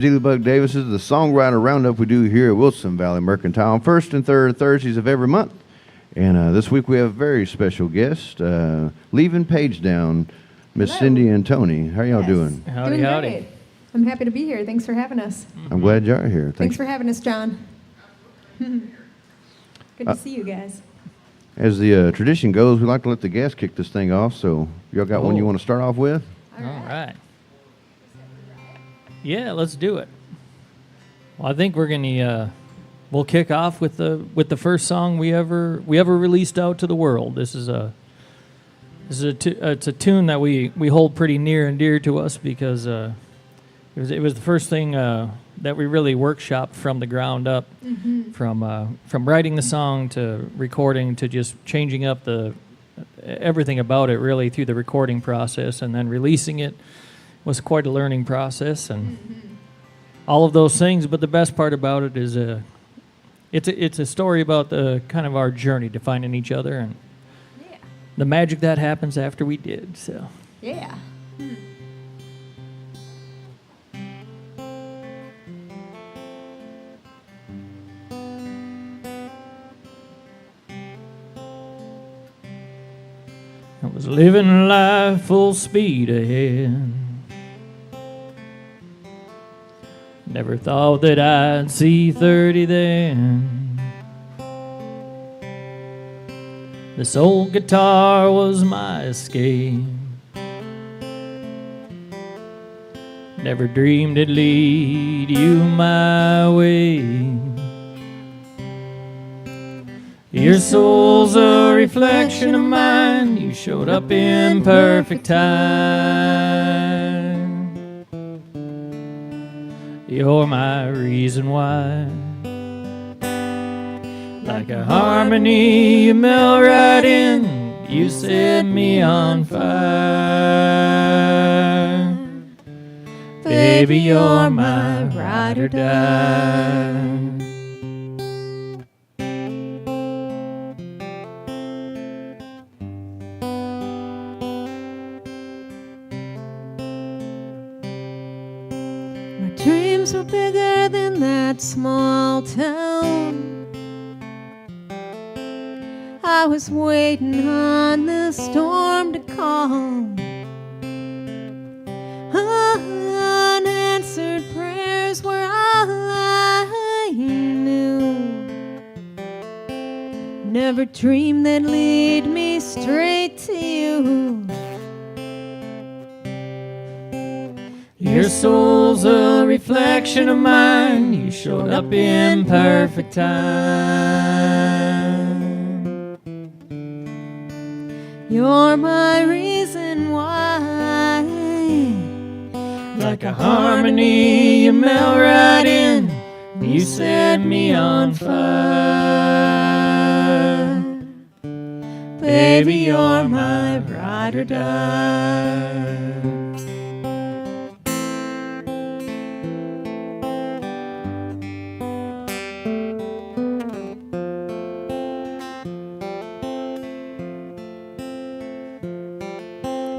Bug Davis is the Songwriter Roundup we do here at Wilson Valley Mercantile on first and third Thursdays of every month. And this week we have a very special guest, leaving Page Down, Miss Cindy and Tony. How are y'all doing? Howdy, doing howdy. Great. I'm happy to be here. Thanks for having us. I'm glad y'all are here. Thanks for having us, John. Good to see you guys. As the tradition goes, we like to let the guests kick this thing off. So y'all got one you want to start off with? All right. Yeah, let's do it. Well, I think we're gonna we'll kick off with the first song we ever released out to the world. This is a tune that we hold pretty near and dear to us because it was the first thing that we really workshopped from the ground up, from writing the song to recording to just changing up everything about it really through the recording process, and then releasing it was quite a learning process and all of those things. But the best part about it is it's a story about the kind of our journey to finding each other and the magic that happens after we did. So Yeah. I was living life full speed ahead. Never thought that I'd see 30 then. This old guitar was my escape. Never dreamed it'd lead you my way. Your soul's a reflection of mine. You showed up in perfect time. You're my reason why. Like a harmony, you melt right in. You set me on fire. Baby, you're my ride or die. Dreams were bigger than that small town. I was waiting on the storm to calm. Unanswered prayers were all I knew. Never dreamed they'd lead me straight to you. Your soul's a reflection of mine. You showed up in perfect time. You're my reason why. Like a harmony, you melt right in. You set me on fire. Baby, you're my ride or die.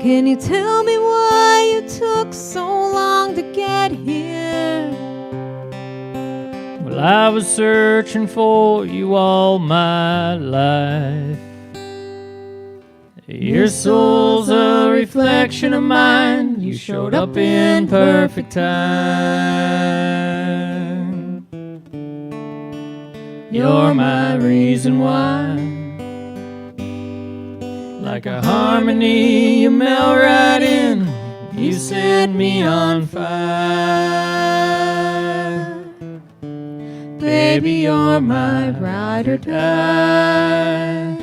Can you tell me why you took so long to get here? Well, I was searching for you all my life. Your soul's a reflection of mine. You showed up in perfect time. You're my reason why. Like a harmony, you melt right in. You set me on fire. Baby, you're my ride or die.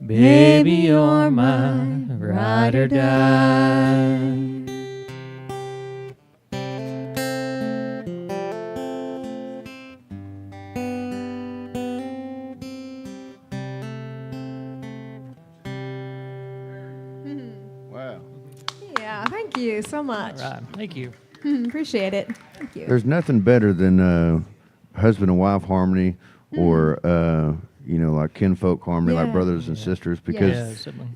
Baby, you're my ride or die. Thank you so much. All right, thank you. Appreciate it. Thank you. There's nothing better than husband and wife harmony or you know, like kinfolk harmony, like Yeah. brothers and sisters, because Yeah, sibling.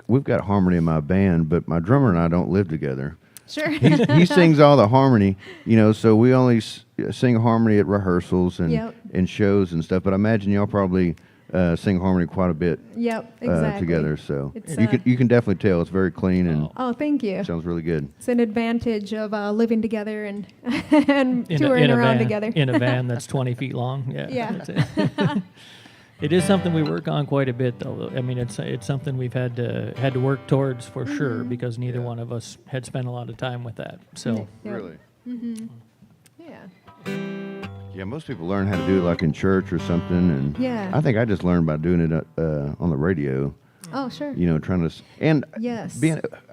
we've got harmony in my band, but my drummer and I don't live together. Sure. He sings all the harmony, you know, so we only sing harmony at rehearsals and Yep. and shows and stuff. But I imagine y'all probably sing harmony quite a bit Yep, exactly. together. So It's, you can definitely tell it's very clean and Oh, thank you. sounds really good. It's an advantage of living together and and touring around together. In a van that's 20 feet long. Yeah. Yeah. That's it. It is something we work on quite a bit, though. I mean, it's something we've had to work towards for sure, because neither one of us had spent a lot of time with that. So Yep. Really. Yeah. Yeah, most people learn how to do it like in church or something, and Yeah. I think I just learned by doing it on the radio. Oh, sure. You know, trying to and Yes.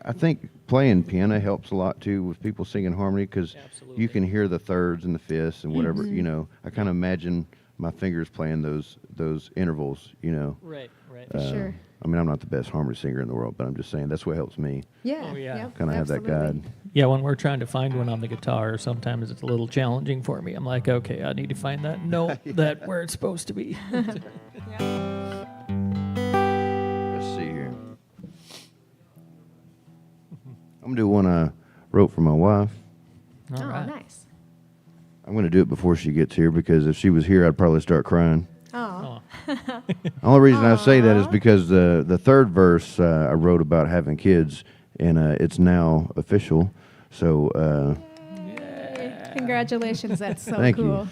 I think playing piano helps a lot too with people singing harmony, because Absolutely. you can hear the thirds and the fifths and whatever. You know, I kind of imagine my fingers playing those intervals. You know, right. For sure. I mean, I'm not the best harmony singer in the world, but I'm just saying that's what helps me. Yeah. Oh, yeah. Yep, Kind of have that absolutely. guide. Yeah, when we're trying to find one on the guitar, sometimes it's a little challenging for me. I'm like, okay, I need to find that note that where it's supposed to be. Let's see here. I'm gonna do one I wrote for my wife. All Oh, right. nice. I'm gonna do it before she gets here, because if she was here, I'd probably start crying. Oh. Oh, The only reason I say that is because the third verse I wrote about having kids, and it's now official. So Congratulations. That's so Thank you. cool.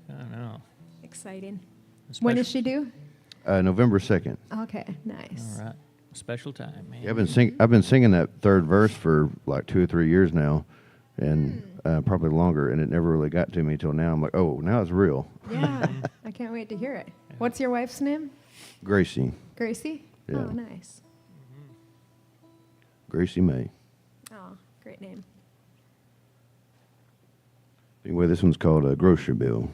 I don't know. Exciting. When is Special- she due? November 2nd. Okay, nice. All right. Special time, man. Yeah, I've been singing that third verse for like 2 or 3 years now, and probably longer, and it never really got to me till now. I'm like, oh, now it's real. Yeah, I can't wait to hear it. What's your wife's name? Gracie. Gracie? Yeah. Oh, nice. Gracie May. Oh, great name. Anyway, this one's called a grocery bill.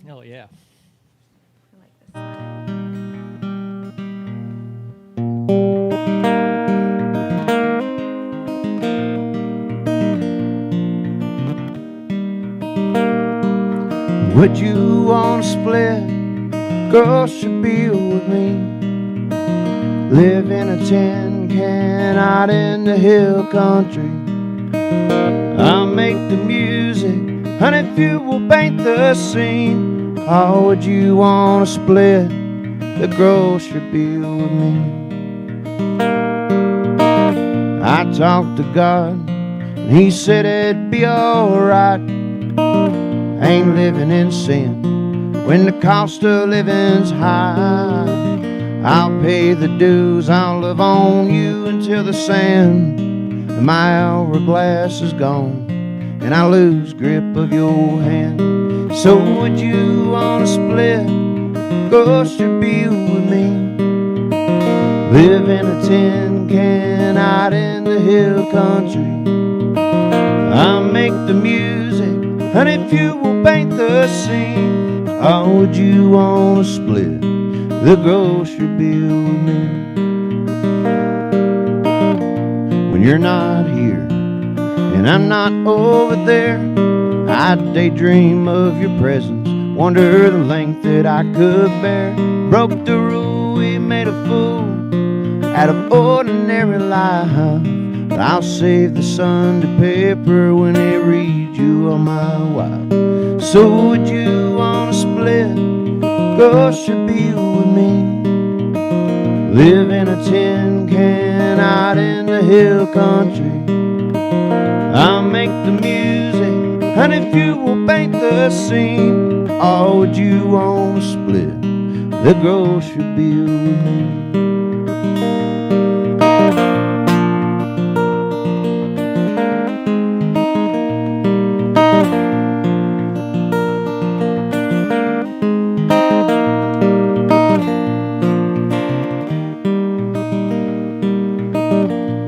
Oh, yeah. I like this one. Would you want to split grocery bill with me? Live in a tin can out in the hill country. I'll make the music, honey, if you will paint the scene. How would you want to split the grocery bill with me? I talked to God, and He said it'd be alright. Ain't living in sin when the cost of living's high. I'll pay the dues, I'll love on you until the sand in my hourglass is gone and I lose grip of your hand. So would you want to split grocery bill with me? Live in a tin can out in the hill country. I'll make the music, and if you will paint the scene, how would you want to split the grocery bill with me? When you're not here and I'm not over there, I daydream of your presence, wonder the length that I could bear. Broke the rule, we made a fool out of ordinary life. I'll save the Sunday paper when it reads you on my wife. So would you want to split grocery bill with me? Live in a tin can out in the hill country. I'll make the music, and if you will paint the scene, or would you want to split the grocery bill with me?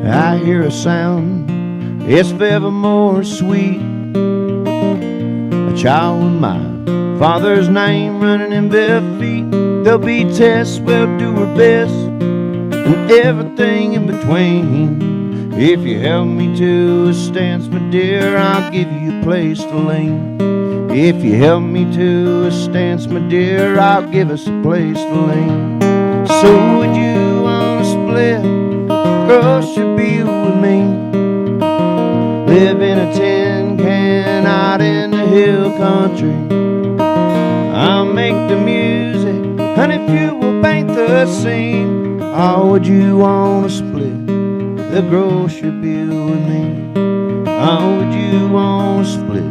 I hear a sound, it's ever more sweet. A child with my father's name running in bare feet. There'll be tests, we'll do our best, and everything in between. If you help me to a stance, my dear, I'll give you a place to lean. If you help me to a stance, my dear, I'll give us a place to lean. So would you wanna split grocery bill with me? Live in a tin can out in the hill country. I'll make the music, and if you will paint the scene. Or would you wanna split the grocery bill with me? Or would you wanna split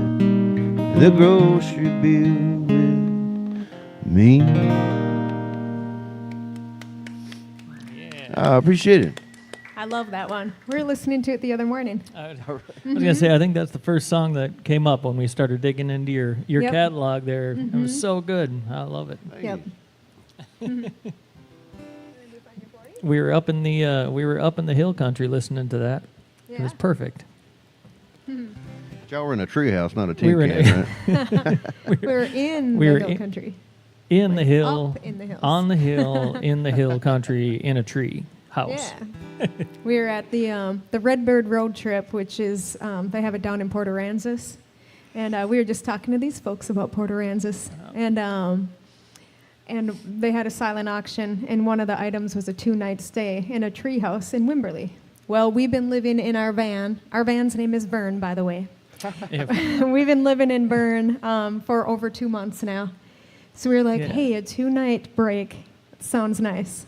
the grocery bill with me? I appreciate it. I love that one. We were listening to it the other morning. I was going to say, I think that's the first song that came up when we started digging into your Yep. catalog there. It was so good. I love it. Yep. We were up in the hill country listening to that. It was perfect. Y'all were in a treehouse, not a tin We were in can, right? We were in we the were hill in- country. In the hill, Up in the hills. on the hill, in the hill country, in a tree house. Yeah. We were at the Redbird Road Trip, which is, they have it down in Port Aransas. And we were just talking to these folks about Port Aransas. And they had a silent auction, and one of the items was a 2-night stay in a tree house in Wimberley. Well, we've been living in our van. Our van's name is Vern, by the way. Yeah. We've been living in Bern for over 2 months now. So we were like, Yeah. hey, a 2-night break. Sounds nice.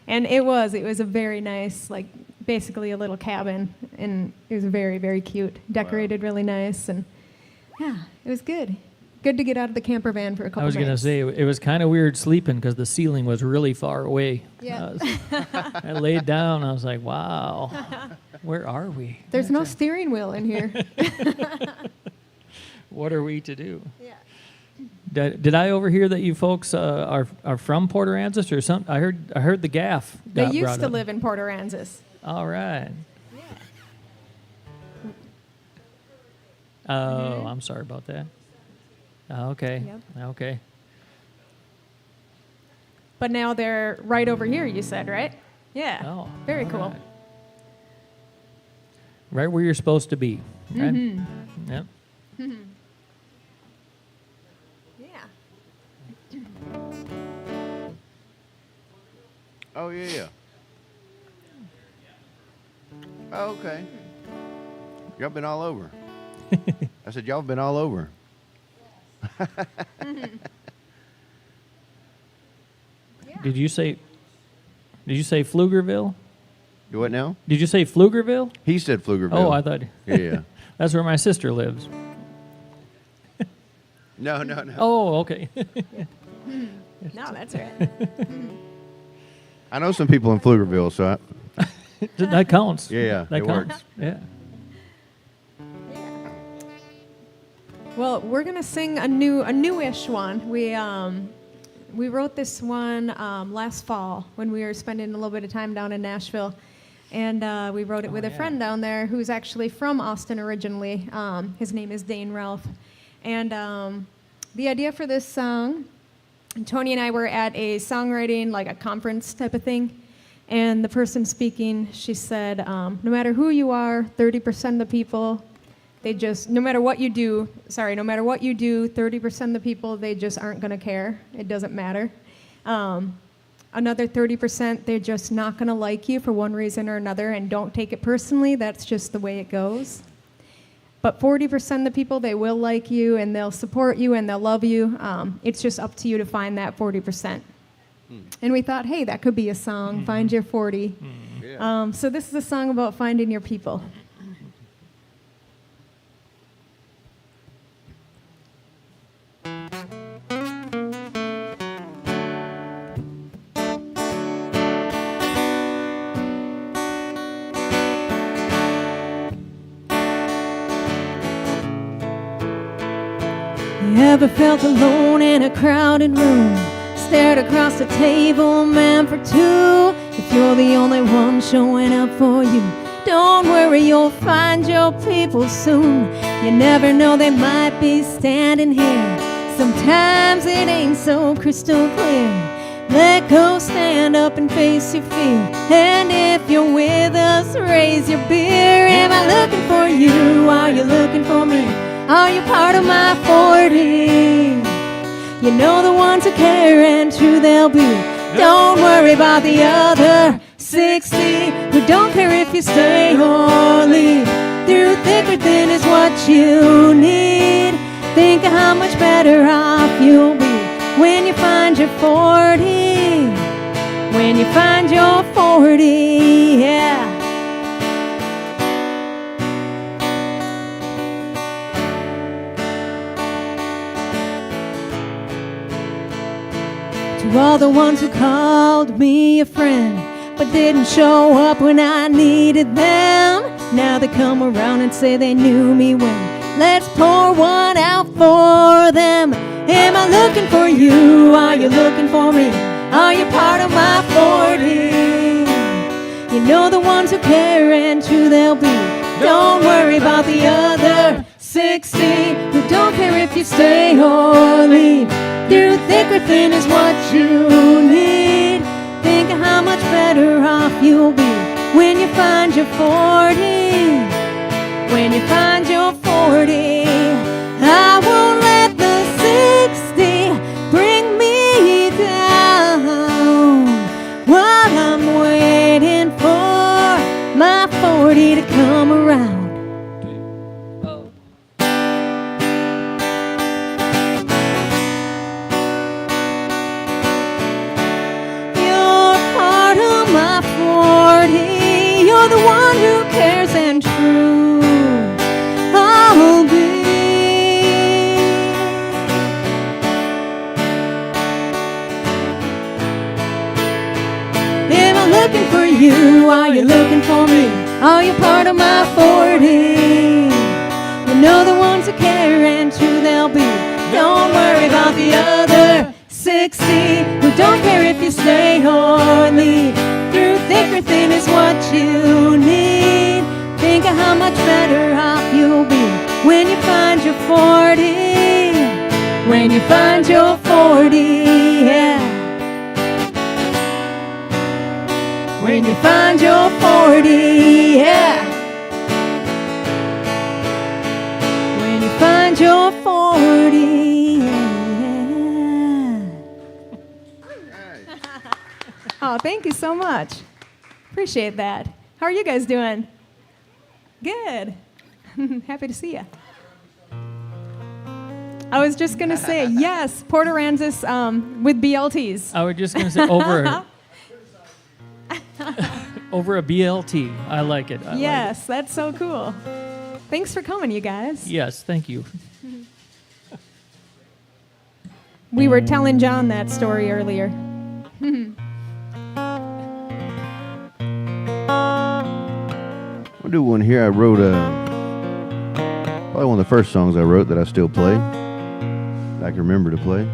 And it was a very nice, like basically a little cabin. And it was very, very cute. Decorated really nice. And yeah, it was good. Good to get out of the camper van for a couple I was going to nights. say, it was kind of weird sleeping because the ceiling was really far away. Yeah. I laid down, I was like, wow, where are we? There's no steering wheel in here. What are we to do? Yeah. Did I overhear that you folks are from Port Aransas or something? I heard the gaff. They got used brought to up. live in Port Aransas. All right. Oh, I'm sorry about that. Okay. Yep. Okay. But now they're right over here, you said, right? Yeah. Oh, Very all cool. right. Right where you're supposed to be. Right? Mm-hmm. Yep. Yeah. Oh, yeah. Oh, okay. Y'all been all over. I said, y'all been all over. Did you say Pflugerville? You what now? Did you say Pflugerville? He said Pflugerville. Oh, I thought. Yeah. That's where my sister lives. No. Oh, okay. No, that's right. I know some people in Pflugerville, so That counts. Yeah, That it counts. works. Yeah. Well, we're gonna sing a newish one. We wrote this one last fall when we were spending a little bit of time down in Nashville, and we wrote it with a friend down there who's actually from Austin originally. His name is Dane Ralph, and the idea for this song, Tony and I were at a songwriting, like a conference type of thing, and the person speaking, she said, no matter who you are, 30% of the people, they just, no matter what you do, 30% of the people, they just aren't going to care. It doesn't matter. Another 30%, they're just not going to like you for one reason or another, and don't take it personally. That's just the way it goes. But 40% of the people, they will like you, and they'll support you, and they'll love you. It's just up to you to find that 40%. And we thought, hey, that could be a song, Find Your 40. Yeah. So this is a song about finding your people. You ever felt alone in a crowded room? Stared across the table, man for two. If you're the only one showing up for you, don't worry, you'll find your people soon. You never know, they might be standing here. Sometimes it ain't so crystal clear. Let go, stand up and face your fear. And if you're with us, raise your beer. Am I looking for you? Are you looking for me? Are Are you part of my 40? You know the ones who care and true they'll be. Don't worry about the other 60 who don't care if you stay or leave. Through thick or thin is what you need. Think of how much better off you'll be when you find your 40. When you find your 40, yeah. To all the ones who called me a friend but didn't show up when I needed them, now they come around and say they knew me when. Let's pour one out for them. Am I looking for you? Are you looking for me? Are you part of my 40? You know the ones who care and true they'll be. Don't worry about the other 60 who don't care if you stay or leave. Through thick or thin is what you need. Think of how much better off you'll be when you find your 40. When you find your 40, I won't let the 60 bring me down while I'm waiting for my 40 to come around. You're the one who cares and true I'll be. Am I looking for you? Are you looking for me? Are you part of my 40? You know the ones who care and true they'll be. Don't worry about the other 60 who don't care if you stay or leave. Through thick or thin is what you need. Think of how much better off you'll be when you find your 40. When you find your 40, yeah. When you find your 40, yeah. When you find your 40, yeah. Oh, thank you so much. Appreciate that. How are you guys doing? Good. Happy to see you. I was just going to say, yes, Port Aransas with BLTs. I was just going to say over a BLT. I like it. Yes, like it. That's so cool. Thanks for coming, you guys. Yes, thank you. We were telling John that story earlier. I'll do one here. I wrote probably one of the first songs I wrote that I still play. I can remember to play.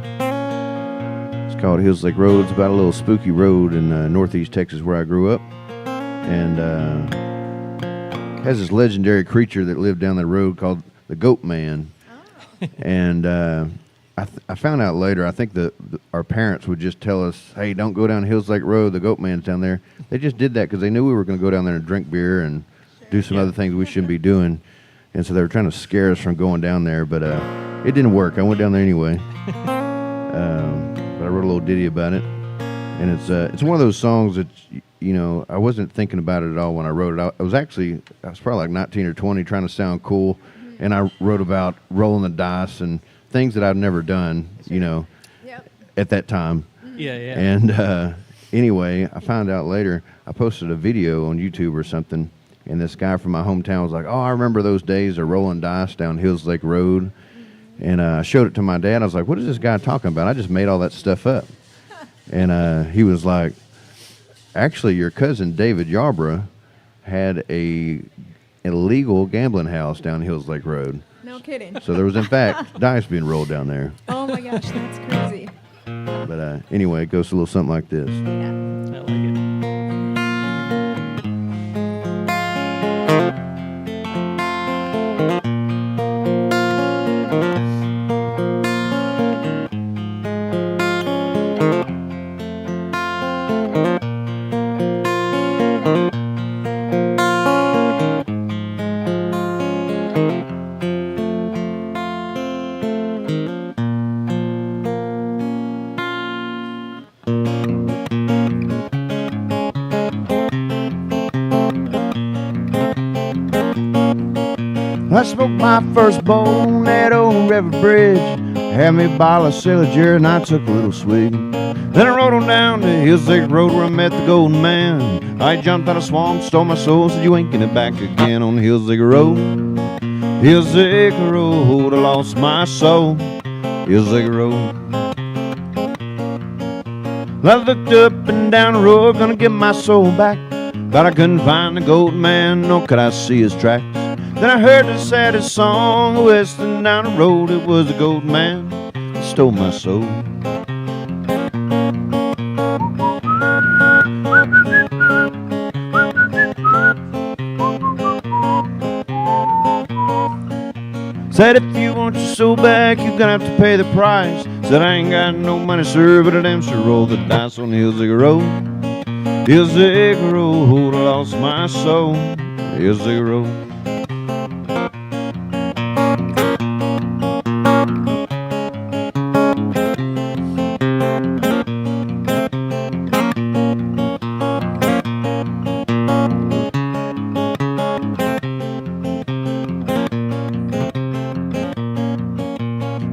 It's called Hills Lake Road. It's about a little spooky road in northeast Texas where I grew up. And has this legendary creature that lived down the road called the Goat Man. Oh. And I found out later, I think our parents would just tell us, hey, don't go down Hills Lake Road, the Goat Man's down there. They just did that because they knew we were going to go down there and drink beer and do some other things we shouldn't be doing. And so they were trying to scare us from going down there, but it didn't work. I went down there anyway. But I wrote a little ditty about it. And it's one of those songs that, you know, I wasn't thinking about it at all when I wrote it. I was probably like 19 or 20 trying to sound cool. And I wrote about rolling the dice and things that I've never done, you know, at that time. Yeah, yeah. And anyway, I found out later, I posted a video on YouTube or something, and this guy from my hometown was like, oh, I remember those days of rolling dice down Hills Lake Road. And I showed it to my dad. I was like, what is this guy talking about? I just made all that stuff up. And he was like, actually, your cousin David Yarbrough had a illegal gambling house down Hills Lake Road. No kidding. So there was, in fact, dice being rolled down there. Oh my gosh, that's crazy. But anyway, it goes a little something like this. Yeah. I like it. I smoked my first bowl on that old river bridge. Had me a bottle of Silliger and I took a little swig. Then I rode on down the Hillsig Road where I met the golden man. I jumped out of swamp, stole my soul, said you ain't getting it back again on the Hillsig Road. Hillsig Road, I lost my soul. Hillsig Road. I looked up and down the road, gonna get my soul back, but I couldn't find the golden man, nor could I see his tracks. Then I heard the saddest song, whistling down the road. It was the golden man that stole my soul. Said if you want your soul back, you're gonna have to pay the price. Said I ain't got no money, sir, but I damn sure roll the dice on the Hillsig Road. Hillsig Road, I lost my soul. Hillsig Road.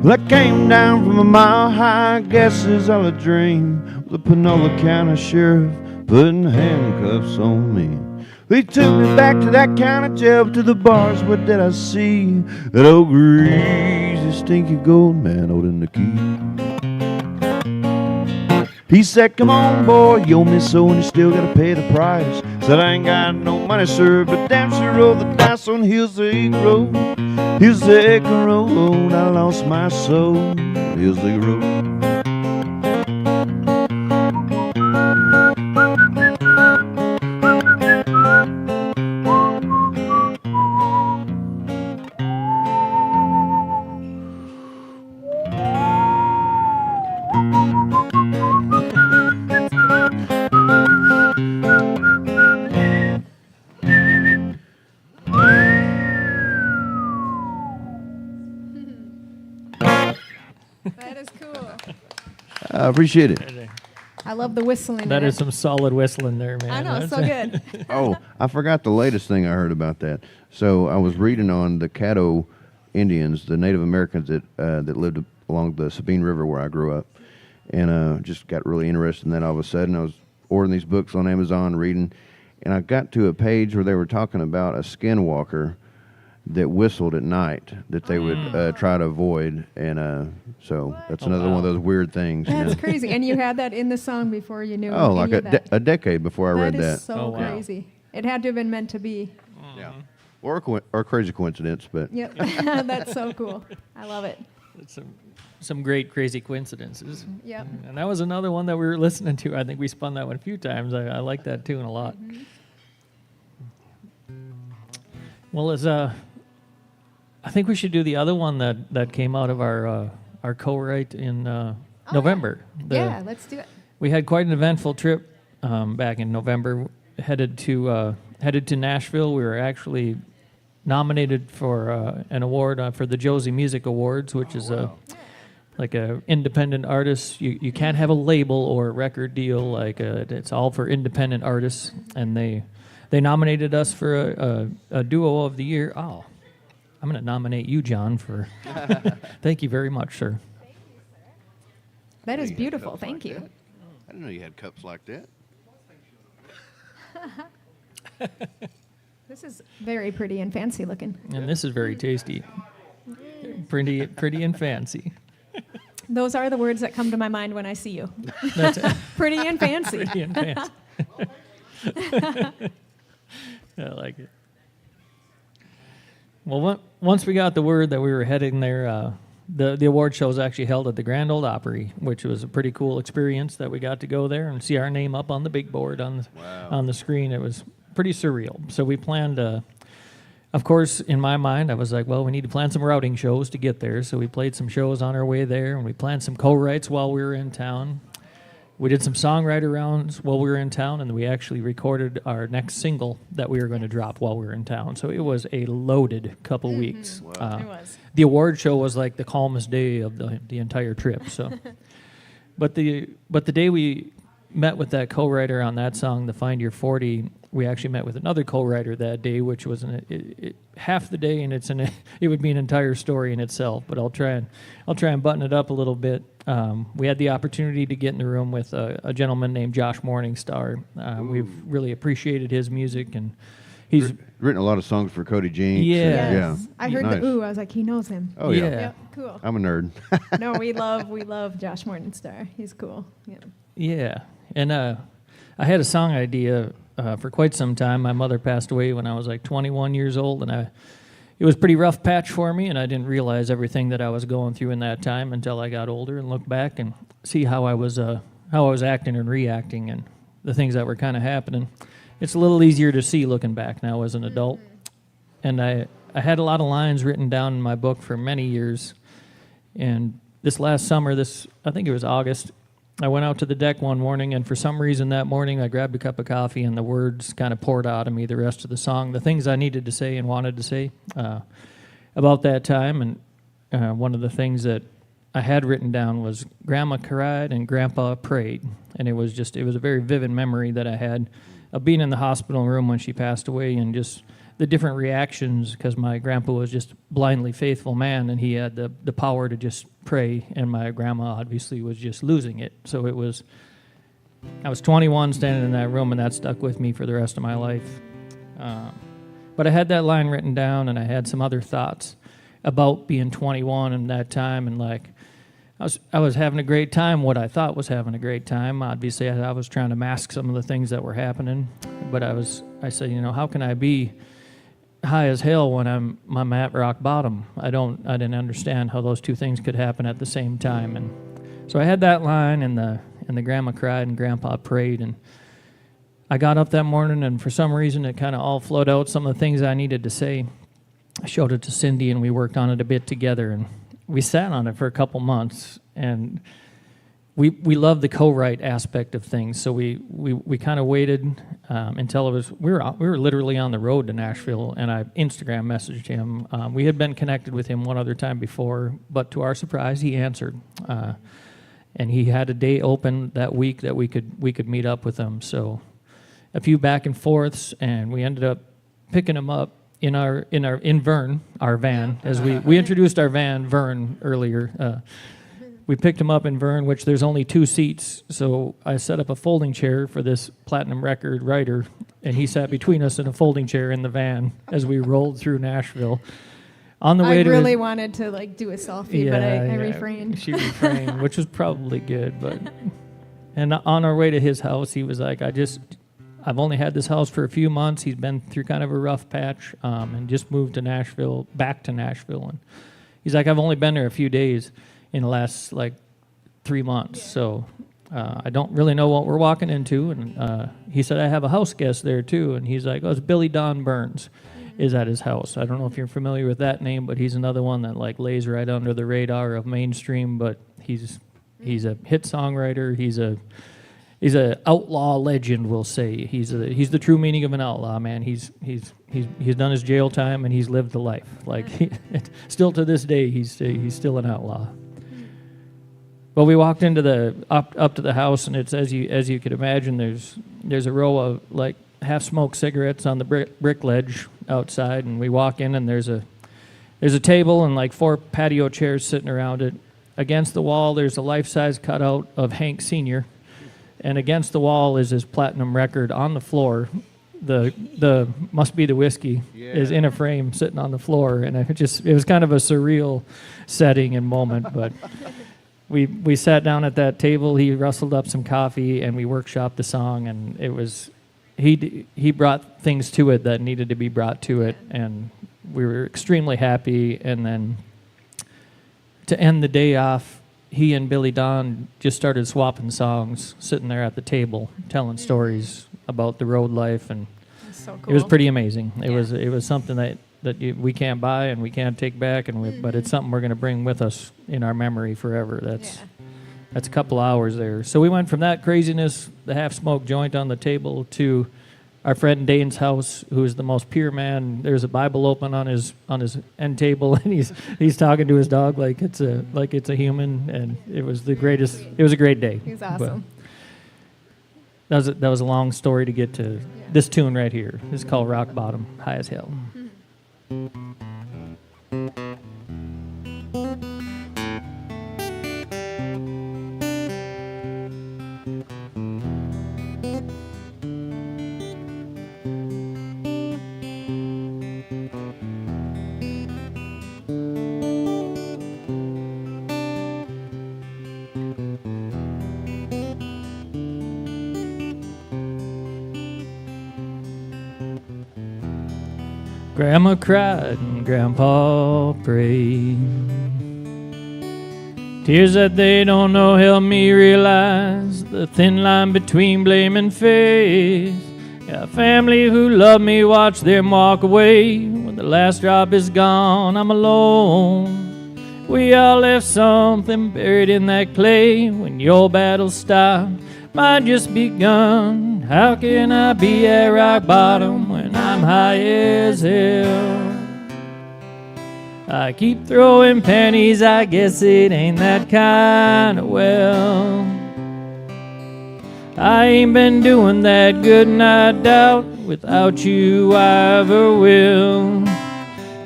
Well, I came down from a mile high, I guess it's all a dream. The Panola County Sheriff putting handcuffs on me. They took me back to that county jail, to the bars. What did I see? That old greasy, stinky gold man holding the key. He said, come on, boy, you owe me so, and you still gotta pay the price. Said, I ain't got no money, sir, but damn sure roll the dice on Hillsig Road. Hillsig Road, I lost my soul. Hillsig Road. That is cool. I appreciate it. I love the whistling. That in is it. some solid whistling there, man. I know, That's- so good. Oh, I forgot the latest thing I heard about that. So I was reading on the Caddo Indians, the Native Americans that lived along the Sabine River where I grew up, and just got really interested in that. All of a sudden, I was ordering these books on Amazon, reading, and I got to a page where they were talking about a skinwalker that whistled at night that they would try to avoid, and so that's another one of those weird things. you That's know? crazy. And you had that in the song before you knew. Oh, like any of that. a decade before I read That that. is so Oh, wow. crazy. It had to have been meant to be. Yeah. Or a crazy coincidence, but Yep. That's so cool. I love it. It's some great crazy coincidences. Yep. And that was another one that we were listening to. I think we spun that one a few times. I like that tune a lot. Well, I think we should do the other one that came out of our co-write in November. Yeah, let's do it. We had quite an eventful trip back in November. Headed to Nashville. We were actually nominated for an award for the Josie Music Awards, which is like a independent artist. You can't have a label or a record deal. Like it's all for independent artists, and they nominated us for a duo of the year. Oh, I'm going to nominate you, John, for. Thank you very much, sir. That is You had beautiful. cups Thank like you. that? I didn't know you had cups like that. This is very pretty and fancy looking. And this is very tasty. Pretty and fancy. Those are the words that come to my mind when I see you. That's Pretty and fancy. pretty and fancy. I like it. Well, once we got the word that we were heading there, the award show was actually held at the Grand Ole Opry, which was a pretty cool experience that we got to go there and see our name up on the big board on the screen. It was pretty surreal. So we planned, of course, in my mind, I was like, well, we need to plan some routing shows to get there. So we played some shows on our way there, and we planned some co-writes while we were in town. We did some songwriter rounds while we were in town, and we actually recorded our next single that we were going to drop while we were in town. So it was a loaded couple weeks. It was. The award show was like the calmest day of the entire trip. So, but the day we met with that co-writer on that song, the Find Your 40, we actually met with another co-writer that day, which was half the day, and it would be an entire story in itself. But I'll try and button it up a little bit. We had the opportunity to get in the room with a gentleman named Josh Morningstar. We've really appreciated his music, and he's written a lot of songs for Cody Jinks. Yeah. Yes. I heard Nice. the ooh. I was like, he knows him. Oh, yeah. Yep, cool. I'm a nerd. No, we love Josh Morningstar. He's cool. Yeah. Yeah, and I had a song idea for quite some time. My mother passed away when I was like 21 years old, and it was a pretty rough patch for me, and I didn't realize everything that I was going through in that time until I got older and looked back and see how I was acting and reacting and the things that were kind of happening. It's a little easier to see looking back now as an adult. And I had a lot of lines written down in my book for many years. And this last summer, I think it was August, I went out to the deck one morning, and for some reason that morning I grabbed a cup of coffee and the words kind of poured out of me the rest of the song, the things I needed to say and wanted to say about that time. And one of the things that I had written down was Grandma cried and Grandpa prayed. And it was a very vivid memory that I had of being in the hospital room when she passed away, and just the different reactions, because my grandpa was just a blindly faithful man, and he had the power to just pray, and my grandma obviously was just losing it. So I was 21 standing in that room, and that stuck with me for the rest of my life. But I had that line written down, and I had some other thoughts about being 21 and that time, and like I was having a great time, what I thought was having a great time. Obviously, I was trying to mask some of the things that were happening, but I said, how can I be high as hell when I'm at rock bottom? I didn't understand how those two things could happen at the same time. And so I had that line, and the grandma cried and grandpa prayed, and I got up that morning, and for some reason it kind of all flowed out, some of the things I needed to say. I showed it to Cindy, and we worked on it a bit together, and we sat on it for a couple months, and we love the co-write aspect of things. So we kind of waited until we were literally on the road to Nashville, and I Instagram messaged him. We had been connected with him one other time before, but to our surprise, he answered, and he had a day open that week that we could meet up with him. So a few back and forths, and we ended up picking him up in Vern, our van, as we introduced our van, Vern, earlier. We picked him up in Vern, which there's only 2 seats, so I set up a folding chair for this platinum record writer, and he sat between us in a folding chair in the van as we rolled through Nashville. On the way I really wanted to do a selfie, but I refrained. She refrained, which was probably good, and on our way to his house, he was like, I've only had this house for a few months. He's been through kind of a rough patch, and just moved to back to Nashville. And he's like, I've only been there a few days in the last 3 months, so I don't really know what we're walking into. And he said, I have a house guest there too. And he's like, it's Billy Don Burns is at his house. I don't know if you're familiar with that name, but he's another one that lays right under the radar of mainstream, but he's a hit songwriter. He's a outlaw legend, we'll say. He's the true meaning of an outlaw, man. He's done his jail time, and he's lived the life. Still to this day, he's still an outlaw. Well, we walked into up to the house, and it's as you could imagine. There's a row of half-smoked cigarettes on the brick ledge outside, and we walk in, and there's a table and 4 patio chairs sitting around it. Against the wall, there's a life-size cutout of Hank Sr., and against the wall is his platinum record on the floor. The Must Be the Whiskey is in a frame sitting on the floor, and it was kind of a surreal setting and moment. But we sat down at that table. He rustled up some coffee, and we workshopped the song. And it was he brought things to it that needed to be brought to it, and we were extremely happy. And then to end the day off, he and Billy Don just started swapping songs, sitting there at the table, telling stories about the road life, and so cool. It was pretty amazing. It was something that we can't buy and we can't take back, but it's something we're going to bring with us in our memory forever. That's a couple hours there. So we went from that craziness, the half-smoked joint on the table, to our friend Dane's house, who is the most pure man. There's a Bible open on his end table, and he's talking to his dog like it's a human, and it was the greatest. It was a great day. He's awesome. that was a long story to get to this tune right here. It's called Rock Bottom, High as Hell. Grandma cried and Grandpa prayed. Tears that they don't know help me realize the thin line between blame and faith. Got family who love me, watch them walk away. When the last drop is gone, I'm alone. We all left something buried in that clay. When your battle stopped, mine just begun. How can I be at rock bottom when I'm high as hell? I keep throwing pennies, I guess it ain't that kind of well. I ain't been doing that good and I doubt without you I ever will.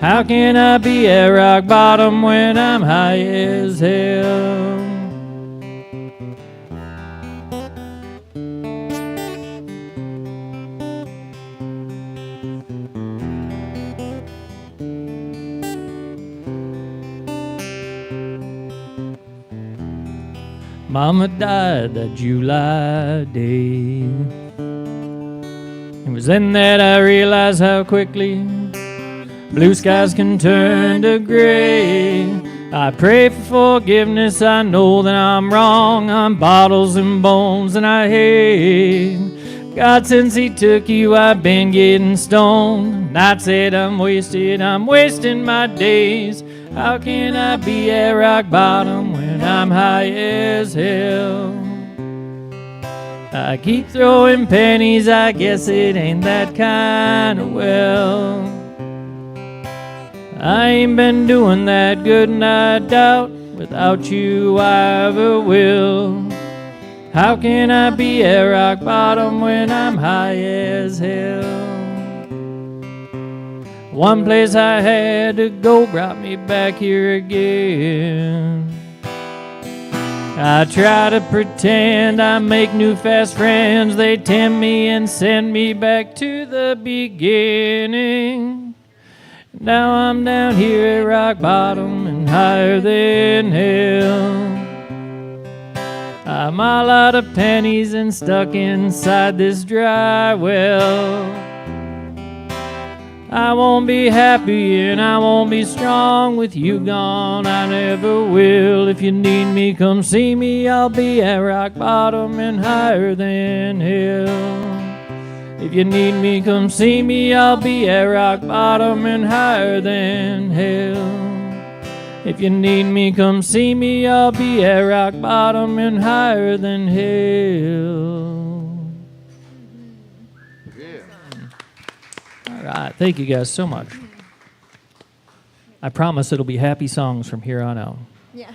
How can I be at rock bottom when I'm high as hell? Mama died that July day. It was then that I realized how quickly blue skies can turn to gray. I pray for forgiveness, I know that I'm wrong. I'm bottles and bones and I hate God, since he took you, I've been getting stoned. Not said I'm wasting my days. How can I be at rock bottom when I'm high as hell? I keep throwing pennies, I guess it ain't that kind of well. I ain't been doing that good and I doubt without you I ever will. How can I be at rock bottom when I'm high as hell? One place I had to go brought me back here again. I try to pretend I make new fast friends. They tempt me and send me back to the beginning. Now I'm down here at rock bottom and higher than hell. I'm all out of pennies and stuck inside this dry well. I won't be happy and I won't be strong with you gone. I never will. If you need me, come see me. I'll be at rock bottom and higher than hell. If you need me, come see me. I'll be at rock bottom and higher than hell. If you need me, come see me. I'll be at rock bottom and higher than hell. All right. Thank you guys so much. I promise it'll be happy songs from here on out. Yeah.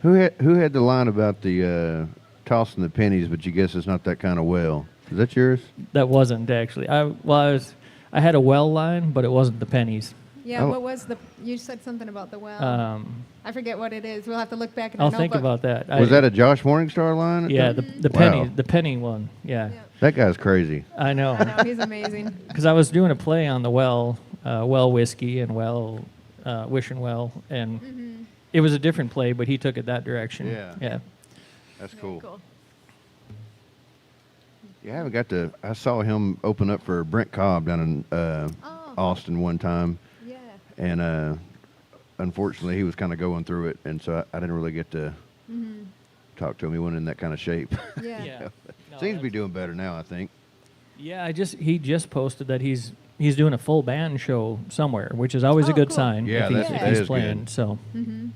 Mm-hmm. Who had the line about the tossing the pennies, but you guess it's not that kind of well? Is that yours? That wasn't actually. I had a well line, but it wasn't the pennies. Yeah, Oh. what was you said something about the well. I forget what it is. We'll have to look back in our I'll notebook. think about that. Was that a Josh Morningstar line? Yeah, the Wow. penny one. Yeah, Yeah. That guy's crazy. I know. I know, he's amazing. Because I was doing a play on the well whiskey and wish and well, and it was a different play, but he took it that direction. Yeah. That's Very cool. Yeah, I haven't got to. I saw him open up for Brent Cobb down in Austin one time, Yeah. and unfortunately he was kind of going through it, and so I didn't really get to talk to him. He wasn't in that kind of shape. Yeah. Yeah. No, Seems to be doing better now, I think. Yeah, he just posted that he's doing a full band show somewhere, which is always a good cool. sign. Yeah, if that he's is playing. good. So. Mm-hmm.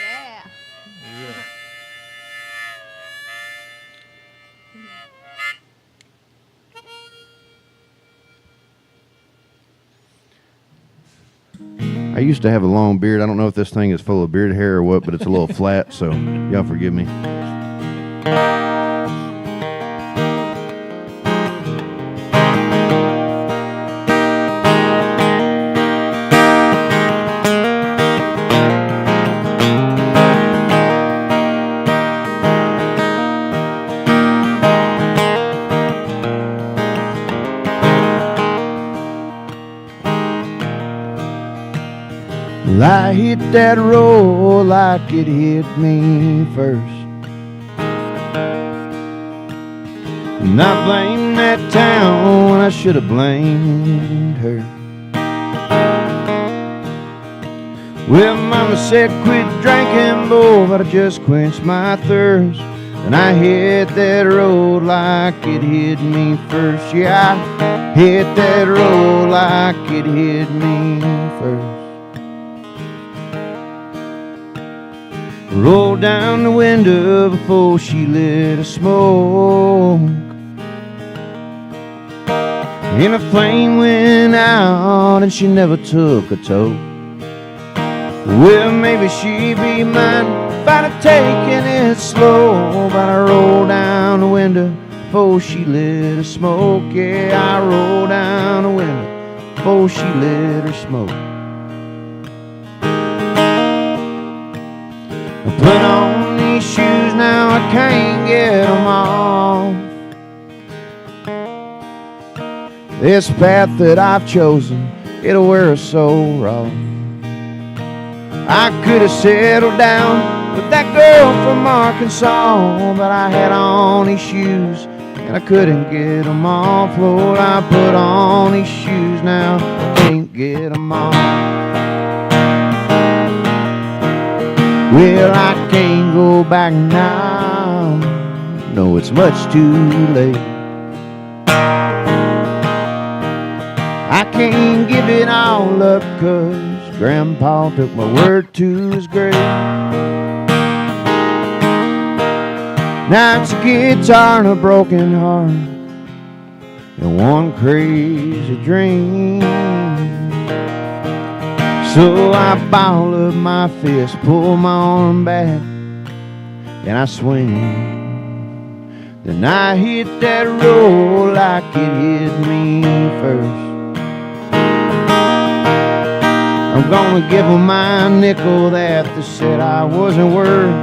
Yeah. I used to have a long beard. I don't know if this thing is full of beard hair or what, but it's a little flat, so y'all forgive me. Well, I hit that road like it hit me first. And I blamed that town when I should have blamed her. Well, Mama said quit drinking, boy, but I just quenched my thirst. And I hit that road like it hit me first. Yeah, I hit that road like it hit me first. Rolled down the window before she lit a smoke, and a flame went out and she never took a toke. Well, maybe she'd be mine if I'd have taken it slow, but I rolled down the window before she lit a smoke. Yeah, I rolled down the window before she lit her smoke. I put on these shoes, now I can't get them off. This path that I've chosen, it'll wear us so raw. I could have settled down with that girl from Arkansas, but I had on these shoes and I couldn't get them off. Lord, I put on these shoes, now I can't get them off. Well, I can't go back now. No, it's much too late. I can't give it all up, 'cause Grandpa took my word to his grave. Now it's a guitar and a broken heart and one crazy dream. So I ball up my fist, pull my arm back, and I swing. Then I hit that road like it hit me first. I'm gonna give them my nickel that they said I wasn't worth.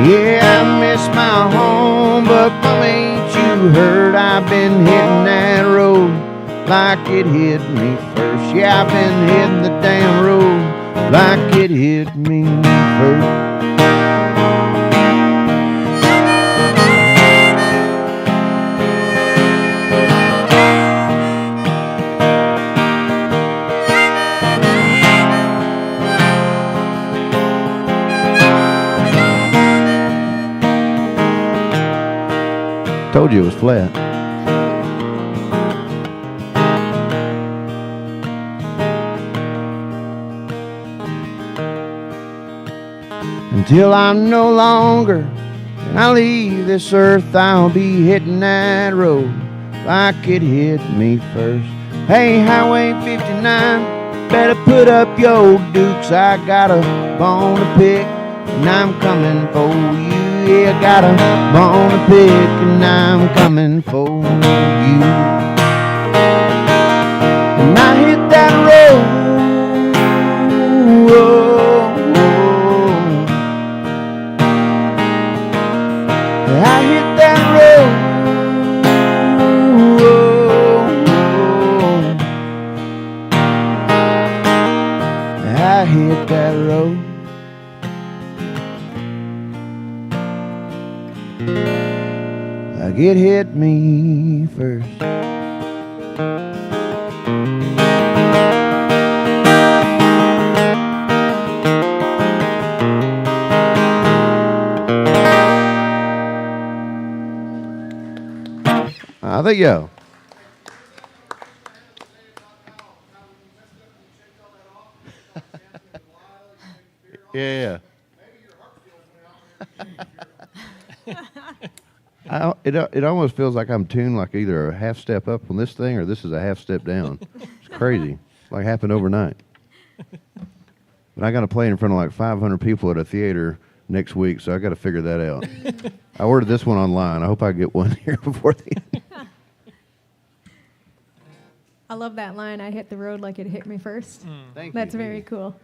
Yeah, I miss my home, but Mama, ain't you heard? I've been hitting that road like it hit me first. Yeah, I've been hitting the damn road like it hit me first. Told you it was flat. Until I'm no longer and I leave this earth, I'll be hitting that road like it hit me first. Hey, Highway 59, better put up your dukes. I got a bone to pick and I'm coming for you. Yeah, I got a bone to pick and I'm coming for you. And I hit that road, I hit that road, I hit that road. Like it hit me first. There you go. Yeah. It almost feels like I'm tuned like either a half step up on this thing or this is a half step down. It's crazy. Like happened overnight. But I got to play in front of like 500 people at a theater next week, so I got to figure that out. I ordered this one online. I hope I get one here before the end. I love that line. I hit the road like it hit me first. Thank That's you. very cool.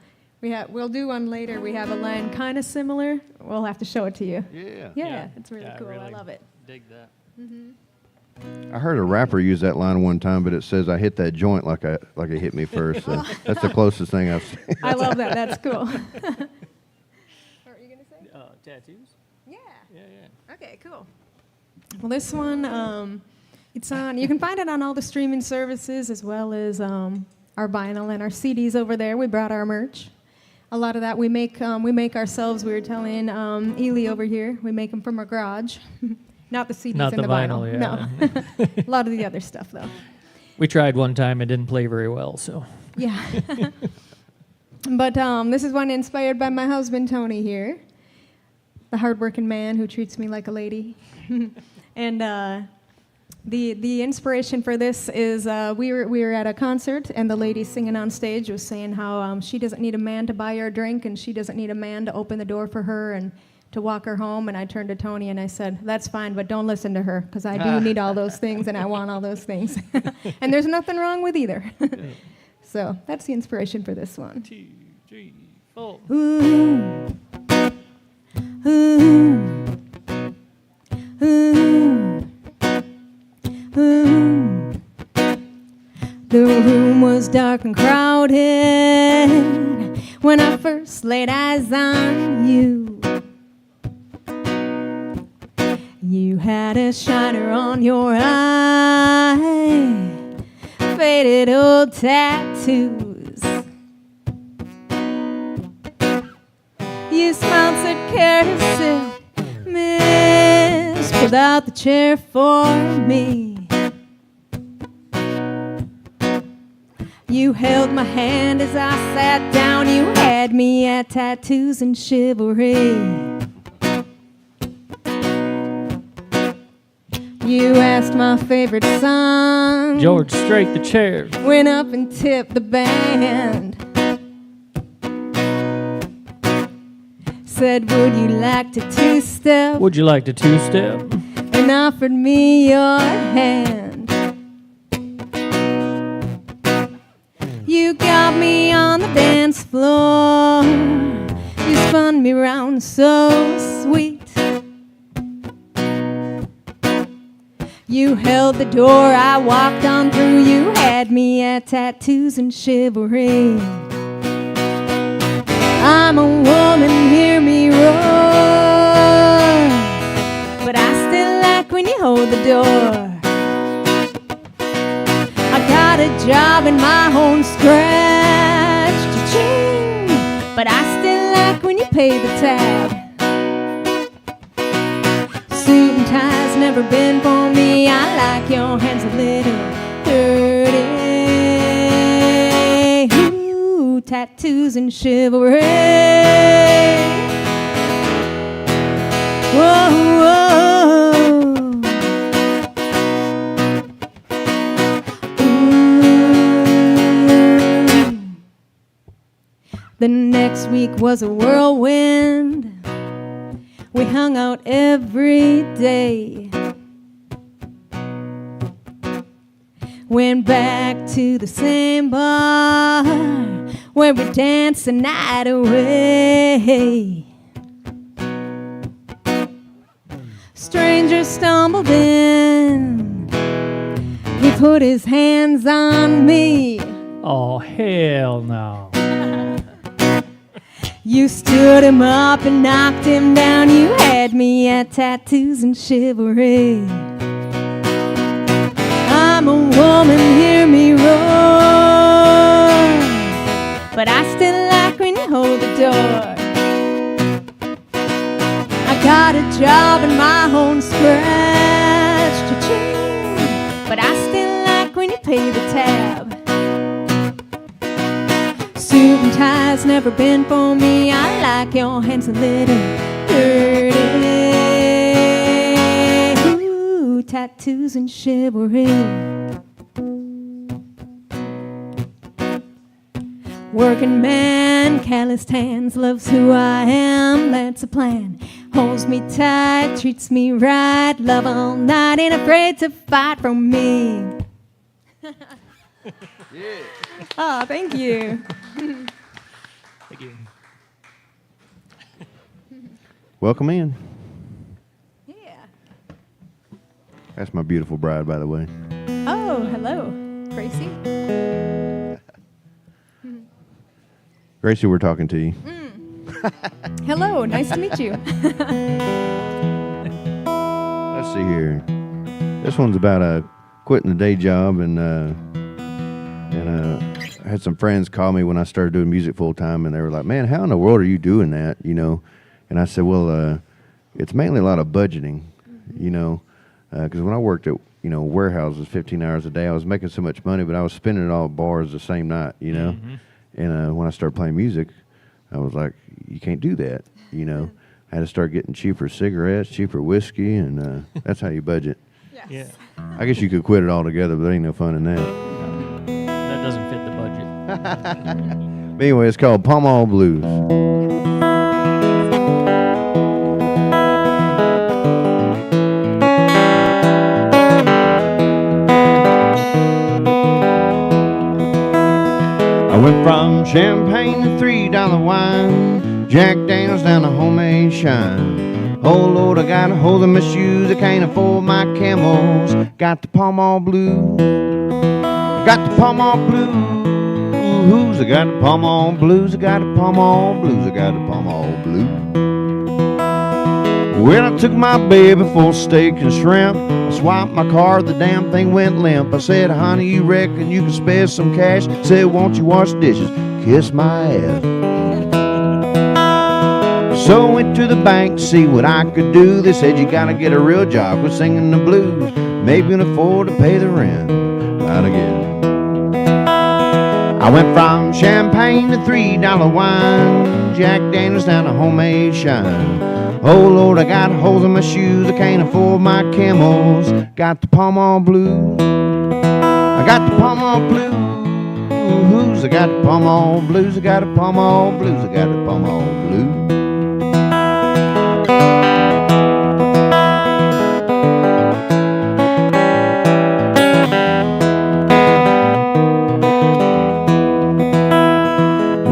We'll do one later. We have a line kind of similar. We'll have to show it to you. Yeah. Yeah, it's really Yeah, cool. I really love it. Dig that. I heard a rapper use that line one time, but it says I hit that joint like it hit me first. So that's the closest thing I've seen. I love that. That's cool. What were you gonna say? Tattoos? Yeah. Yeah. Okay, cool. Well, this one, it's on. You can find it on all the streaming services as well as our vinyl and our CDs over there. We brought our merch. A lot of that we make ourselves. We were telling Ely over here, we make them from our garage. Not the CDs Not and the the vinyl, yeah. No. A lot of the other stuff, though. We tried one time. It didn't play very well, so. Yeah. But this is one inspired by my husband, Tony, here. The hardworking man who treats me like a lady. And the inspiration for this is we were at a concert, and the lady singing on stage was saying how she doesn't need a man to buy her a drink, and she doesn't need a man to open the door for her and to walk her home. And I turned to Tony and I said, that's fine, but don't listen to her, because I do need all those things and I want all those things. And there's nothing wrong with either. So that's the inspiration for this one. 2, 3, 4. Ooh. Ooh. Ooh. Ooh. The room was dark and crowded when I first laid eyes on you. You had a shiner on your eye, faded old tattoos. You smiled, said carousel, miss, pulled out the chair for me. You held my hand as I sat down. You had me at tattoos and chivalry. You asked my favorite song. George, straight the chair. Went up and tipped the band. Said, would you like to two-step? Would you like to two-step? And offered me your hand. You got me on the dance floor. You spun me round so sweet. You held the door, I walked on through. You had me at tattoos and chivalry. I'm a woman, hear me roar, but I still like when you hold the door. I got a job in my home scratch, cha-ching, but I still like when you pay the tab. Suit and tie's never been for me. I like your hands a little dirty. Ooh, tattoos and chivalry. Whoa, whoa. Ooh. The next week was a whirlwind. We hung out every day. Went back to the same bar where we danced the night away. Stranger stumbled in. He put his hands on me. Oh, hell no. You stood him up and knocked him down. You had me at tattoos and chivalry. I'm a woman, hear me roar, but I still like when you hold the door. I got a job in my own scratch, cha-ching, but I still like when you pay the tab. Suit and tie's never been for me. I like your hands a little dirty. Ooh, tattoos and chivalry. Working man, calloused hands, loves who I am, that's a plan. Holds me tight, treats me right, love all night, ain't afraid to fight for me. Yeah. Oh, thank you. Thank you. Welcome in. Yeah. That's my beautiful bride, by the way. Oh, hello, Gracie. Gracie, we're talking to you. Hello, nice to meet you. Let's see here. This one's about quitting the day job, and I had some friends call me when I started doing music full time, and they were like, "Man, how in the world are you doing that?" You know, and I said, "Well, it's mainly a lot of budgeting, you know, because when I worked at warehouses 15 hours a day, I was making so much money, but I was spending it all at bars the same night, you know." Mm-hmm. And when I started playing music, I was like, "You can't do that," you know. I had to start getting cheaper cigarettes, cheaper whiskey, and that's how you budget. Yes. Yeah, I guess you could quit it all together, but there ain't no fun in that. that doesn't fit the budget. But anyway, it's called Pall Mall Blues. I went from champagne to $3 wine, Jack Daniels down to homemade shine. Oh Lord, I got a hole in my shoes, I can't afford my camels. Got the Pall Mall Blues, got the Pall Mall Blues. I got the Pall Mall Blues, I got the Pall Mall Blues, I got the Pall Mall Blues. When I took my baby for steak and shrimp, I swiped my card, the damn thing went limp. I said, "Honey, you reckon you can spare some cash?" Said, "Won't you wash dishes?" Kiss my ass. So I went to the bank to see what I could do. They said, "You gotta get a real job with singing the blues. Maybe you can afford to pay the rent." Out again. I went from champagne to $3 wine, Jack Daniels down to homemade shine. Oh Lord, I got holes in my shoes, I can't afford my camels. Got the Pall Mall Blues, I got the Pall Mall Blues. I got the Pall Mall Blues, I got the Pall Mall Blues, I got the Pall Mall Blues.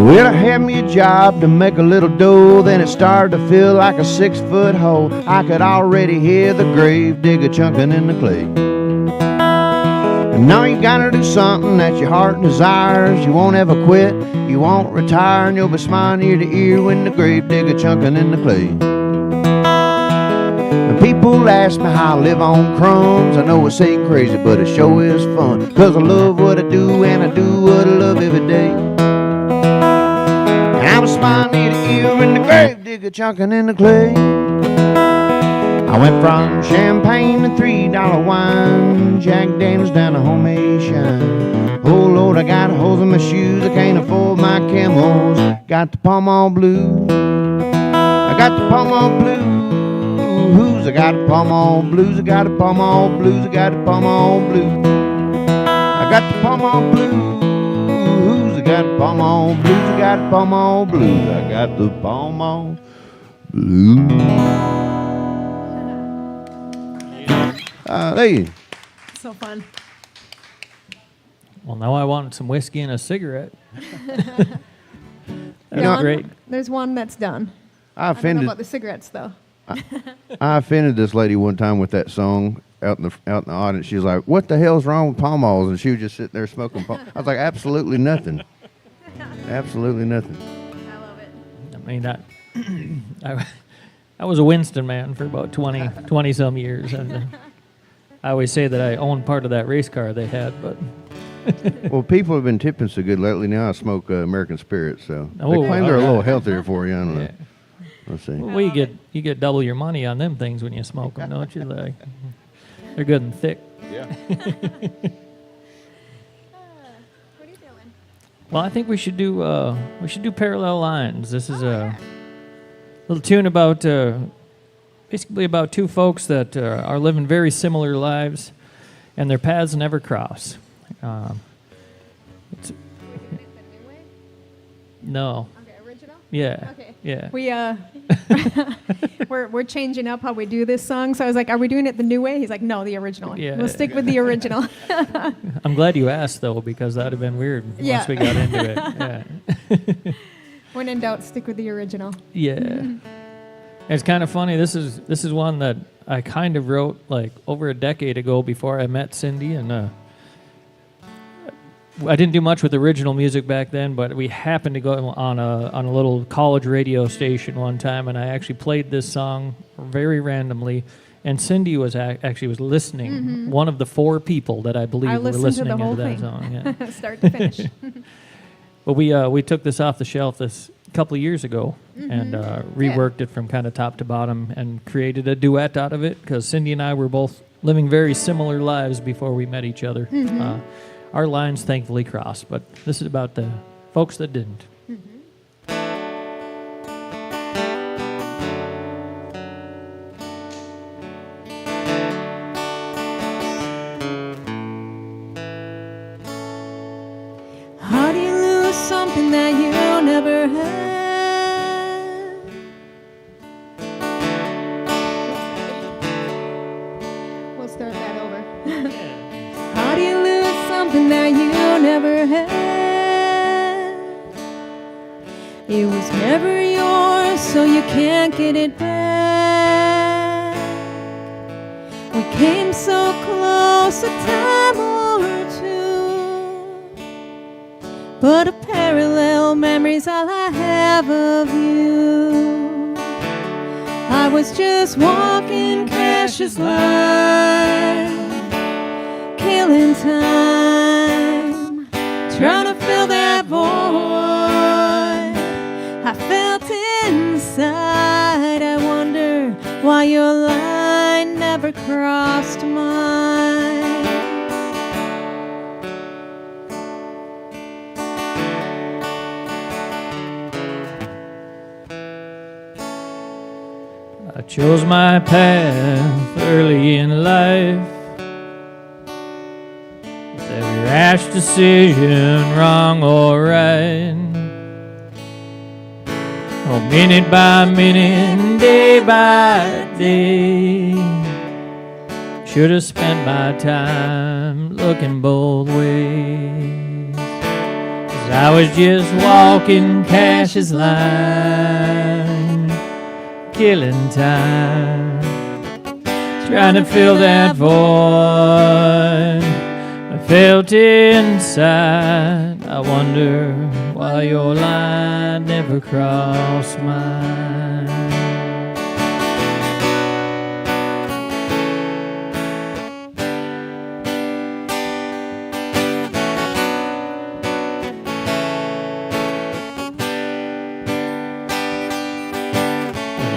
Well, I had me a job to make a little dough, then it started to feel like a 6-foot hole. I could already hear the grave digger chunking in the clay. And now you gotta do something that your heart desires. You won't ever quit, you won't retire, and you'll be smiling ear to ear when the grave digger chunking in the clay. And people ask me how I live on crumbs. I know it ain't crazy, but it sure is fun. 'Cause I love what I do, and I do what I love every day. I was smiling ear to ear when the grave digger chunking in the clay. I went from champagne to $3 wine, Jack Daniels down to homemade shine. Oh Lord, I got holes in my shoes, I can't afford my camels. Got the Pall Mall Blues, I got the Pall Mall Blues. I got the Pall Mall Blues, I got the Pall Mall Blues, I got the Pall Mall Blues. I got the Pall Mall Blues, I got the Pall Mall Blues, I got the Pall Mall Blues, I got the Pall Mall Blues. Hey. So fun. Well, now I want some whiskey and a cigarette. That's Done. great. There's one that's done. I I don't know offended about the cigarettes though. I offended this lady one time with that song out in the audience. She was like, "What the hell's wrong with Pall Malls?" And she was just sitting there smoking Pall. I was like, "Absolutely nothing. Absolutely nothing." I love it. I mean, I was a Winston man for about 20 some years, and I always say that I owned part of that race car they had, but Well, people have been tipping so good lately. Now I smoke American Spirit, so they Oh, claim they're a okay. little healthier for you. I don't know. yeah. Let's see. Well, you get double your money on them things when you smoke them, don't you? Like, they're good and thick. Yeah. What are you doing? Well, I think we should do Parallel Lines. This is a little tune about basically about two folks that are living very similar lives, and their paths never cross. It's, No. Okay, original? Yeah. Okay. Yeah. We we're changing up how we do this song. So I was like, "Are we doing it the new way?" He's like, "No, the original. Yeah. We'll stick with the original." I'm glad you asked though, because that would have been weird Yeah. once we got into it. Yeah. When in doubt, stick with the original. Yeah. It's kind of funny. This is one that I kind of wrote like over a decade ago before I met Cindy, and I didn't do much with original music back then, but we happened to go on a little college radio station one time, and I actually played this song very randomly. And Cindy was actually was listening. One of the 4 people that I believe I were listened listening to the whole into that thing, song. Yeah. start to finish. But we took this off the shelf this couple of years ago and reworked it from kind of top to bottom and created a duet out of it, because Cindy and I were both living very similar lives before we met each other. Our lines thankfully crossed, but this is about the folks that didn't. How do you lose something that you never had? We'll start that over. How do you lose something that you never had? It was never yours, so you can't get it back. We came so close a time or two, but a parallel memory's all I have of you. I was just walking Cash's line, killing time, trying to fill that void I felt inside. I wonder why your line never crossed mine. I chose my path early in life. With every rash decision, wrong or right. Oh, minute by minute, day by day. Should have spent my time looking both ways. 'Cause I was just walking Cash's line, killing time, trying to fill that void I felt inside. I wonder why your line never crossed mine.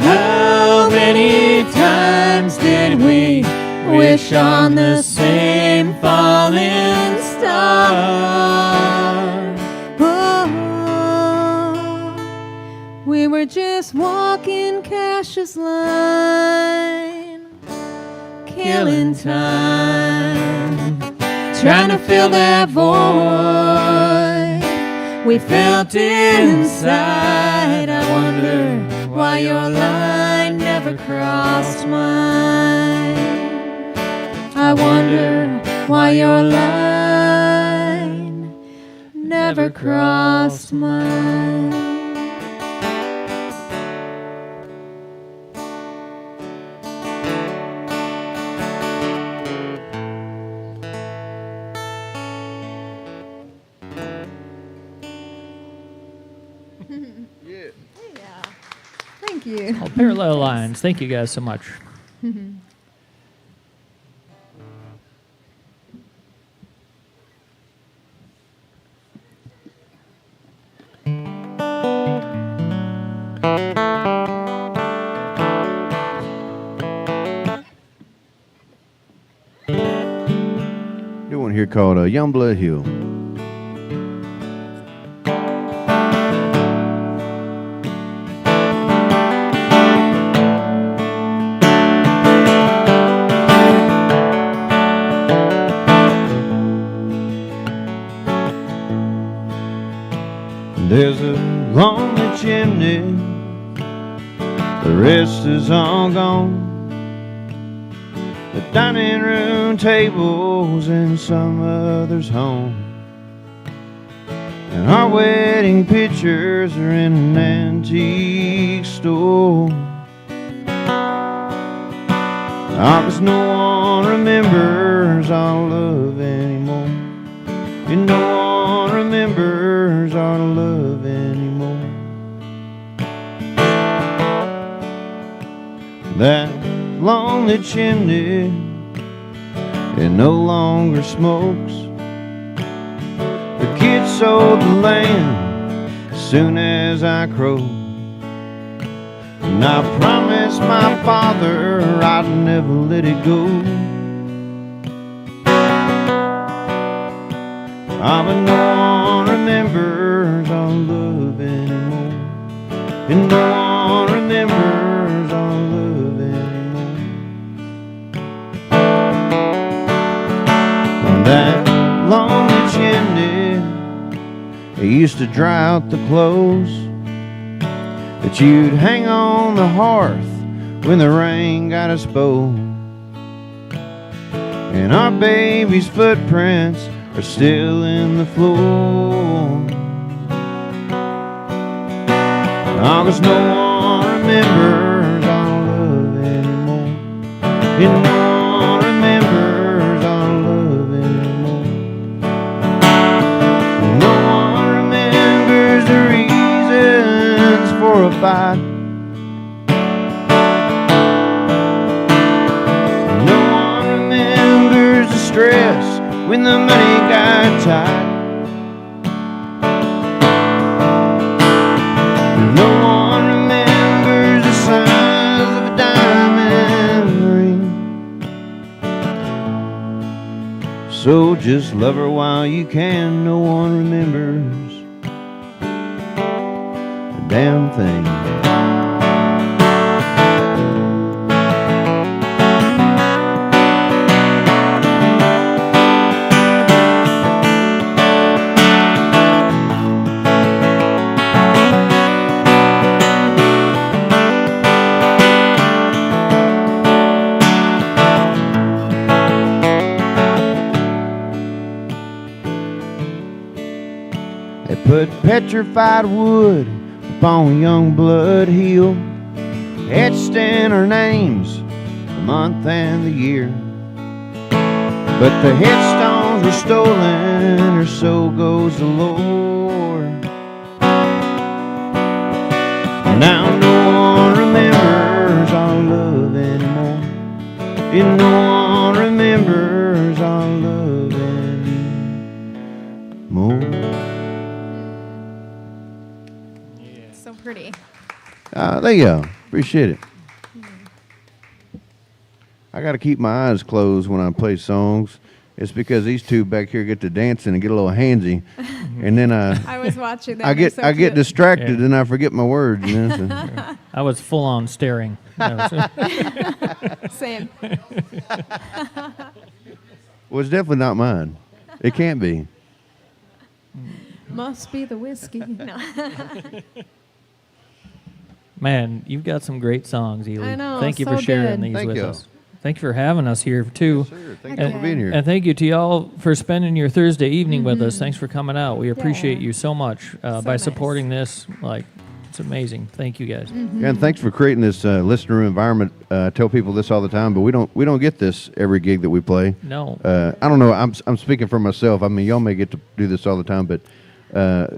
How many times did we wish on the same falling star? Oh, we were just walking Cash's line, killing time, trying to fill that void we felt inside. I wonder why your line never crossed mine. I wonder why your line never crossed mine. Yeah. Yeah. Thank you. Oh, parallel lines. Thank you guys so much. Do one here called Youngblood Hill. There's a lonely chimney, the rest is all gone. The dining room table's in some other's home, and our wedding pictures are in an antique store. Cause no one remembers our love anymore. And no one remembers our love anymore. That lonely chimney, it no longer smokes. The kids sold the land as soon as I crowed, and I promised my father I'd never let it go. But no one remembers our love anymore. And no one remembers our love anymore. And that lonely chimney, it used to dry out the clothes that you'd hang on the hearth when the rain got us both. And our baby's footprints are still in the floor. Cause no one remembers our love anymore. And no one remembers our love anymore. No one remembers the reasons for a fight. No one remembers the stress when the money got tight. No one remembers the size of a diamond ring. So just love her while you can. No one remembers a damn thing. Put petrified wood upon young blood hill, etched in our names, the month and the year. But the headstones were stolen, or so goes the Lord. Now no one remembers our love anymore. And no one remembers our love anymore. So pretty. There you go. Appreciate it. I got to keep my eyes closed when I play songs. It's because these two back here get to dancing and get a little handsy, and then I was watching that. I get cute. distracted Yeah. and I forget my words. You know, so. I was full on staring. Same. Well, it's definitely not mine. It can't be. Must be the whiskey. No. Man, you've got some great songs, Ely. I know, Thank you so for sharing good. these Thank with you. us. Thank you for having us here, too. Sure. Thank you you for being here. And thank you to y'all for spending your Thursday evening with us. Thanks for coming out. We appreciate Yeah. you so much by nice. supporting this. Like, it's amazing. Thank you, guys. Yeah, and thanks for creating this listener room environment. I tell people this all the time, but we don't get this every gig that we play. No. I don't know. I'm speaking for myself. I mean, y'all may get to do this all the time, but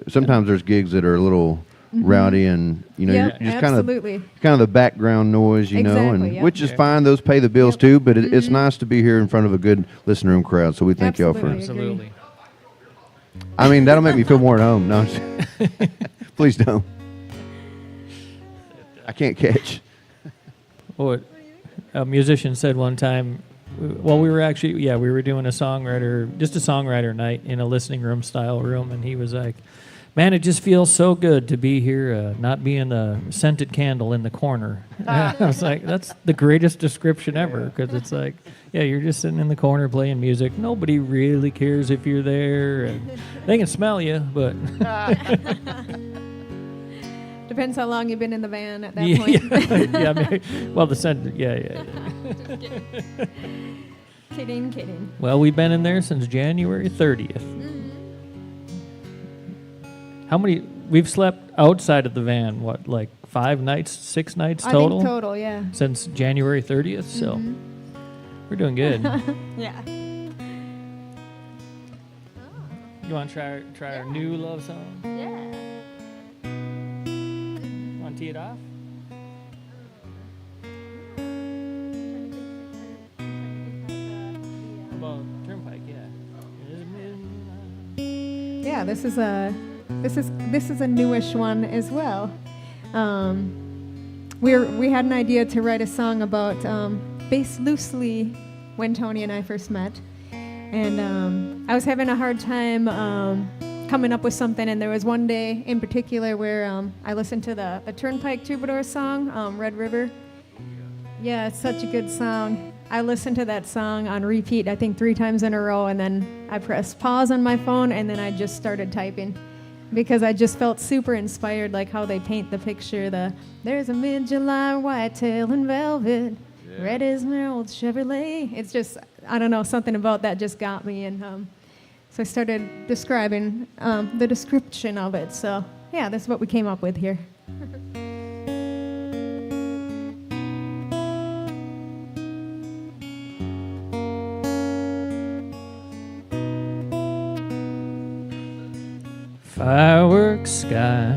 sometimes there's gigs that are a little rowdy, and you know, Yep, you're just absolutely. kind of the background noise, you know, Exactly, and yep. which is Yeah. fine. Those pay the bills too, but it's nice to be here in front of a good listener room crowd. So we thank y'all for. Absolutely. Absolutely. I mean, that'll make me feel more at home. No, I'm just- please don't. I can't catch. What a musician said one time, well, we were doing a songwriter night in a listening room style room, and he was like, man, it just feels so good to be here, not being the scented candle in the corner. I was like, that's the greatest description ever, because it's like, yeah, you're just sitting in the corner playing music. Nobody really cares if you're there, and they can smell you, but Depends how long you've been in the van at that Yeah, point. yeah, maybe, well, the center, yeah. Kidding. Well, we've been in there since January 30th. How many, we've slept outside of the van, what, like 5 nights, 6 nights I total? think total, yeah. Since January 30th, so we're doing good. Yeah. You want to try our new love song? Yeah. Want to tee it off? Well, Turnpike, yeah. Yeah, this is a newish one as well. We had an idea to write a song about based loosely when Tony and I first met, and I was having a hard time coming up with something. And there was one day in particular where I listened to the Turnpike Troubadour song, Red River. Yeah, it's such a good song. I listened to that song on repeat, I think 3 times in a row, and then I pressed pause on my phone, and then I just started typing because I just felt super inspired, like how they paint the picture. There's a mid-July whitetail in velvet, red is my old Chevrolet. It's just, I don't know, something about that just got me, and so I started describing the description of it. So yeah, that's what we came up with here. Fireworks sky,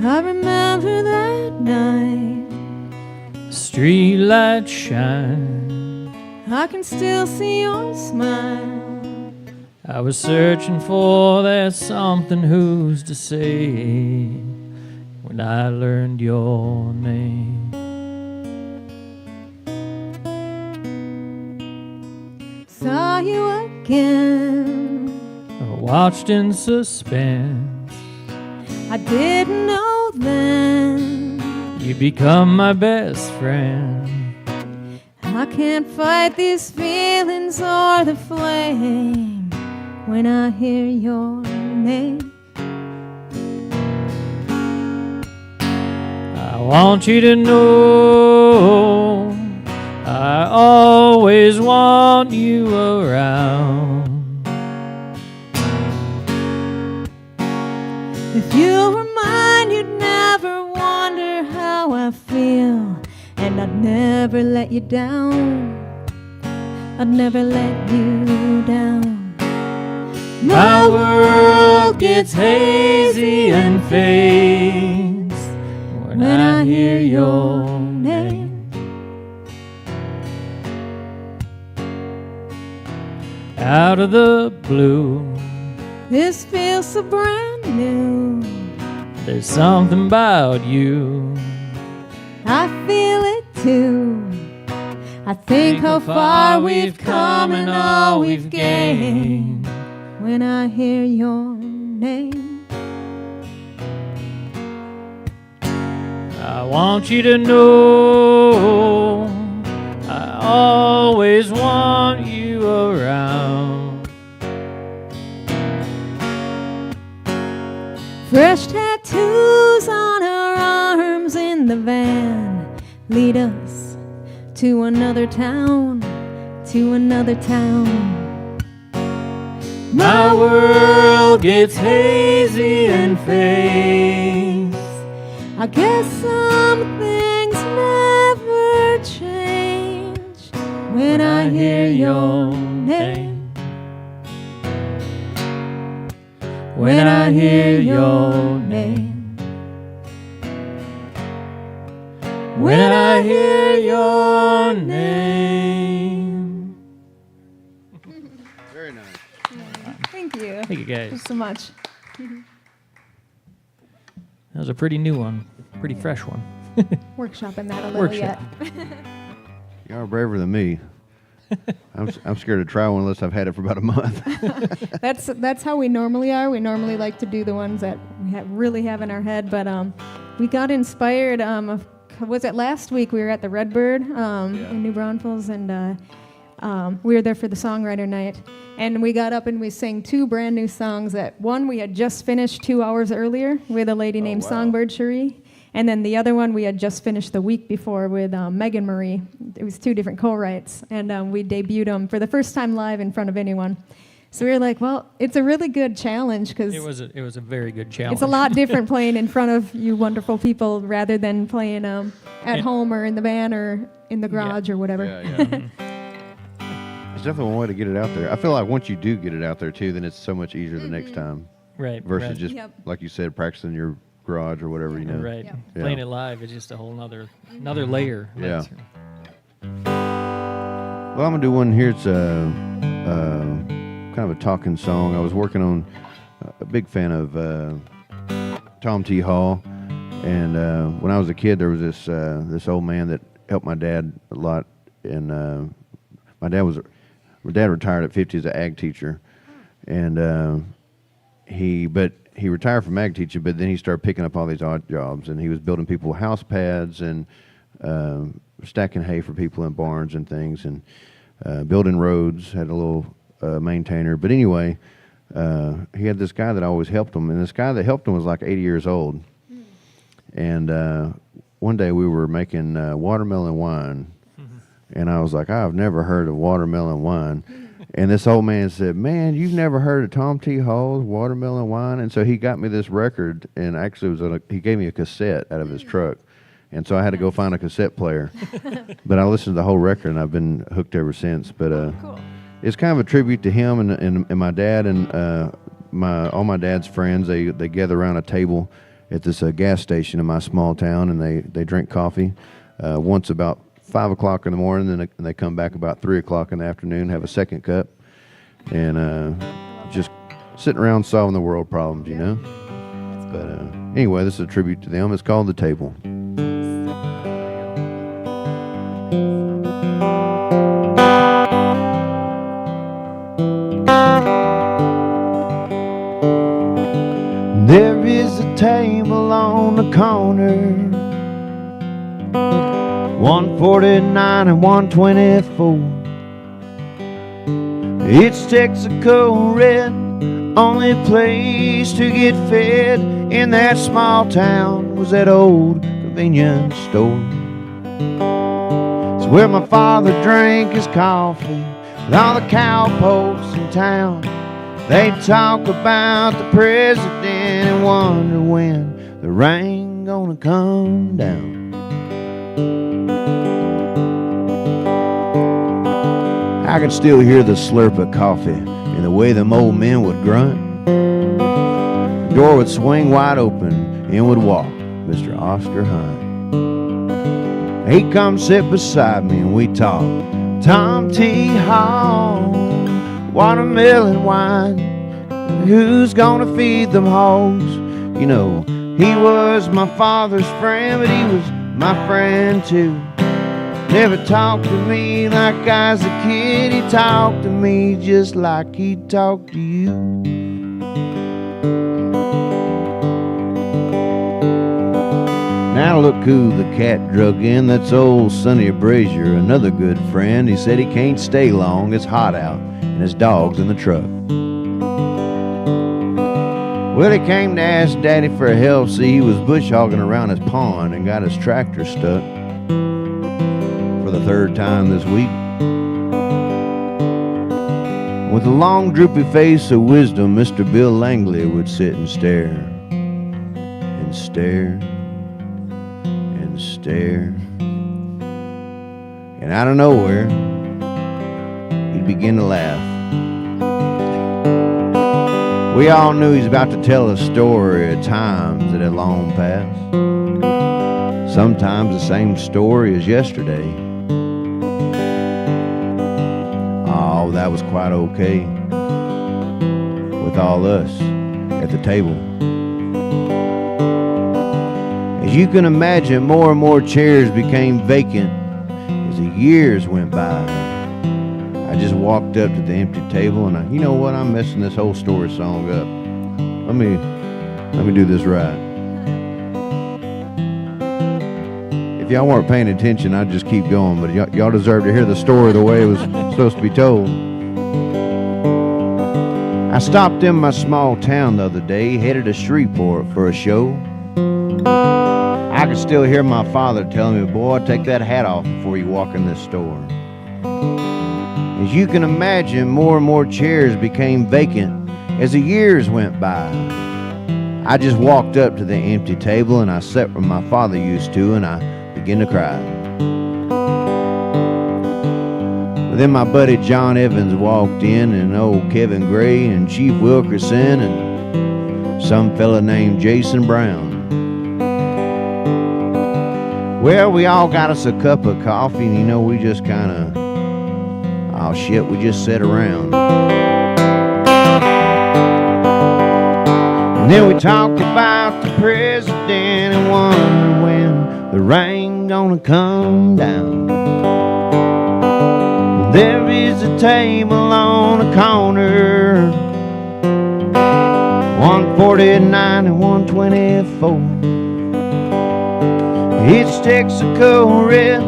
I remember that night, street lights shine. I can still see your smile. I was searching for that something who's to say when I learned your name. Saw you again. I watched in suspense. I didn't know then. You become my best friend. I can't fight these feelings or the flame when I hear your name. I want you to know I always want you around. If you were mine, you'd never wonder how I feel, and I'd never let you down. I'd never let you down. My world gets hazy and fades when I hear your name. Out of the blue, This feels so brand new. there's something about you. I feel it too. I think how far we've come and all we've gained when I hear your name. I want you to know I always want you around. Fresh tattoos on our arms in the van lead us to another town, to another town. My world gets hazy and fades. I guess some things never change when I hear your name. When I hear your name. When I hear your name. Very nice. Thank you. Thank you guys. Thanks so much. That was a pretty new one, pretty fresh one. Workshopping that a little Workshop. yet. Y'all are braver than me. I'm scared to try one unless I've had it for about a month. That's how we normally are. We normally like to do the ones that we really have in our head. But we got inspired. Was it last week? We were at the Redbird in New Braunfels, and We were there for the songwriter night, and we got up and we sang 2 brand new songs. That one we had just finished 2 hours earlier with a lady named Songbird Cherie, and then the other one we had just finished the week before with Megan Marie. It was 2 different co-writes, and we debuted them for the first time live in front of anyone. So we were like, well, it's a really good challenge because It was a very good challenge. it's a lot different playing in front of you wonderful people rather than playing at home or in the van or in the garage or whatever. It's definitely one way to get it out there. I feel like once you do get it out there too, then it's so much easier the next time Right. versus right. just Yep. like you said, practicing your garage or whatever, you know. Right. Yep. Yeah. Playing it live is just a whole nother layer. Yeah. That's- Well, I'm gonna do one here. It's kind of a talking song. I was working on a big fan of Tom T. Hall, and when I was a kid, there was this old man that helped my dad a lot. And my dad retired at 50 as an ag teacher, and he retired from ag teaching, but then he started picking up all these odd jobs, and he was building people house pads and stacking hay for people in barns and things, and building roads. Had a little maintainer, but anyway, he had this guy that always helped him, and this guy that helped him was like 80 years old. And one day we were making watermelon wine, and I was like, I've never heard of watermelon wine. And this old man said, man, you've never heard of Tom T. Hall's watermelon wine? And so he got me this record, and actually he gave me a cassette out of his truck. And so I had to go find a cassette player. But I listened to the whole record, and I've been hooked ever since. But Cool. it's kind of a tribute to him and my dad and all my dad's friends. They gather around a table at this gas station in my small town, and they drink coffee once about 5 o'clock in the morning, and they come back about 3 o'clock in the afternoon, have a second cup, and just sitting around solving the world problems, you know. But anyway, this is a tribute to them. It's called The Table. There is a table on the corner, 149 and 124. It's Texaco red, only place to get fed in that small town was that old convenience store. It's where my father drank his coffee with all the cowpokes in town. They talk about the president and wonder when the rain gonna come down. I could still hear the slurp of coffee and the way them old men would grunt. The door would swing wide open, in would walk Mr. Oscar Hunt. He'd come sit beside me and we'd talk Tom T. Hall, watermelon wine, who's gonna feed them hogs? You know, he was my father's friend, but he was my friend too. Never talked to me like I was a kid. He talked to me just like he talked to you. Now look who the cat drug in. That's old Sonny Brazier, another good friend. He said he can't stay long, it's hot out, and his dog's in the truck. Well, he came to ask Daddy for help. See, he was bush hogging around his pond and got his tractor stuck for the 3rd time this week. With a long droopy face of wisdom, Mr. Bill Langley would sit and stare and stare and stare, and out of nowhere he'd begin to laugh. We all knew he was about to tell a story of times that had long passed, sometimes the same story as yesterday. Oh, that was quite okay with all us at the table. As you can imagine, more and more chairs became vacant as the years went by. I just walked up to the empty table and you know what? I'm messing this whole story song up. Let me do this right. If y'all weren't paying attention, I'd just keep going, but y'all deserve to hear the story the way it was supposed to be told. I stopped in my small town the other day, headed to Shreveport for a show. I could still hear my father telling me, boy, take that hat off before you walk in this store. As you can imagine, more and more chairs became vacant as the years went by. I just walked up to the empty table and I sat where my father used to, and I began to cry. Then my buddy John Evans walked in, and old Kevin Gray and Chief Wilkerson and some fella named Jason Brown. Well, we all got us a cup of coffee, and you know, we just kind of, oh shit, we just sat around. And then we talked about the president and wondered when the rain gonna come down. There is a table on the corner, 149 and 124. It's Texaco Red,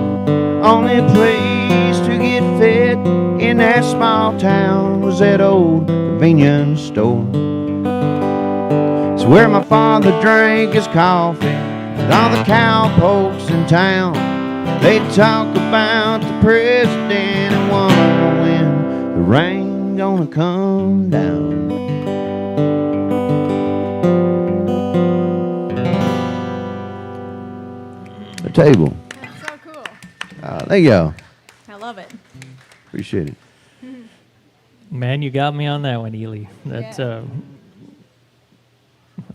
only place to get fed in that small town was that old convenience store. It's where my father drank his coffee with all the cowpokes in town. They talk about the president and wonder when the rain gonna come down. The table. That's so cool. Thank y'all. I love it. Appreciate it. Man, you got me on that one, Ely. That's Yeah.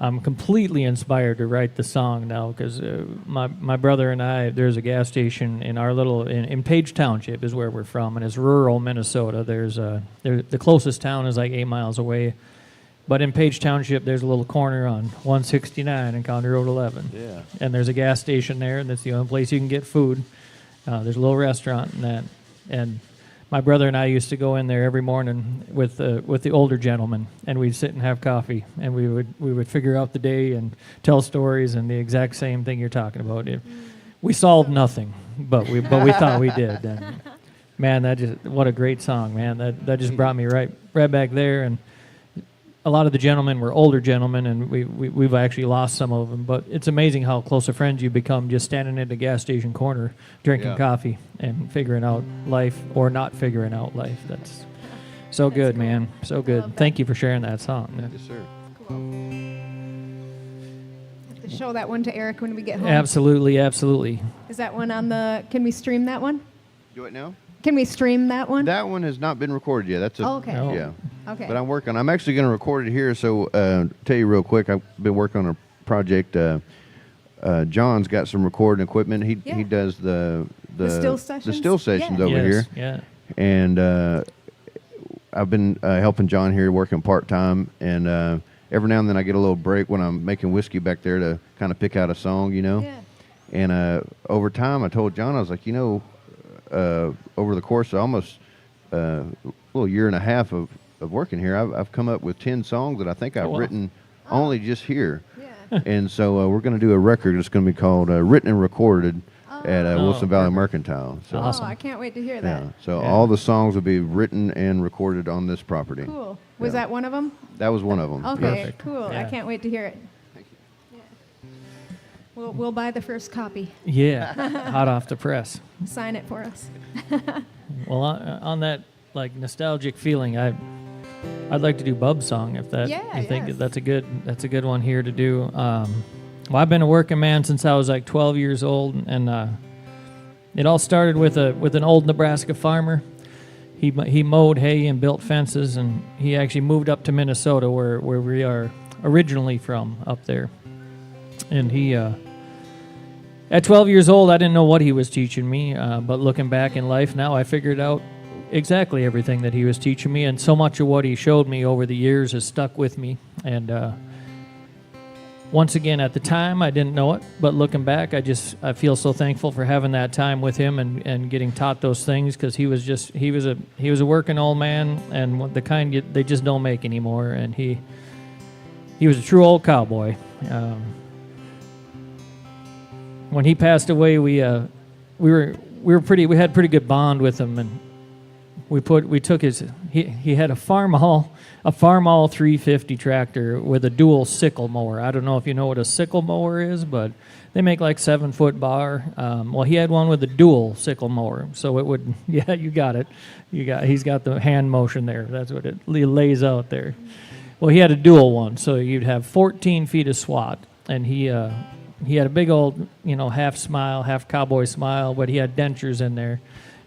I'm completely inspired to write the song now because my brother and I, there's a gas station in our little in Page Township is where we're from, and it's rural Minnesota. The closest town is like 8 miles away, but in Page Township there's a little corner on 169 and County Road 11. Yeah. And there's a gas station there, and that's the only place you can get food. There's a little restaurant and that, and my brother and I used to go in there every morning with the older gentlemen, and we'd sit and have coffee, and we would figure out the day and tell stories, and the exact same thing you're talking about. We solved nothing, but we thought we did. And man, what a great song, man. That just brought me right back there. And a lot of the gentlemen were older gentlemen, and we've actually lost some of them. But it's amazing how close of friends you become just standing at the gas station corner, drinking coffee and figuring out life or not figuring out life. That's so good, cool. man. So Love good. that. Thank you for sharing that song. Yes, sir. Cool. Have to show that one to Eric when we get home. Absolutely, absolutely. Is that one on the? Can we stream that one? Do it now? Can we stream that one? That one has not been recorded yet. That's a Oh, okay. No. yeah. Okay. But I'm actually going to record it here. So tell you real quick, I've been working on a project. John's got some recording equipment. He Yeah. does the still sessions? the still sessions Yeah. over Yes, here. yeah. And I've been helping John here, working part time. And every now and then I get a little break when I'm making whiskey back there to kind of pick out a song, you know. Yeah. And over time, I told John, I was like, you know, over the course of almost a little year and a half of working here, I've come up with 10 songs that I think I've wow. written only just here. Yeah. And so we're going to do a record. It's going to be called Written and Recorded at Wilson Valley Mercantile. So, Awesome. Oh, I can't wait to hear yeah. that. So Yeah. all the songs will be written and recorded on this property. Cool. Was Yeah. that one of them? That was one of them. Okay. Perfect. Cool. I Yeah. can't wait to hear it. Thank you. Yeah. We'll buy the first copy. Yeah, hot off the press. Sign it for us. Well, on that like nostalgic feeling, I'd like to do Bub's song if that Yeah, you think yes. that's a good one here to do. Well, I've been a working man since I was like 12 years old, and it all started with an old Nebraska farmer. He mowed hay and built fences, and he actually moved up to Minnesota, where we are originally from, up there. And he, at 12 years old, I didn't know what he was teaching me, but looking back in life now, I figured out exactly everything that he was teaching me, and so much of what he showed me over the years has stuck with me. And once again, at the time, I didn't know it, but looking back, I feel so thankful for having that time with him and getting taught those things, because he was a working old man, and the kind they just don't make anymore. And he was a true old cowboy. When he passed away, we had pretty good bond with him, and we took his, he had a farmall 350 tractor with a dual sickle mower. I don't know if you know what a sickle mower is, but they make like 7-foot bar. Well, he had one with a dual sickle mower, so it would, yeah, you got it. He's got the hand motion there. That's what it lays out there. Well, he had a dual one, so you'd have 14 feet of swath, and he had a big old, half smile, half cowboy smile, but he had dentures in there,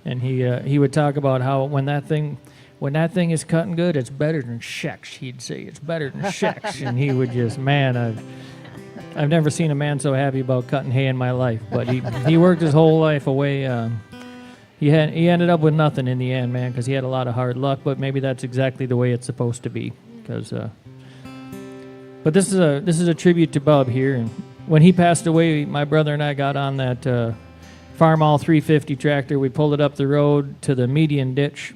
and he would talk about how when that thing is cutting good, it's better than Shex. He'd say it's better than Shex, and he would just, man, I've never seen a man so happy about cutting hay in my life. But he worked his whole life away. He ended up with nothing in the end, man, because he had a lot of hard luck. But maybe that's exactly the way it's supposed to be. But this is a tribute to Bub here. And when he passed away, my brother and I got on that Farmall 350 tractor. We pulled it up the road to the median ditch.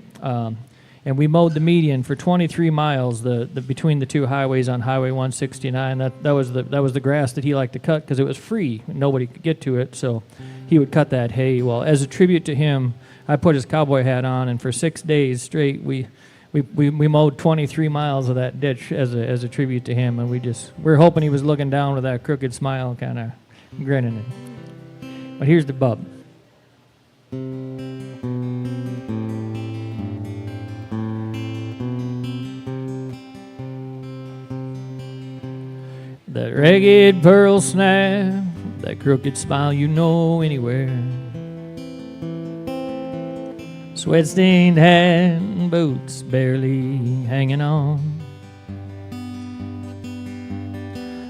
And we mowed the median for 23 miles the between the two highways on Highway 169. That was the grass that he liked to cut because it was free. Nobody could get to it, so he would cut that hay. Well, as a tribute to him, I put his cowboy hat on, and for 6 days straight, we mowed 23 miles of that ditch as a tribute to him. And we're hoping he was looking down with that crooked smile, kind of grinning. But here's the Bub. That ragged pearl snap, that crooked smile you know anywhere. Sweat-stained hat and boots barely hanging on.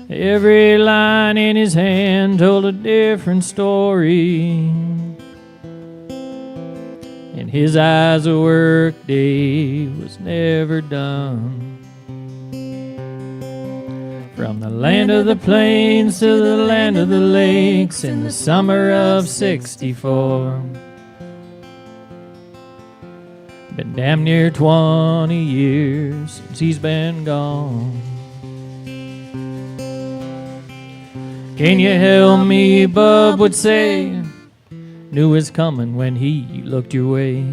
Every line in his hand told a different story. In his eyes a work day was never done. From the land of the plains to the land of the lakes in the summer of '64. Been damn near 20 years since he's been gone. Can you help me, Bub would say. Knew was coming when he looked your way.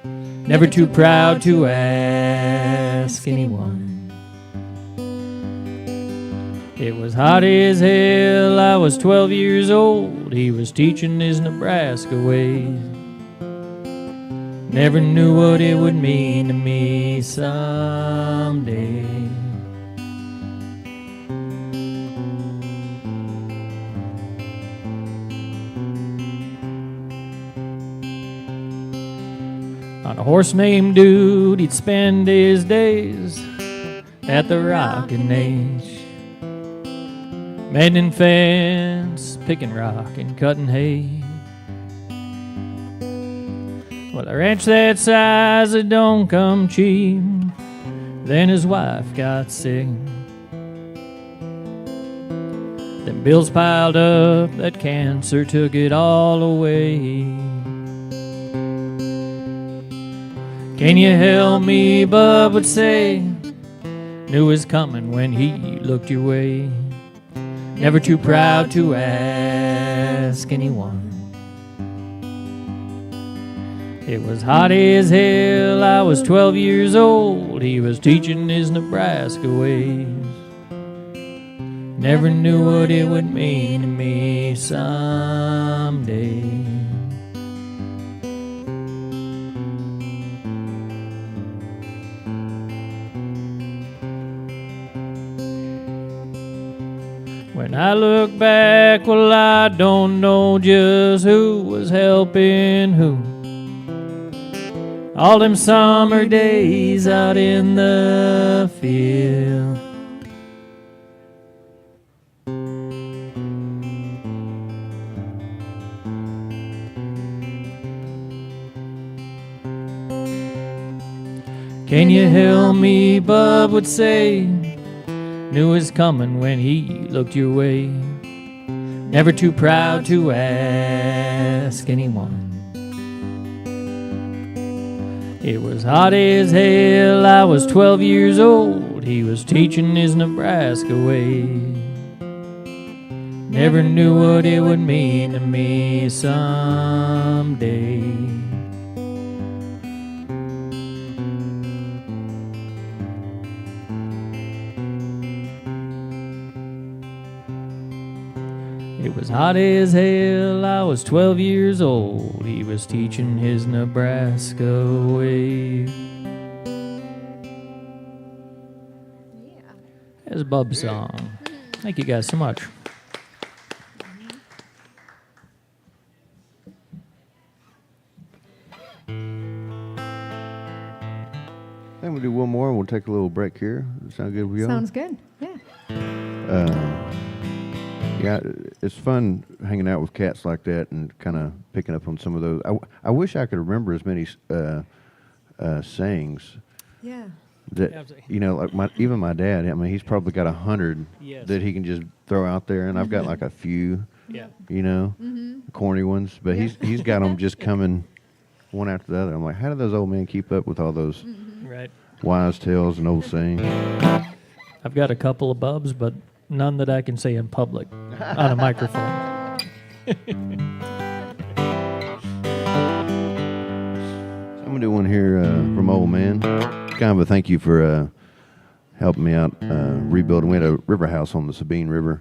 Never too proud to ask anyone. It was hot as hell, I was 12 years old. He was teaching his Nebraska ways. Never knew what it would mean to me someday. On a horse named Dude, he'd spend his days at the rockin' age. Mending fence, picking rock, and cutting hay. Well, a ranch that size, it don't come cheap. Then his wife got sick. Them bills piled up, that cancer took it all away. Can you help me, Bub would say. Knew was coming when he looked your way. Never too proud to ask anyone. It was hot as hell, I was 12 years old. He was teaching his Nebraska ways. Never knew what it would mean to me someday. When I look back, well, I don't know just who was helping who. All them summer days out in the field. Can you help me, Bub would say. Knew was coming when he looked your way. Never too proud to ask anyone. It was hot as hell, I was 12 years old. He was teaching his Nebraska ways. Never knew what it would mean to me someday. It was hot as hell, I was 12 years old. He was teaching his Nebraska way. Yeah. That's Bub's song. Thank you guys so much. Then we'll do one more and we'll take a little break here. Does that sound good with you? Sounds good. Yeah. Yeah, it's fun hanging out with cats like that and kind of picking up on some of those. I wish I could remember as many sayings Yeah. that, like even my dad. I mean, he's probably got 100 Yes. that he can just throw out there, and I've got like a few, Yeah. corny ones. But he's got them just coming one after the other. I'm like, how do those old men keep up with all those Right. wise tales and old sayings? I've got a couple of Bubs, but none that I can say in public on a microphone. I'm gonna do one here from Old Man. Kind of a thank you for helping me out rebuilding. We had a river house on the Sabine River.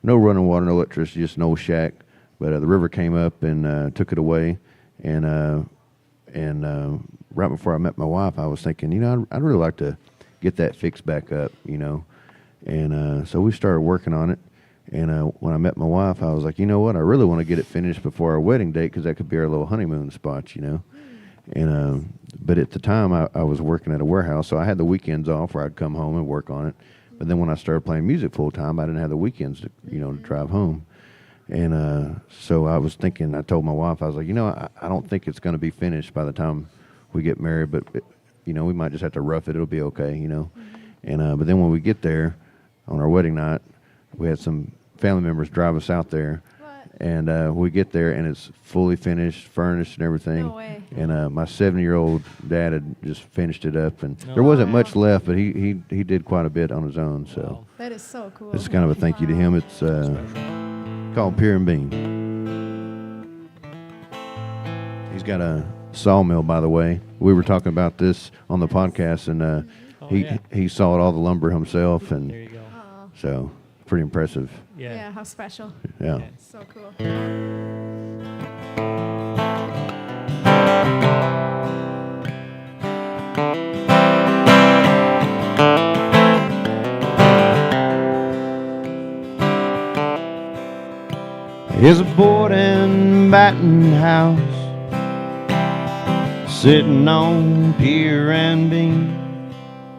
No running water, no electricity, just an old shack. But the river came up and took it away. And right before I met my wife, I was thinking, I'd really like to get that fixed back up, And so we started working on it. And when I met my wife, I was like, you know what? I really want to get it finished before our wedding date because that could be our little honeymoon spot, And but at the time, I was working at a warehouse, so I had the weekends off where I'd come home and work on it. But then when I started playing music full time, I didn't have the weekends to, to drive home. And so I was thinking, I told my wife, I was like, I don't think it's going to be finished by the time we get married, but we might just have to rough it. It'll be okay, And but then when we get there on our wedding night, we had some family members drive us out there. And we get there, and it's fully finished, furnished, and everything. No way. And my 70-year-old dad had just finished it up, and there wasn't much left, but he did quite a bit on his own. So Wow. That is so cool. it's kind of a thank you to him. It's called Pier and Bean. He's got a sawmill, by the way. We were talking about this on the podcast, and he sawed all the lumber himself, and There you go. so pretty impressive. Yeah, how special. Yeah. So cool. Here's a board and batten house sitting on pier and beam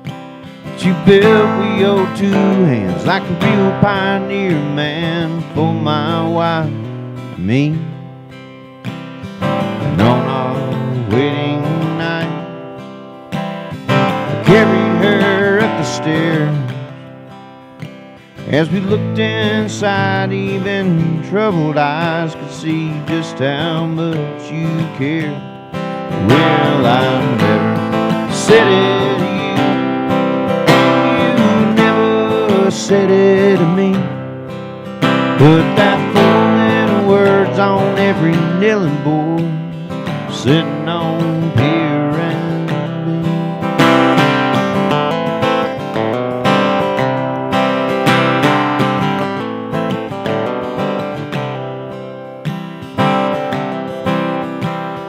that you built with your 2 hands like a real pioneer man for my wife and me. And on our wedding night, I carried her up the stairs. As we looked inside, even troubled eyes could see just how much you care. Well, I never said it to you, you never said it to me. Put that 4 little words on every kneeling board, sitting on pier and beam.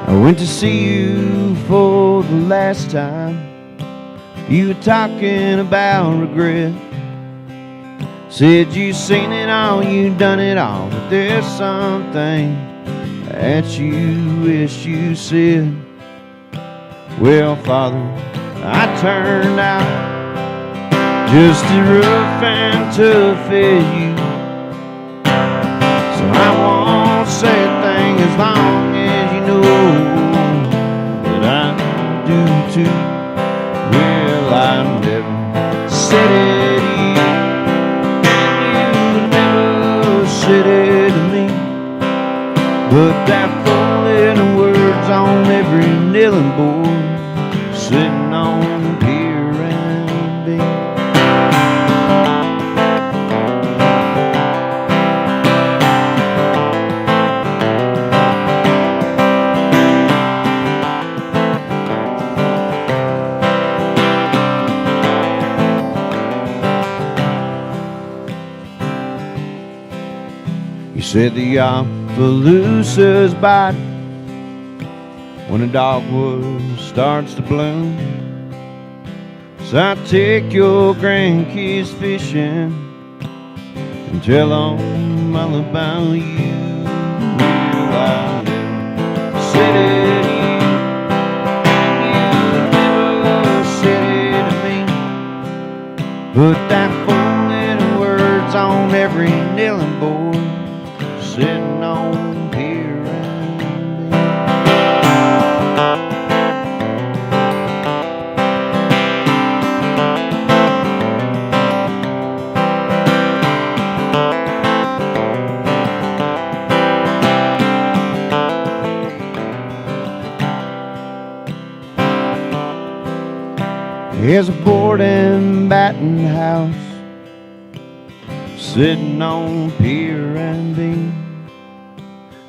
I went to see you for the last time. You were talking about regret. Said you seen it all, you done it all, but there's something that you wish you said. Well, Father, I turned out just as rough and tough as you. So I won't say a thing as long as you know that I do too. Well, I never said it to you, and you never said it to me. But that 4 little words on every kneeling board, sitting on pier and beam. said the Appaloosas bite when a dogwood starts to bloom. So I take your grandkids fishing and tell them all about you. I said it, you never said it to me. Put that four little words on every kneeling board, sitting on here and here's a board and batten house, sitting on pier and beam,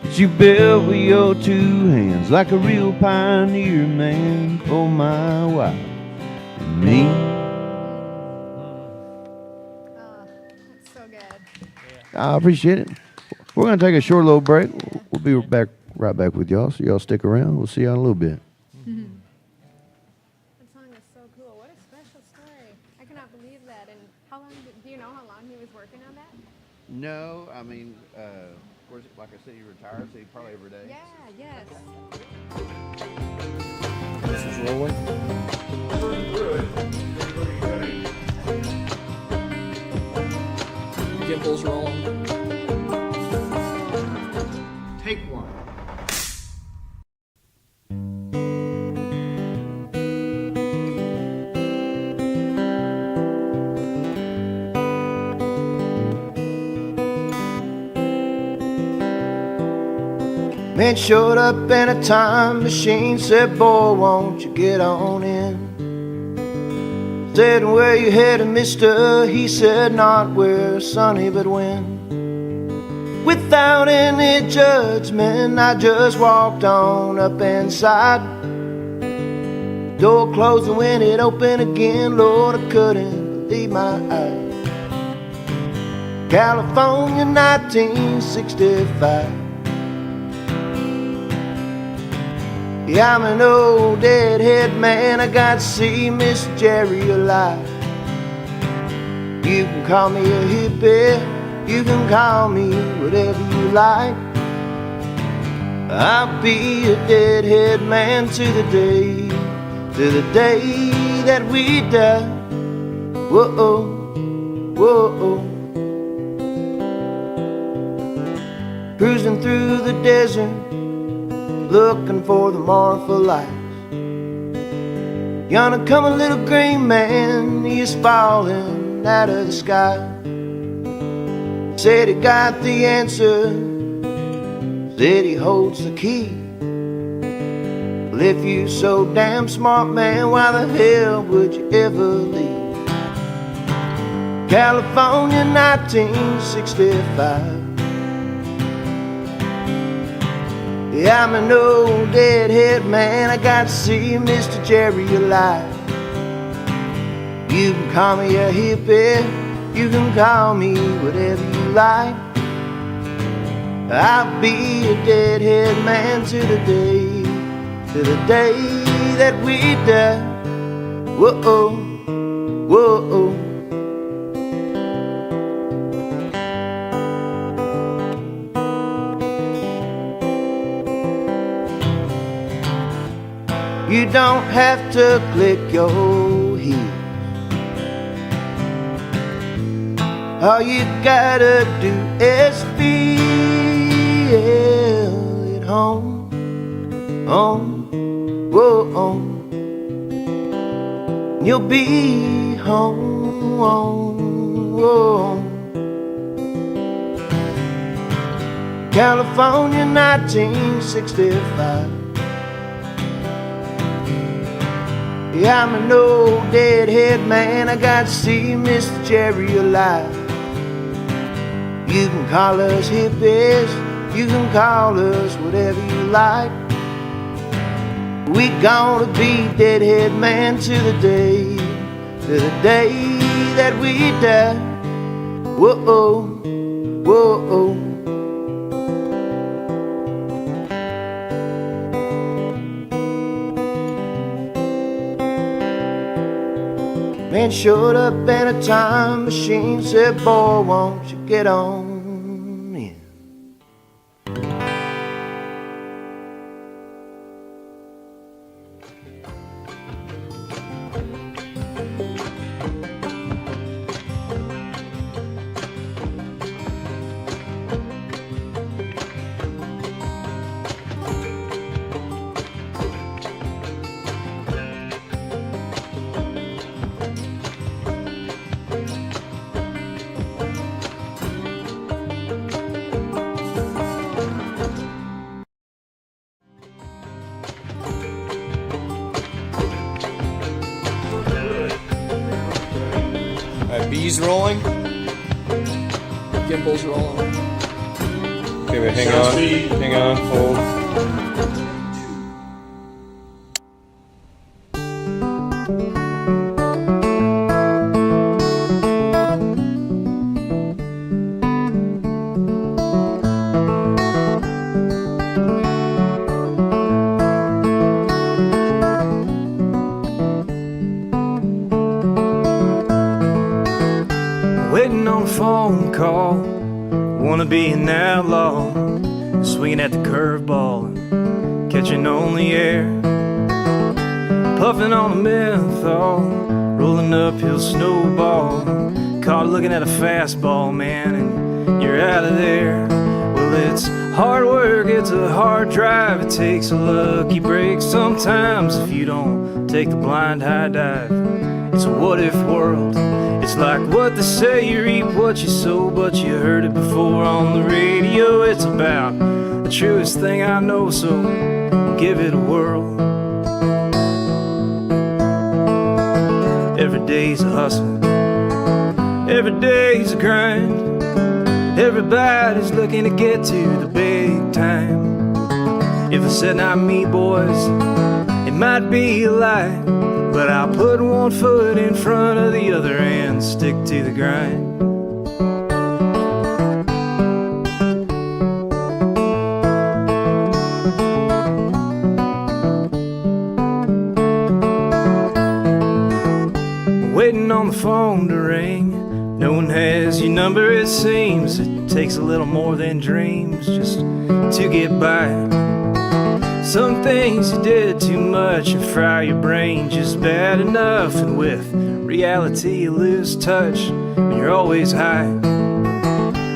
that you built with your two hands like a real pioneer man for my wife and me. Oh, that's so good. I appreciate it. We're going to take a short little break. We'll be right back with y'all, so y'all stick around. We'll see y'all in a little bit. That song is so cool. What a special story. I cannot believe that. And how long, do you know how long he was working on that? No, I mean, of course, like I said, he retired, so he probably every day. Yeah, yes. This is rolling. Gimbal's rolling. Take one. Man showed up in a time machine, said, boy, won't you get on in? Said, where you headed, mister? He said, not where, sonny, but when. Without any judgment, I just walked on up inside. Door closed and when it opened again, Lord, I couldn't believe my eyes. California, 1965. Yeah, I'm an old deadhead man, I got to see Miss Jerry alive. You can call me a hippie, you can call me whatever you like. I'll be a deadhead man to the day that we die. Whoa, whoa. Cruising through the desert, looking for the Marfa lights. Gonna come a little green man, he is falling out of the sky. Said he got the answer, said he holds the key. Well, if you so damn smart, man, why the hell would you ever leave? California, 1965. Yeah, I'm an old deadhead man, I got to see Mr. Jerry alive. You can call me a hippie, you can call me whatever you like. I'll be a deadhead man to the day that we die. Whoa, whoa. You don't have to click your heels. All you gotta do is feel at home, whoa, you'll be home, whoa. California, 1965. Yeah, I'm an old deadhead man, I got to see Mr. Jerry alive. You can call us hippies, you can call us whatever you like. We gonna be deadhead man to the day that we die. Whoa, whoa. Man showed up in a time machine, said, boy, won't you get on in? B's rolling. Gimbal's rolling. Okay, wait, hang on, hold. Waiting on a phone call, wanna be an outlaw, swinging at the curveball and catching on the air, puffing on a menthol, rolling uphill snowball, caught looking at a fastball, man, and you're out of there. Well, it's hard work, it's a hard drive, it takes a lucky break sometimes if you don't take the blind high dive. It's a what-if world. It's like what they say, you reap what you sow, but you heard it before on the radio. It's about the truest thing I know, so give it a whirl. Every day's a hustle, every day's a grind. Everybody's looking to get to the big time. If I said not me, boys, it might be a lie, but I'll put one foot in front of the other and stick to the grind. Waiting on the phone to ring, no one has your number it seems. It takes a little more than dreams just to get by. Some things you did too much and fry your brain just bad enough, and with reality you lose touch when you're always high.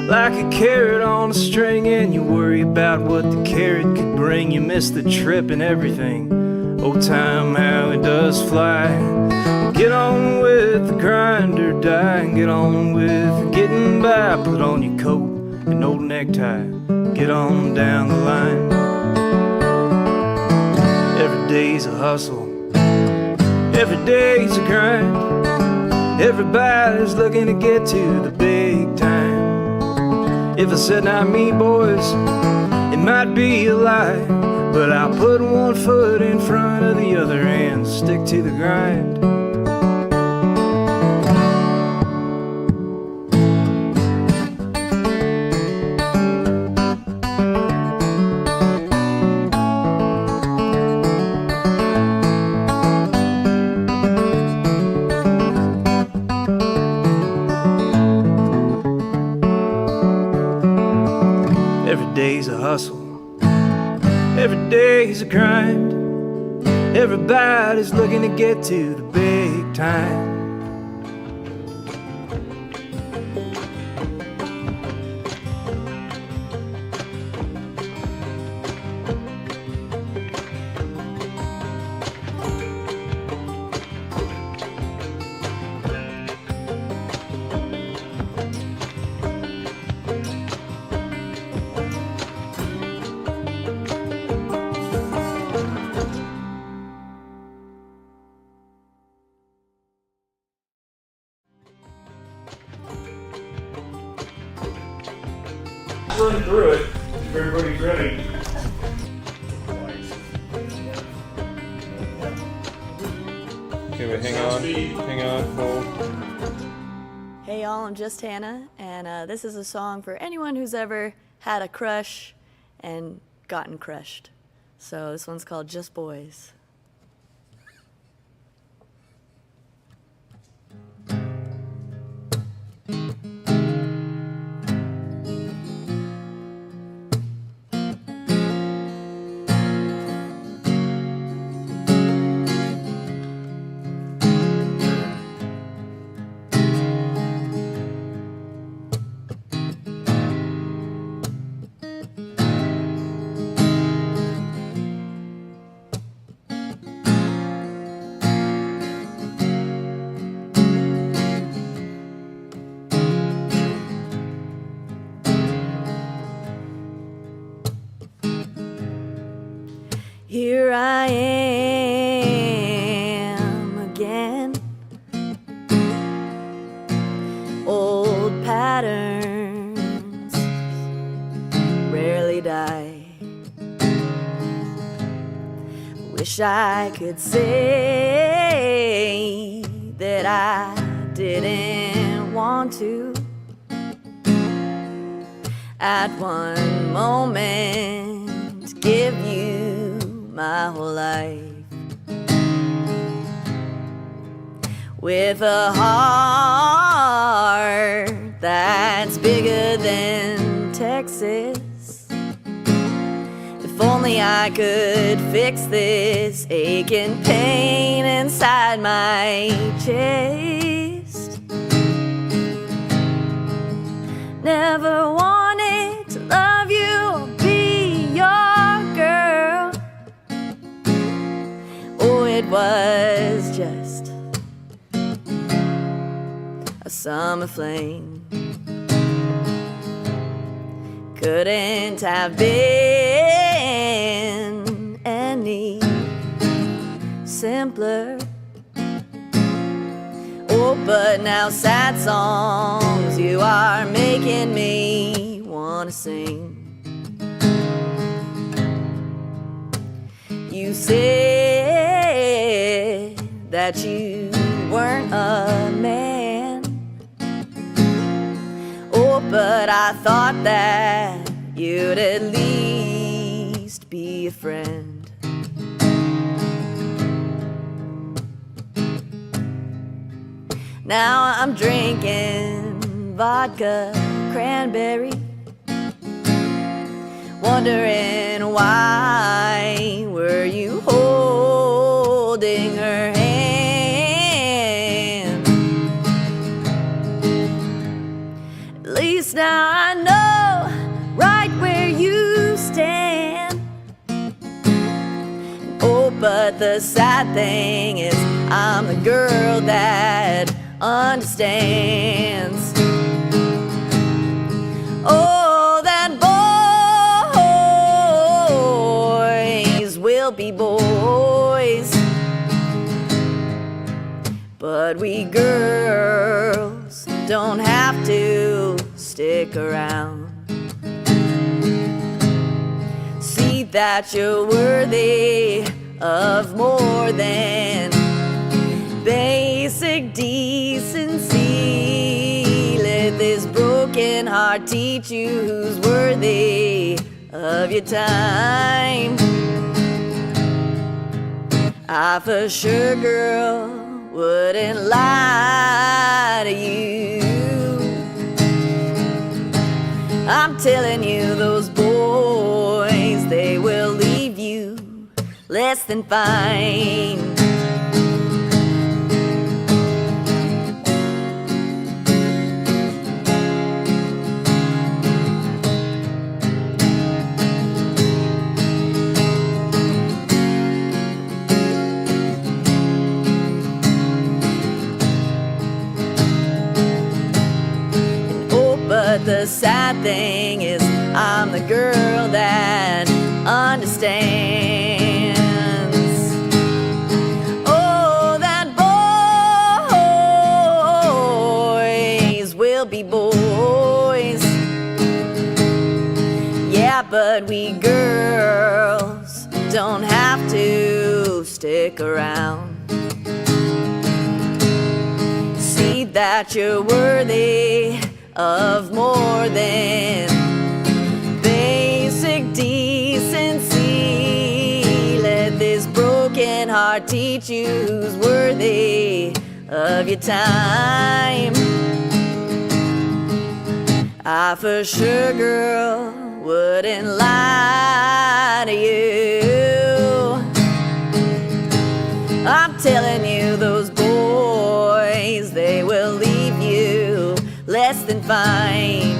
Like a carrot on a string and you worry about what the carrot could bring. You miss the trip and everything, oh time how it does fly. Get on with the grind or die, and get on with getting by. Put on your coat and old necktie, get on down the line. Every day's a hustle, every day's a grind. Everybody's looking to get to the big time. If I said not me, boys, it might be a lie, but I'll put one foot in front of the other and stick to the grind. Every day's a hustle, every day's a grind. Everybody's looking to get to the big time. Run through it if everybody's ready. Okay, wait, hang on, hold. Hey y'all, I'm just Hannah, and this is a song for anyone who's ever had a crush and gotten crushed. So this one's called Just Boys. Here I am again. Old patterns rarely die. Wish I could say that I didn't want to. At one moment give you my whole life. With a heart that's bigger than Texas. If only I could fix this aching pain inside my chest. Never wanted to love you or be your girl. Oh, it was just a summer flame. Couldn't have been any simpler. Oh, but now sad songs you are making me wanna sing. You said that you weren't a man. Oh, but I thought that you'd at least be a friend. Now I'm drinking vodka cranberry, wondering why were you holding her hand. At least now I know right where you stand. Oh, but the sad thing is I'm the girl that understands. Oh, that boys will be boys, but we girls don't have to stick around. See that you're worthy of more than basic decency. Let this broken heart teach you who's worthy of your time. I for sure, girl, wouldn't lie to you. I'm telling you, those boys, they will leave you less than fine. But the sad thing is I'm the girl that understands. Oh, that boys will be boys. Yeah, but we girls don't have to stick around. See that you're worthy of more than basic decency. Let this broken heart teach you who's worthy of your time. I for sure, girl, wouldn't lie to you. I'm telling you, those boys, they will leave you less than fine.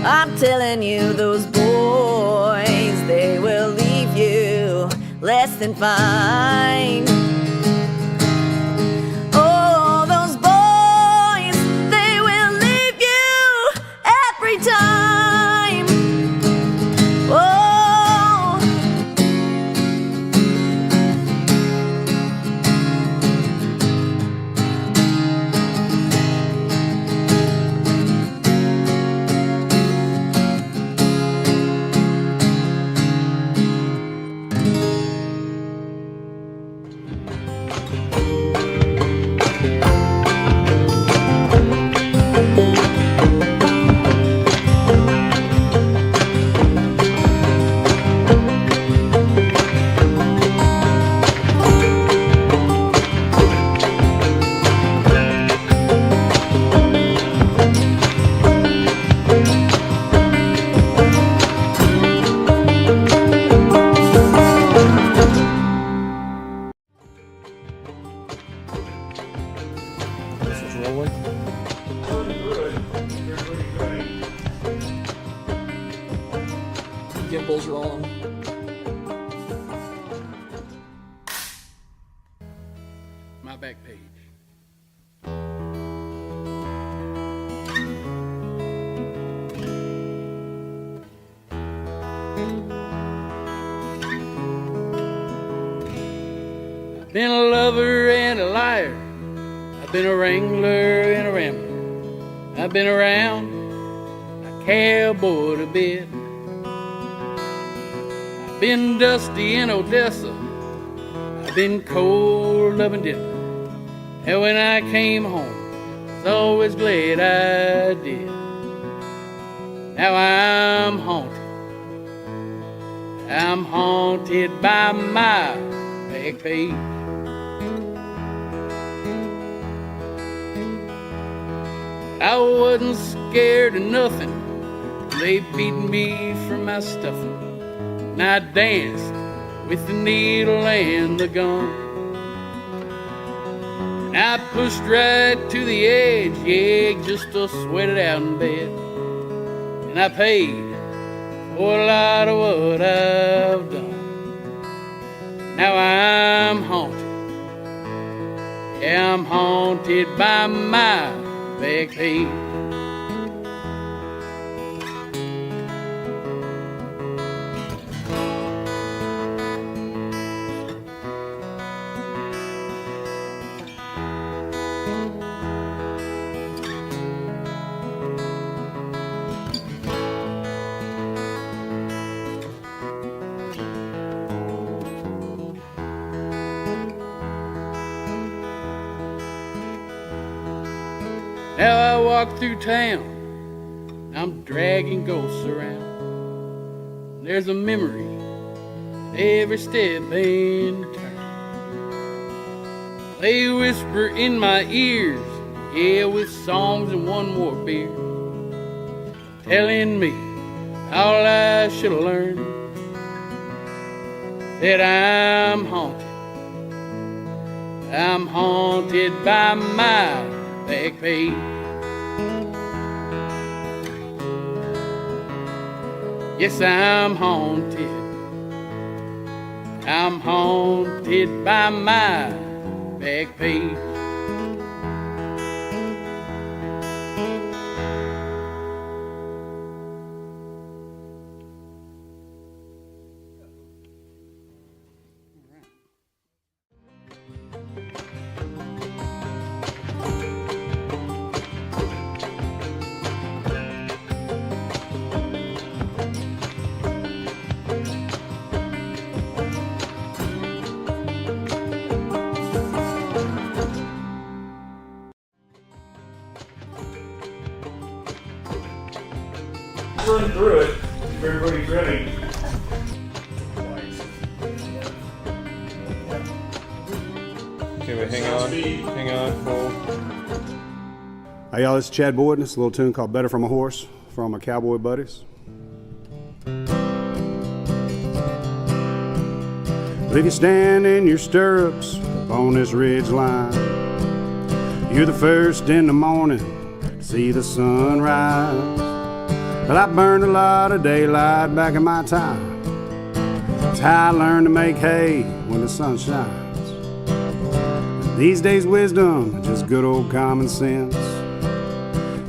I'm telling you, those boys, they will leave you less than fine. Oh, those boys, they will leave you every time. Oh, cymbals rolling. My back page. I've been a lover and a liar. I've been a wrangler and a rambler. I've been around, a cowboy to bed. I've been dusty in Odessa. I've been cold up in Denver. And when I came home, I was always glad I did. Now I'm haunted. I'm haunted by my back page. I wasn't scared of nothing. They beat me for my stuffing. And I danced with the needle and the gun. And I pushed right to the edge, yeah, just to sweat it out in bed. And I paid for a lot of what I've done. Now I'm haunted. Yeah, I'm haunted by my back page. Now I walk through town, I'm dragging ghosts around. There's a memory every step and turn. They whisper in my ears, yeah, with songs and one more beer, telling me all I should have learned, that I'm haunted by my back page. Yes, I'm haunted by my back page. Run through it if everybody's ready. Okay, wait, hang on, hold. Hey y'all, this is Chad Boyd, and it's a little tune called Better From a Horse from my cowboy buddies. But if you stand in your stirrups on this ridge line, you're the first in the morning to see the sun rise. Well, I burned a lot of daylight back in my time. It's how I learned to make hay when the sun shines. These days wisdom is just good old common sense.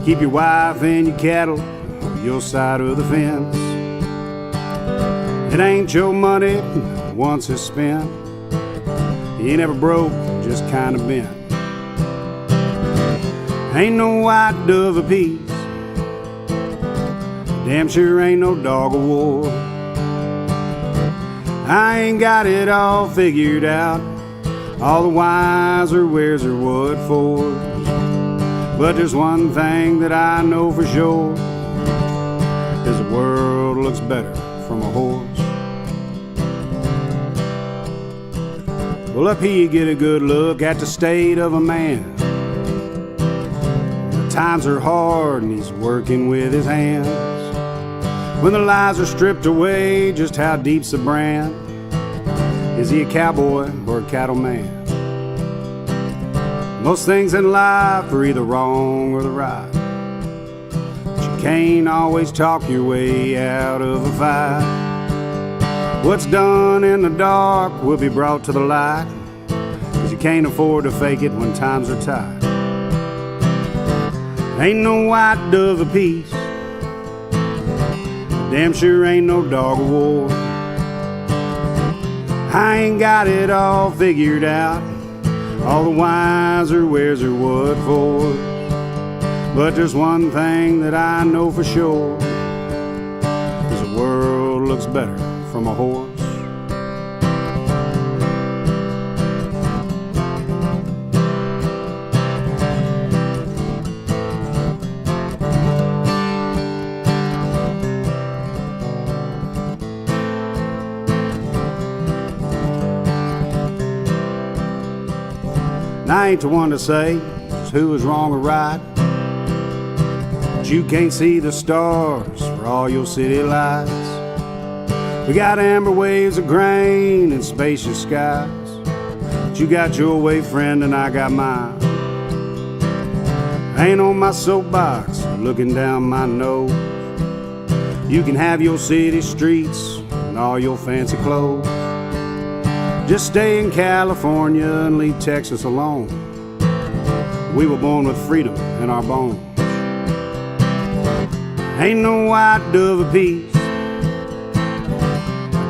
Keep your wife and your cattle on your side of the fence. It ain't your money once it's spent. You ain't never broke, just kinda bent. Ain't no white dove apiece. Damn sure ain't no dog of war. I ain't got it all figured out. All the whys or wheres or what for. But there's one thing that I know for sure, is the world looks better from a horse. Well, up here you get a good look at the state of a man. The times are hard and he's working with his hands. When the lies are stripped away, just how deep's the brand? Is he a cowboy or a cattleman? Most things in life are either wrong or the right, but you can't always talk your way out of a fight. What's done in the dark will be brought to the light, 'cause you can't afford to fake it when times are tight. Ain't no white dove of peace, damn sure ain't no dog of war. I ain't got it all figured out, all the whys or wheres or what for. But there's one thing that I know for sure, is the world looks better from a horse. And I ain't the one to say just who is wrong or right, but you can't see the stars for all your city lights. We got amber waves of grain and spacious skies, but you got your way, friend, and I got mine. I ain't on my soapbox looking down my nose. You can have your city streets and all your fancy clothes. Just stay in California and leave Texas alone. We were born with freedom in our bones. Ain't no white dove of peace,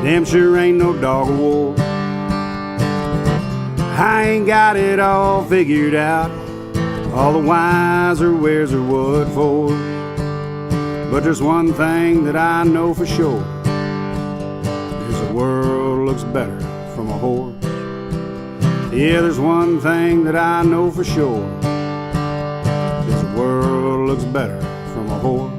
damn sure ain't no dog of war. I ain't got it all figured out, all the whys or wheres or what for. But there's one thing that I know for sure, is the world looks better from a horse. Yeah, there's one thing that I know for sure, is the world looks better from a horse.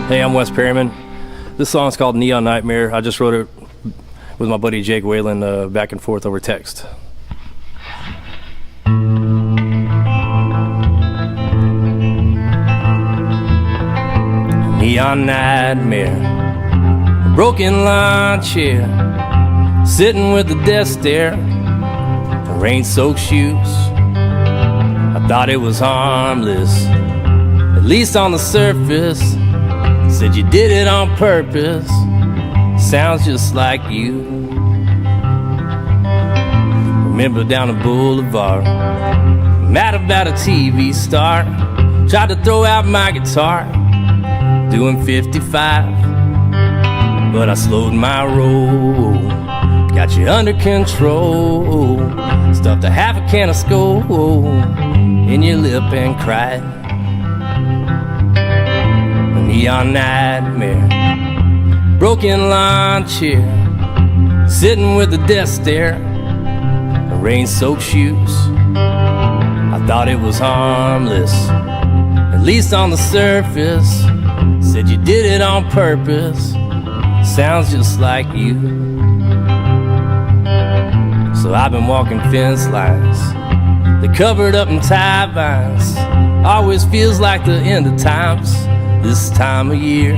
Hey, I'm Wes Perryman. This song's called Neon Nightmare. I just wrote it with my buddy Jake Whalen back and forth over text. Neon nightmare, a broken lawn chair, sitting with the desk there, rain-soaked shoes. I thought it was harmless, at least on the surface. Said you did it on purpose, sounds just like you. Remember down the boulevard, mad about a TV star, tried to throw out my guitar, doing 55, but I slowed my roll, got you under control, stuffed a half a can of Skol in your lip and cried. Neon nightmare, broken lawn chair, sitting with the desk there, rain-soaked shoes. I thought it was harmless, at least on the surface. Said you did it on purpose, sounds just like you. So I've been walking fence lines, they're covered up in tie vines. Always feels like the end of times this time of year.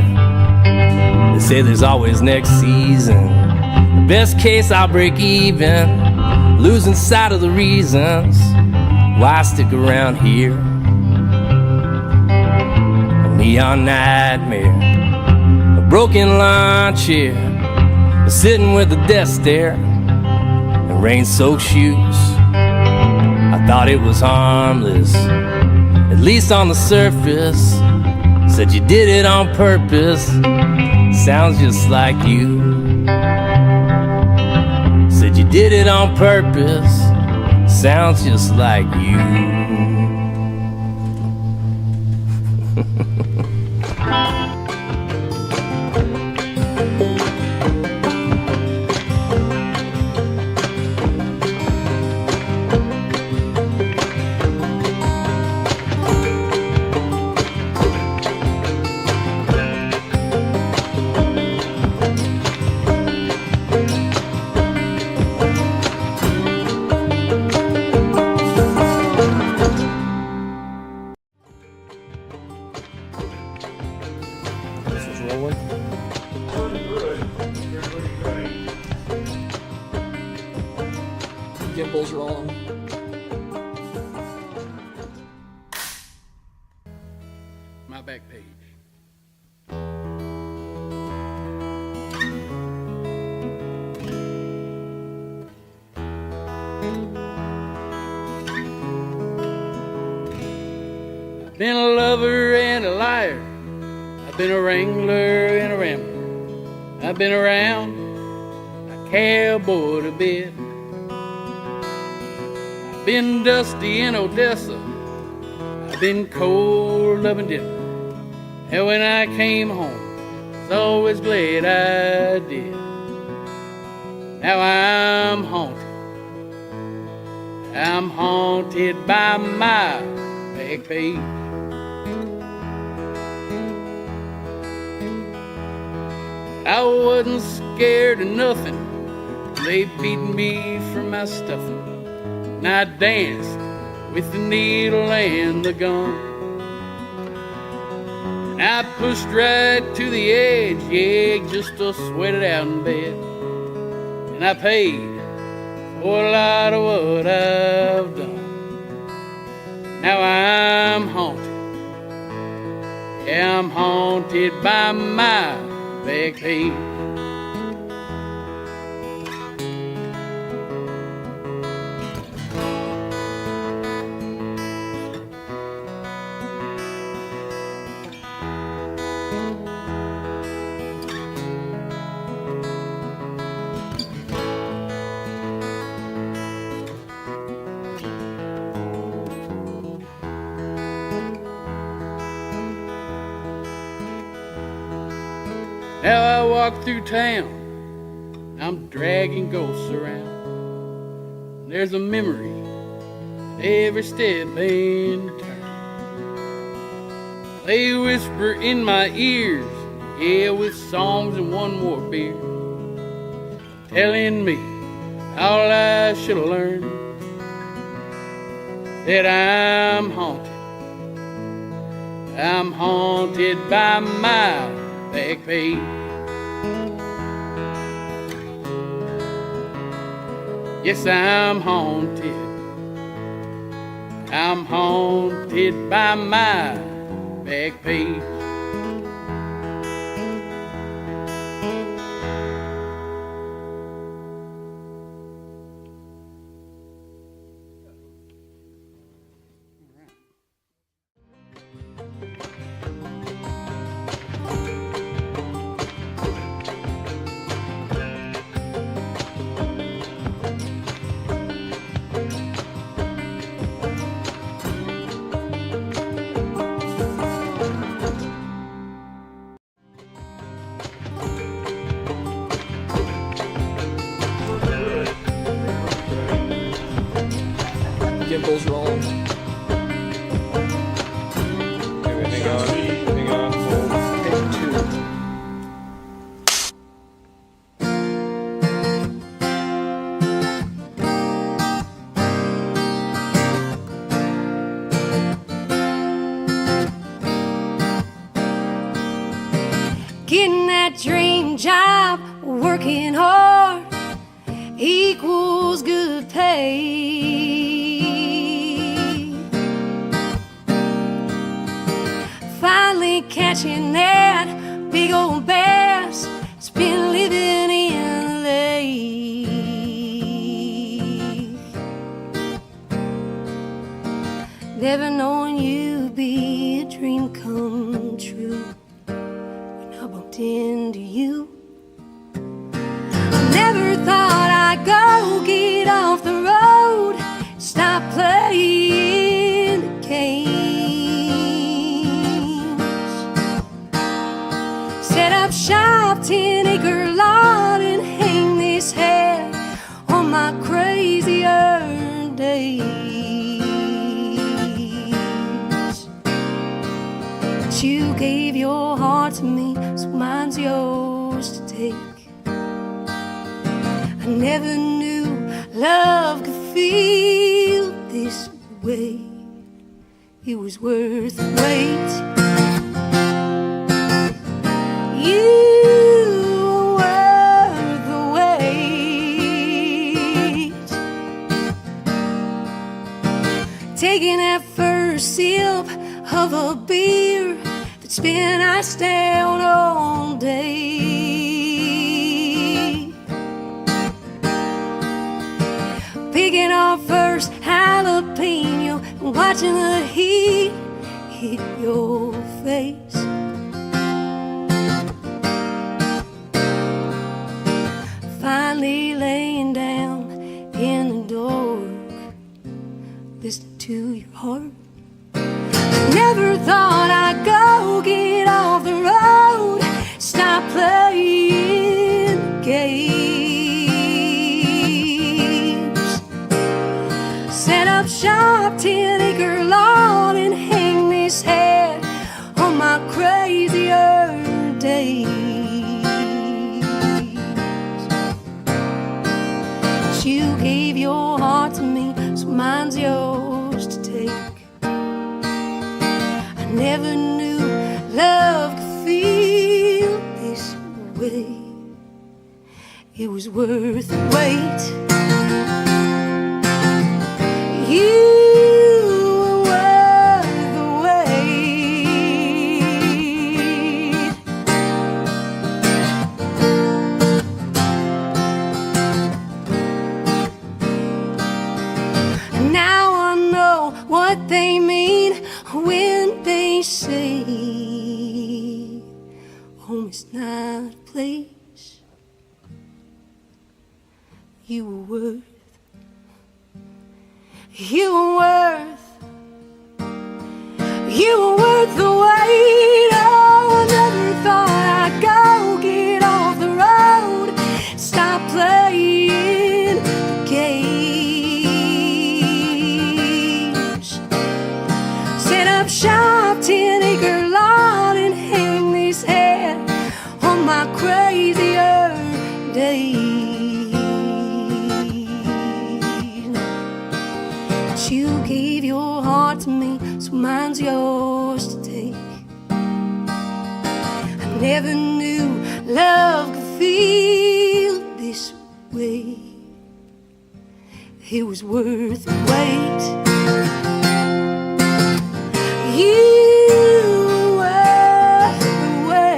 They say there's always next season. The best case I'll break even, losing sight of the reasons why I stick around here. A neon nightmare, a broken lawn chair, sitting with the desk there, and rain-soaked shoes. I thought it was harmless, at least on the surface. Said you did it on purpose, sounds just like you. Said you did it on purpose, sounds just like you. This is rolling. Gimbal's rolling. My back page. I've been a lover and a liar. I've been a wrangler and a rambler. I've been around a cowboy a bit. I've been dusty in Odessa. I've been cold loving dinner. And when I came home, I was always glad I did. Now I'm haunted. I'm haunted by my back page. I wasn't scared of nothing. They beat me for my stuffing. And I danced with the needle and the gun. And I pushed right to the edge, yeah, just to sweat it out in bed. And I paid for a lot of what I've done. Now I'm haunted. Yeah, I'm haunted by my back page. Now I walk through town, I'm dragging ghosts around. There's a memory every step and turn. They whisper in my ears, yeah, with songs and one more beer, telling me all I should have learned. That I'm haunted by my back page. Yes, I'm haunted by my back page. Gimbal's rolling. Okay, hang on, hold. Take two. Getting that dream job, working hard, equals good pay. Finally catching that big old bass, it's been living in the lake. Never knowing you'd be a dream come true. When I bumped into you, I never thought I'd go get off the road, stop playing the games, set up shop, 10-acre lot, and hang this hat on my crazier days. But you gave your heart to me, so mine's yours to take. I never knew love could feel this way. It was worth the wait. You were worth the wait. Taking that first sip of a beer that's been iced down all day. Picking our first jalapeno and watching the heat hit your face. Finally laying down in the dark, listening to your heart. Never thought I'd go get off the road, stop playing games, set up shop, 10-acre lot, and hang this hat on my crazier days. But you gave your heart to me, so mine's yours to take. Never knew love could feel this way. It was worth the wait. You were worth the wait. Now I know what they mean when they say home is not a place. You were worth the wait. Oh, I never thought I'd go get off the road, stop playing the games, set up shop, 10-acre lot, and hang this hat on my crazier days. But you gave your heart to me, so mine's yours to take. I never knew love could feel this way. It was worth the wait. You were the wait.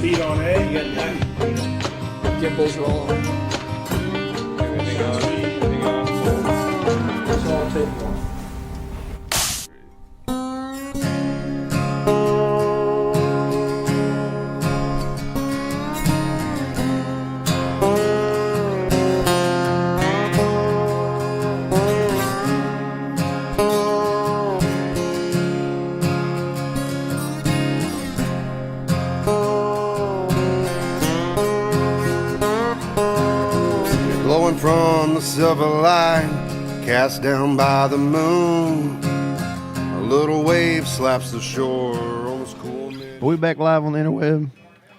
Beat on A, you got that. Gimbals rolling. Everything on. So I'll take one. from the silver light cast down by the moon. A little wave slaps the shore on this cool mist. Are we back live on the interweb?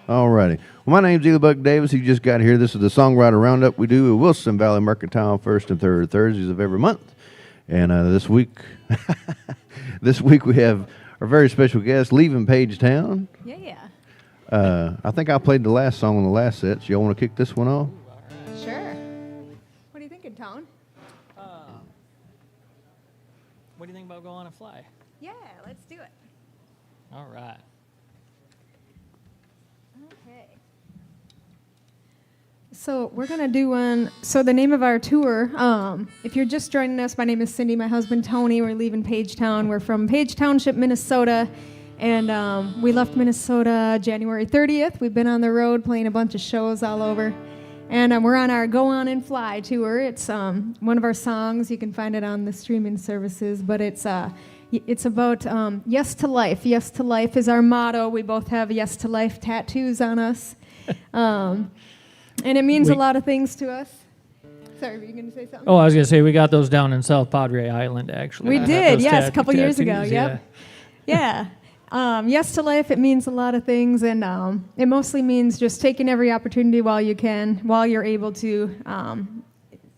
Alrighty. Well, my name's Eli Buck Davis. He just got here. This is the Songwriter Roundup we do at Wilson Valley Mercantile first and third Thursdays of every month. And this week, we have our very special guest leaving Pagetown. Yeah. I think I played the last song on the last set. So y'all want to kick this one off? Sure. What are you thinking, Tone? What do you think about Go On and Fly? Yeah, let's do it. All right. Okay. So we're going to do one. So the name of our tour, if you're just joining us, my name is Cindy, my husband Tony. We're leaving Pagetown. We're from Page Township, Minnesota. And we left Minnesota January 30th. We've been on the road playing a bunch of shows all over. And we're on our Go On and Fly tour. It's one of our songs. You can find it on the streaming services. But it's about yes to life. Yes to life is our motto. We both have yes to life tattoos on us. And it means a lot of things to us. Sorry, were you going to say something? Oh, I was going to say we got those down in South Padre Island, actually. We did, Those yes, a couple years ago. tattoos, Yep. Yeah. Yes to life, it means a lot of things, and it mostly means just taking every opportunity while you can, while you're able to.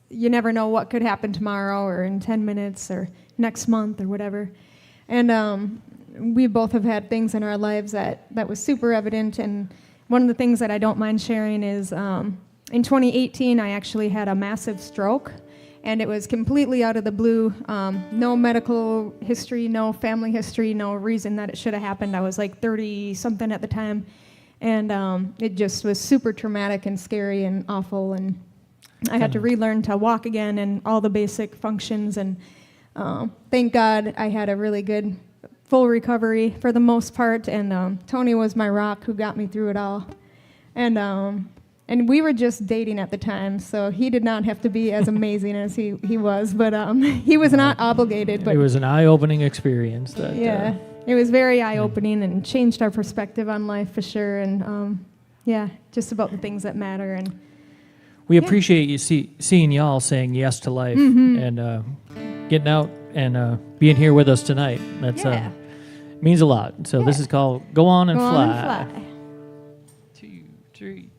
You never know what could happen tomorrow or in 10 minutes or next month or whatever. And we both have had things in our lives that was super evident, and one of the things that I don't mind sharing is in 2018, I actually had a massive stroke. And it was completely out of the blue, no medical history, no family history, no reason that it should have happened. I was like 30-something at the time, and it just was super traumatic and scary and awful, and I had to relearn to walk again and all the basic functions, and thank God I had a really good full recovery for the most part, and Tony was my rock who got me through it all. And we were just dating at the time, so he did not have to be as amazing as he was, but he was not obligated. But it was an eye-opening experience. It was very eye-opening and changed our perspective on life for sure, and just about the things that matter. And we appreciate you seeing y'all saying yes to life and getting out and being here with us tonight. That's means a lot. So this is called Go On and Fly. On and Fly. 2, 3.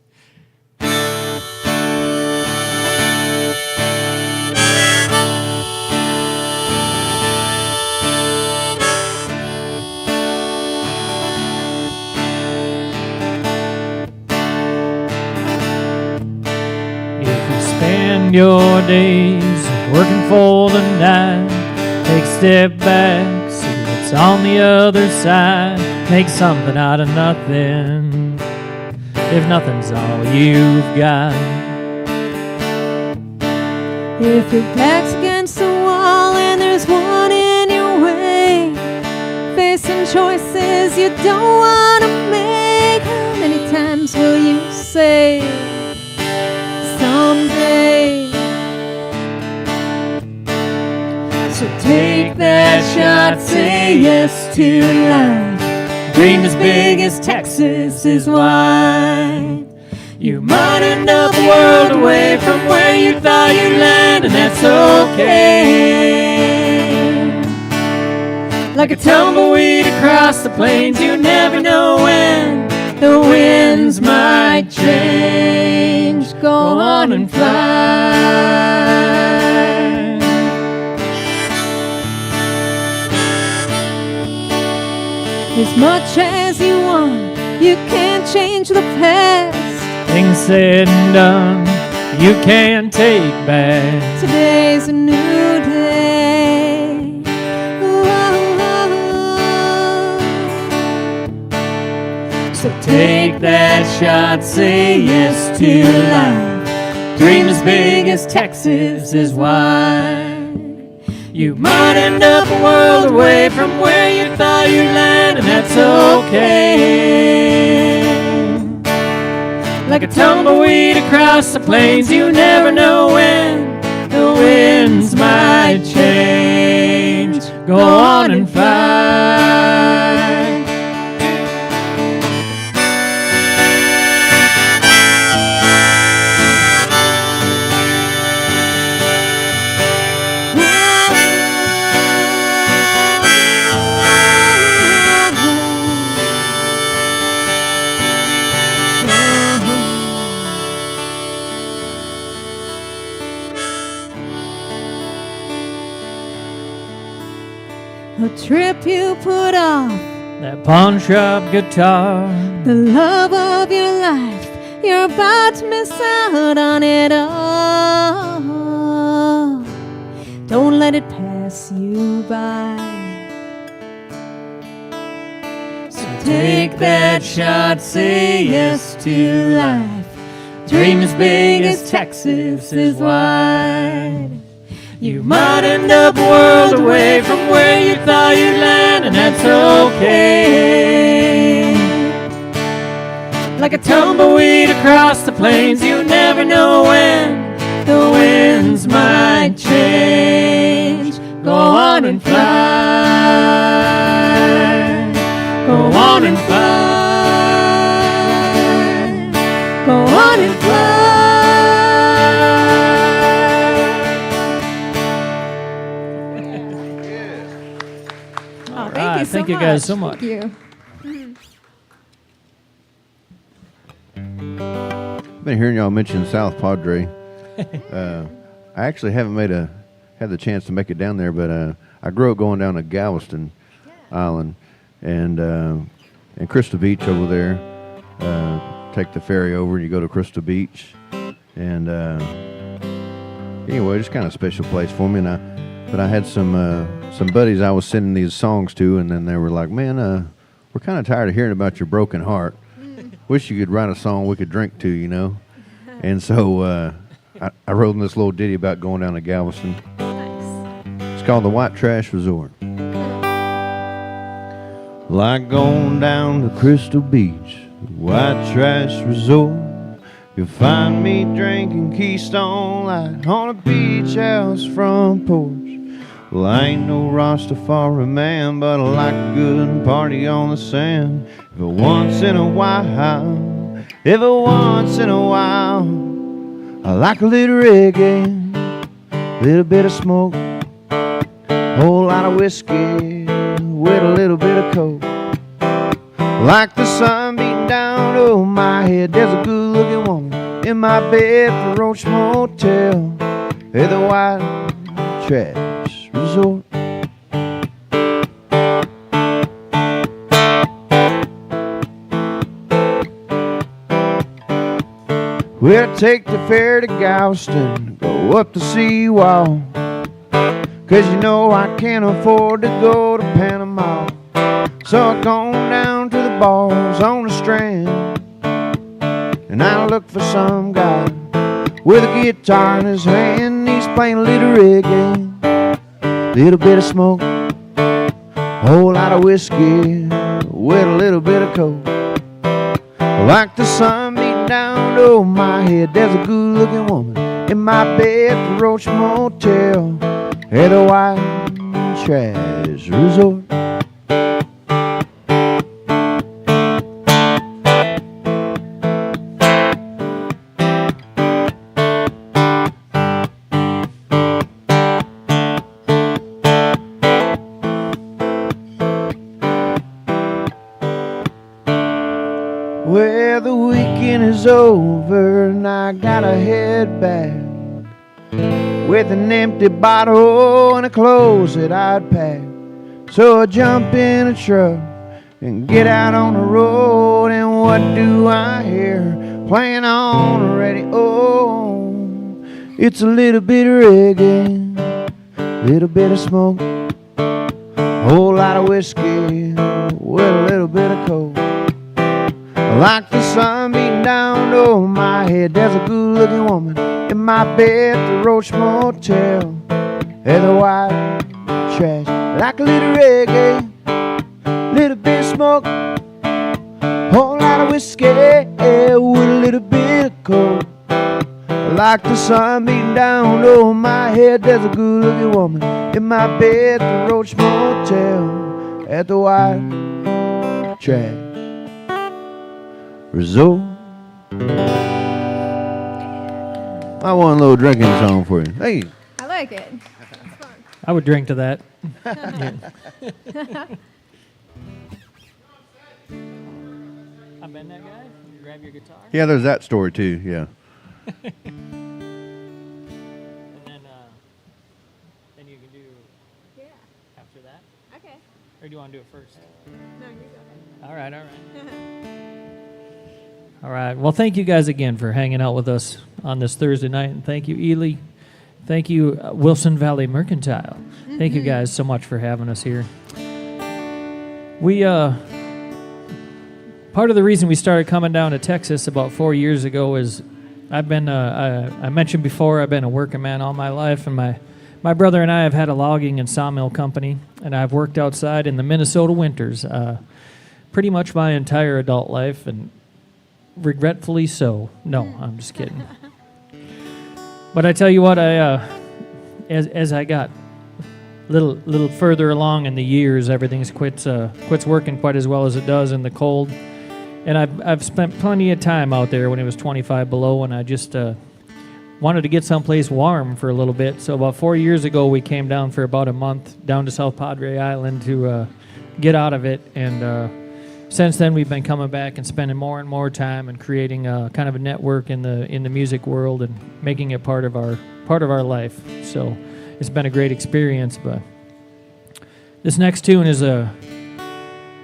Spend your days working for the night. Take a step back, see what's on the other side. Make something out of nothing, if nothing's all you've got. If your back's against the wall and there's one in your way, facing choices you don't want to make, how many times will you say someday? So take that shot, say yes to life. Dream as big as Texas is wide. You might end up a world away from where you thought you'd land, and that's okay. Like a tumbleweed across the plains, you never know when the winds might change. Go on and fly. As much as you want, you can't change the past. Things said and done, you can't take back. Today's a new day. So take that shot, say yes to life. Dream as big as Texas is wide. You might end up a world away from where you thought you'd land, and that's okay. Like a tumbleweed across the plains, you never know when the winds might change. Go on and fly. trip you put off, that pawn shop guitar, the love of your life, you're about to miss out on it all. Don't let it pass you by. So take that shot, say yes to life. Dream as big as Texas is wide. You might end up worlds away from where you thought you'd land, and that's okay. Like a tumbleweed across the plains, you never know when the winds might change. Go on and fly. Go on and fly. Go on and fly. Oh, thank you guys so much. Thank you. I've been hearing y'all mention South Padre. I actually haven't had the chance to make it down there, but I grew up going down to Galveston Island and Crystal Beach over there. Take the ferry over and you go to Crystal Beach. And anyway, just kind of a special place for me. But I had some buddies I was sending these songs to, and then they were like, "Man, we're kind of tired of hearing about your broken heart. Wish you could write a song we could drink to, you know." And so I wrote them this little ditty about going down to Galveston. Nice. It's called the White Trash Resort. Like going down to Crystal Beach, the White Trash Resort. You'll find me drinking Keystone Light on a beach house front porch. Well, I ain't no Rastafari man, but I like a good party on the sand. Every once in a while, I like a little reggae, little bit of smoke, whole lot of whiskey with a little bit of coke. Like the sun beating down over my head, there's a good-looking woman in my bed at the Roach Motel at the White Trash Resort. We'll take the ferry to Galveston, go up the seawall, 'cause you know I can't afford to go to Panama. So I've gone down to the bars on the Strand, and I look for some guy with a guitar in his hand. He's playing a little reggae, little bit of smoke, whole lot of whiskey with a little bit of coke. Like the sun beating down over my head, there's a good-looking woman in my bed at the Roach Motel at the White Trash Resort. Well, the weekend is over and I gotta head back with an empty bottle and a clothes that I'd pack. So I jump in a truck and get out on the road, and what do I hear playing on the radio? It's a little bit of reggae, little bit of smoke, whole lot of whiskey with a little bit of coke. Like the sun beating down over my head, there's a good-looking woman in my bed at the Roach Motel at the White Trash. Like a little reggae, little bit of smoke, whole lot of whiskey with a little bit of coke. Like the sun beating down over my head, there's a good-looking woman in my bed at the Roach Motel at the White Trash Resort. I want a little drinking song for you. Hey. I like it. I would drink to that. Yeah. I've been that guy. You grab your guitar. Yeah, there's that story too. Yeah. And then you can do after that. Okay. Or do you want to do it first? No, you go. All right. All right. Well, thank you guys again for hanging out with us on this Thursday night. And thank you, Ely. Thank you, Wilson Valley Mercantile. Thank you guys so much for having us here. We, part of the reason we started coming down to Texas about 4 years ago is I've been, I mentioned before, I've been a working man all my life, and my brother and I have had a logging and sawmill company, and I've worked outside in the Minnesota winters pretty much my entire adult life, and regretfully so. No, I'm just kidding. But I tell you what, as I got a little further along in the years, everything's quits working quite as well as it does in the cold. And I've spent plenty of time out there when it was 25 below, and I just wanted to get someplace warm for a little bit. So about 4 years ago, we came down for about a month down to South Padre Island to get out of it. And since then, we've been coming back and spending more and more time and creating kind of a network in the music world and making it part of our life. So it's been a great experience. But this next tune is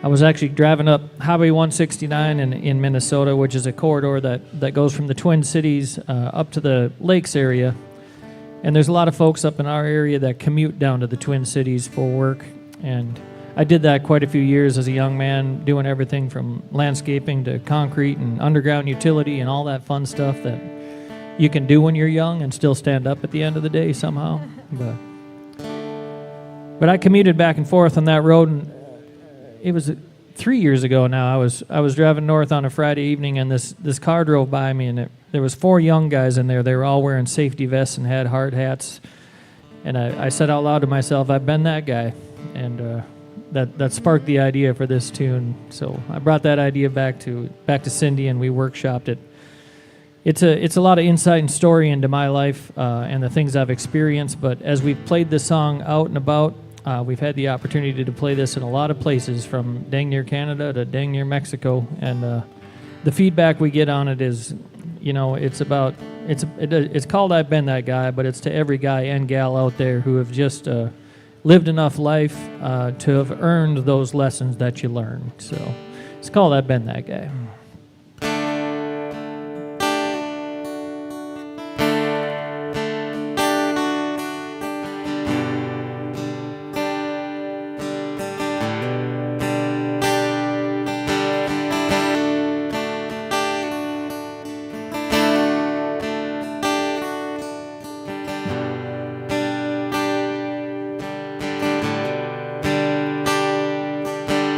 I was actually driving up Highway 169 in Minnesota, which is a corridor that goes from the Twin Cities up to the lakes area. And there's a lot of folks up in our area that commute down to the Twin Cities for work. And I did that quite a few years as a young man, doing everything from landscaping to concrete and underground utility and all that fun stuff that you can do when you're young and still stand up at the end of the day somehow. But I commuted back and forth on that road, and it was 3 years ago now. I was driving north on a Friday evening, and this car drove by me, and there was 4 young guys in there. They were all wearing safety vests and had hard hats. And I said out loud to myself, I've been that guy. And that sparked the idea for this tune. So I brought that idea back to Cindy, and we workshopped it. It's a lot of insight and story into my life and the things I've experienced. But as we've played this song out and about, we've had the opportunity to play this in a lot of places, from dang near Canada to dang near Mexico. And the feedback we get on it is, it's called I've Been That Guy, but it's to every guy and gal out there who have just lived enough life to have earned those lessons that you learn. So it's called I've Been That Guy.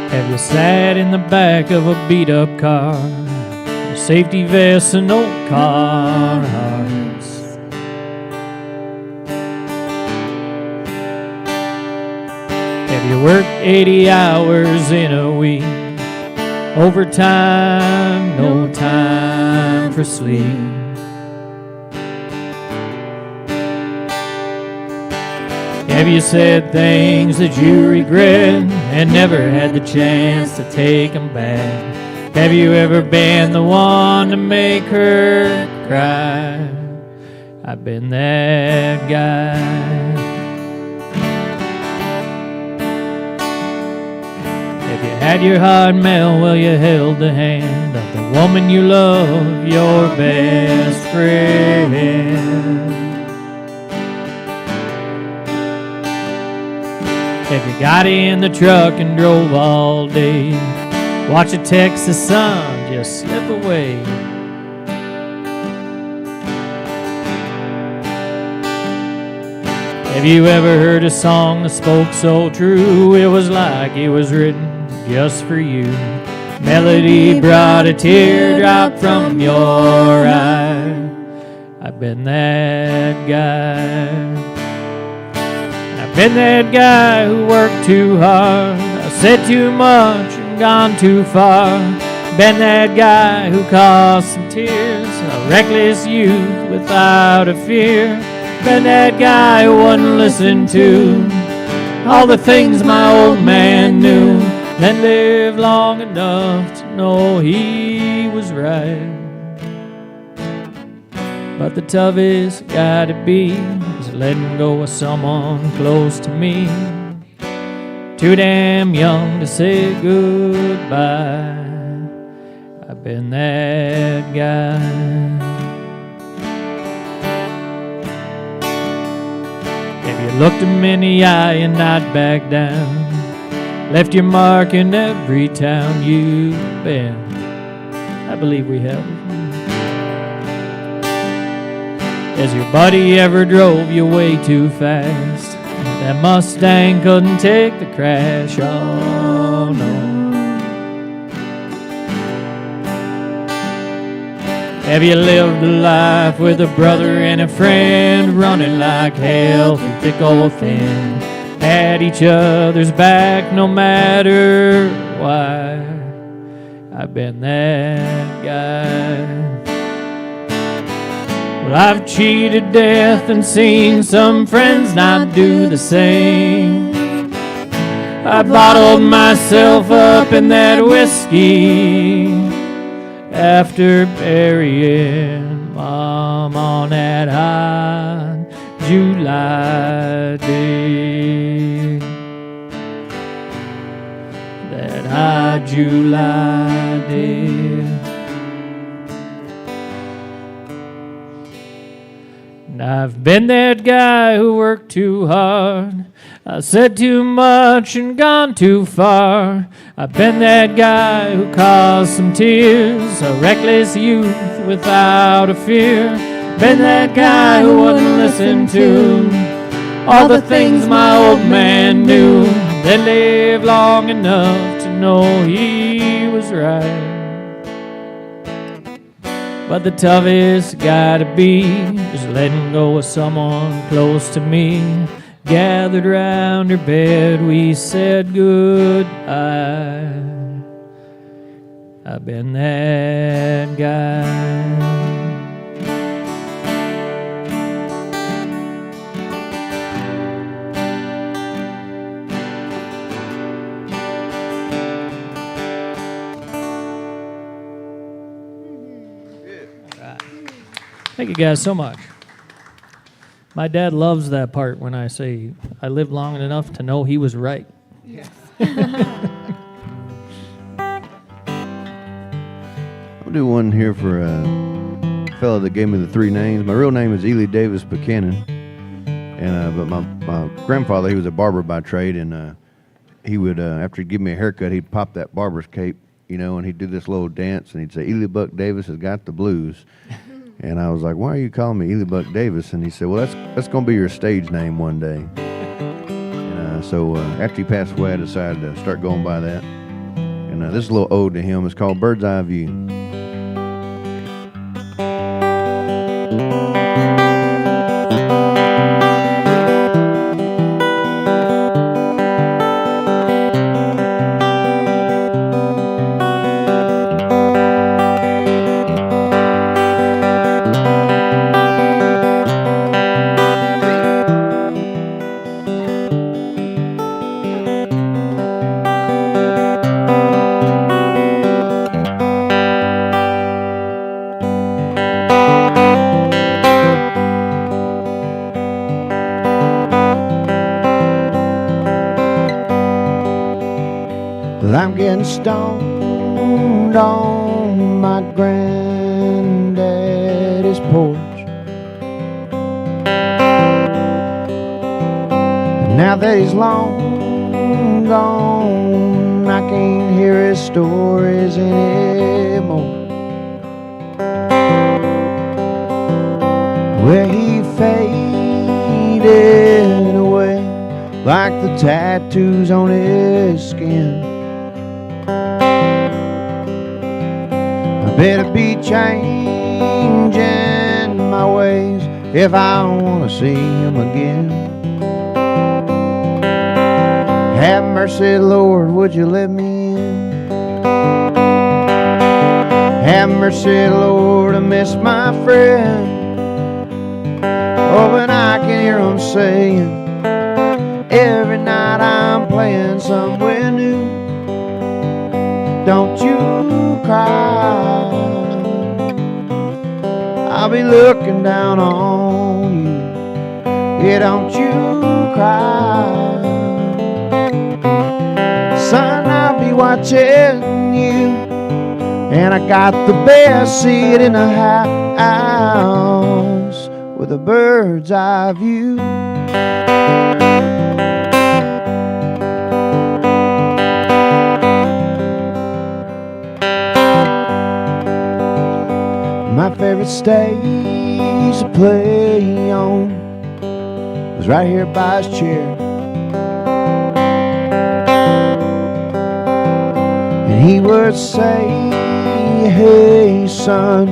Have you sat in the back of a beat-up car, safety vests and old Carhartts? Have you worked 80 hours in a week, overtime, no time for sleep? Have you said things that you regret and never had the chance to take them back? Have you ever been the one to make her cry? I've been that guy. Have you had your heart melt while you held the hand of the woman you love, your best friend? Have you got in the truck and drove all day, watch the Texas sun just slip away? Have you ever heard a song that spoke so true, it was like it was written just for you? Melody brought a teardrop from your eye. I've been that guy. I've been that guy who worked too hard, I said too much and gone too far. Been that guy who caused some tears, a reckless youth without a fear. Been that guy who wouldn't listen to all the things my old man knew, then lived long enough to know he was right. But the toughest gotta be is letting go of someone close to me. too damn young to say goodbye. I've been that guy. Have you looked him in the eye and not backed down? Left your mark in every town you've been. I believe we have. Has your buddy ever drove you way too fast? That Mustang couldn't take the crash, oh no. Have you lived a life with a brother and a friend, running like hell through thick or thin? Had each other's back no matter why. I've been that guy. Well, I've cheated death and seen some friends not do the same. I bottled myself up in that whiskey after burying Mom on that hot July day. That hot July day. And I've been that guy who worked too hard. I said too much and gone too far. I've been that guy who caused some tears, a reckless youth without a fear. Been that guy who wouldn't listen to all the things my old man knew. That lived long enough to know he was right. But the toughest gotta be just letting go of someone close to me. Gathered round her bed, we said goodbye. I've been that guy. Thank you guys so much. My dad loves that part when I say I lived long enough to know he was right. I'll do one here for a fellow that gave me the three names. My real name is Ely Davis Buchanan, and but my grandfather, he was a barber by trade, and he would after he'd give me a haircut, he'd pop that barber's cape, you know, and he'd do this little dance, and he'd say, "Ely Buck Davis has got the blues." And I was like, "Why are you calling me Ely Buck Davis?" And he said, "Well, that's going to be your stage name one day." And so after he passed away, I decided to start going by that. And this is a little ode to him. It's called Bird's Eye View. Well, I'm getting stoned on my granddaddy's porch. And now that he's long gone, I can't hear his stories anymore. Where he faded away like the tattoos on his skin. I better be changing my ways if I want to see him again. Have mercy, Lord, would you let me in? Have mercy, Lord, I miss my friend. Oh, but I can hear him saying every night I'm playing somewhere new. Don't you cry, I'll be looking down on you. Yeah, don't you cry. be watching you. And I got the best seat in the house with a bird's eye view. My favorite stage to play on was right here by his chair. And he would say, hey son,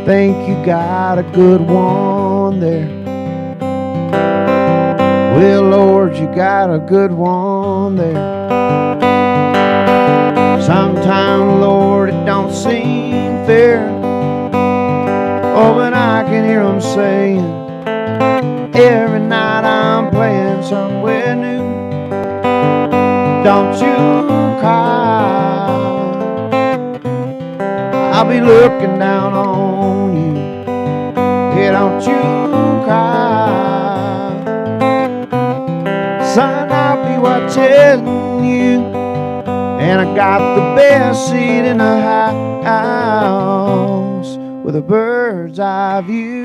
think you got a good one there. Well Lord, you got a good one there. Sometimes Lord, it don't seem fair. Oh, but I can hear them saying every night I'm playing somewhere new. Don't you cry, I'll be looking down on you. Yeah, don't you cry, son, I'll be watching you. And I got the best seat in the house with a bird's eye view.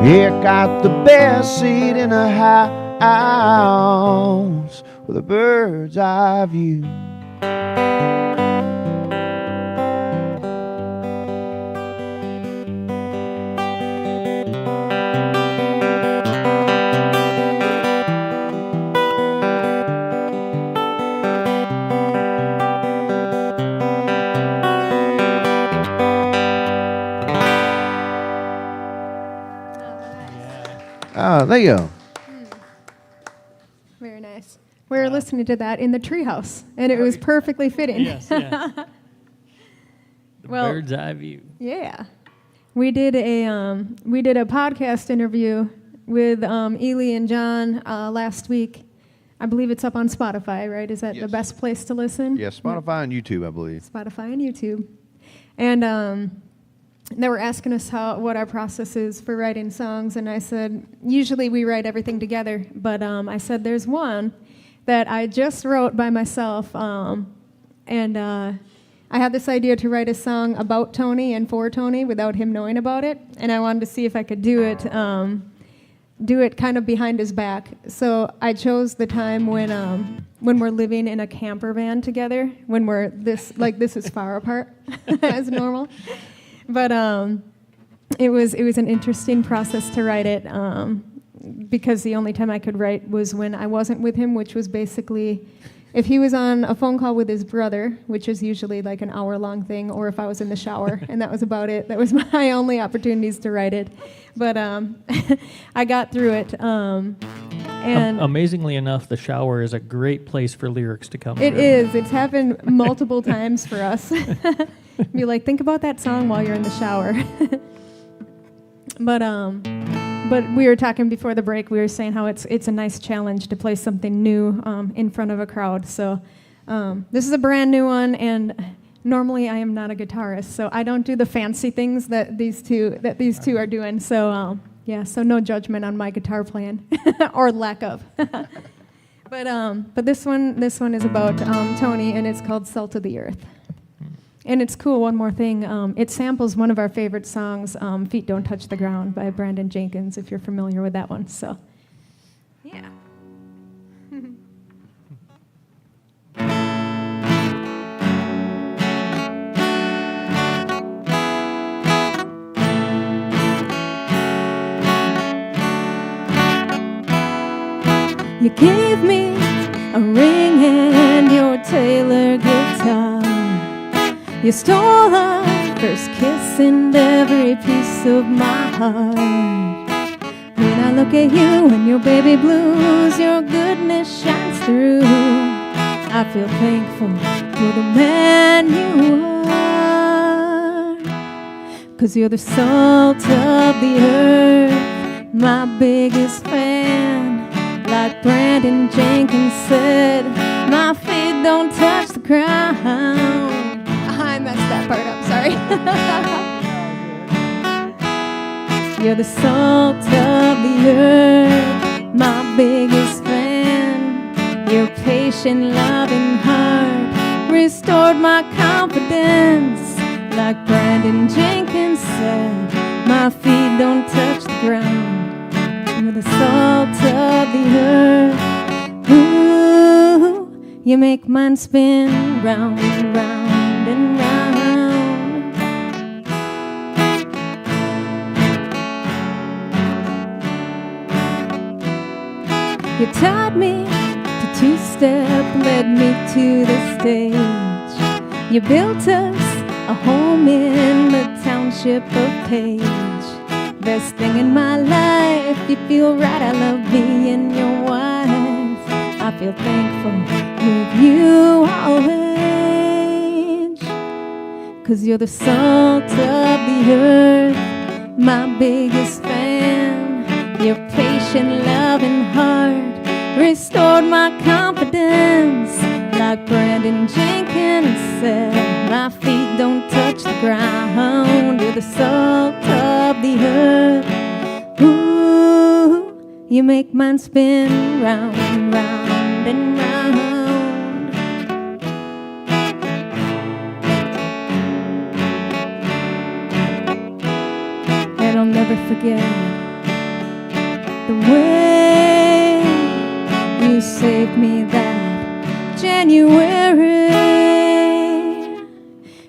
Yeah, got the best seat in the house with a bird's eye view. There you go. Very nice. We were listening to that in the treehouse, and it was perfectly fitting. Yes, yeah. Well, Bird's eye view. Yeah, we did a podcast interview with Ely and John last week. I believe it's up on Spotify, right? Is that the best place to listen? Yeah, Spotify and YouTube, I believe. Spotify and YouTube, and they were asking us what our process is for writing songs, and I said usually we write everything together, but I said there's one that I just wrote by myself, and I had this idea to write a song about Tony and for Tony without him knowing about it, and I wanted to see if I could do it kind of behind his back. So I chose the time when we're living in a camper van together, when we're this is far apart as normal. But it was an interesting process to write it because the only time I could write was when I wasn't with him, which was basically if he was on a phone call with his brother, which is usually like an hour-long thing, or if I was in the shower, and that was about it. That was my only opportunities to write it. But I got through it. And amazingly enough, the shower is a great place for lyrics to come It through. is. It's happened multiple times for us. Be like, think about that song while you're in the shower. But we were talking before the break. We were saying how it's a nice challenge to play something new in front of a crowd. So this is a brand new one, and normally I am not a guitarist, so I don't do the fancy things that these two are doing. So so no judgment on my guitar playing or lack of. But this one is about Tony, and it's called "Salt of the Earth." And it's cool, one more thing, it samples one of our favorite songs, Feet Don't Touch the Ground by Brandon Jenkins, if you're familiar with that one. So, yeah. You gave me a ring and your Taylor guitar. You stole our first kiss and every piece of my heart. When I look at you and your baby blues, your goodness shines through. I feel thankful for the man you are, 'cause you're the salt of the earth, my biggest fan. Like Brandon Jenkins said, my feet don't touch the ground. I messed that part up, sorry. You're the salt of the earth, my biggest fan. patient, loving heart restored my confidence. Like Brandon Jenkins said, my feet don't touch the ground. You're the salt of the earth. Ooh, you make mine spin round and round and round. You taught me to two-step, led me to the stage. You built us a home in the township of Page. Best thing in my life, you feel right, I love being your wife. I feel thankful with you always. 'Cause you're the salt of the earth, my biggest fan. Your patient, loving heart restored my confidence. Like Brandon Jenkins said, my feet don't touch the ground. You're the salt of the earth. Ooh, you make mine spin round and round and round. And I'll never forget the way you saved me that January.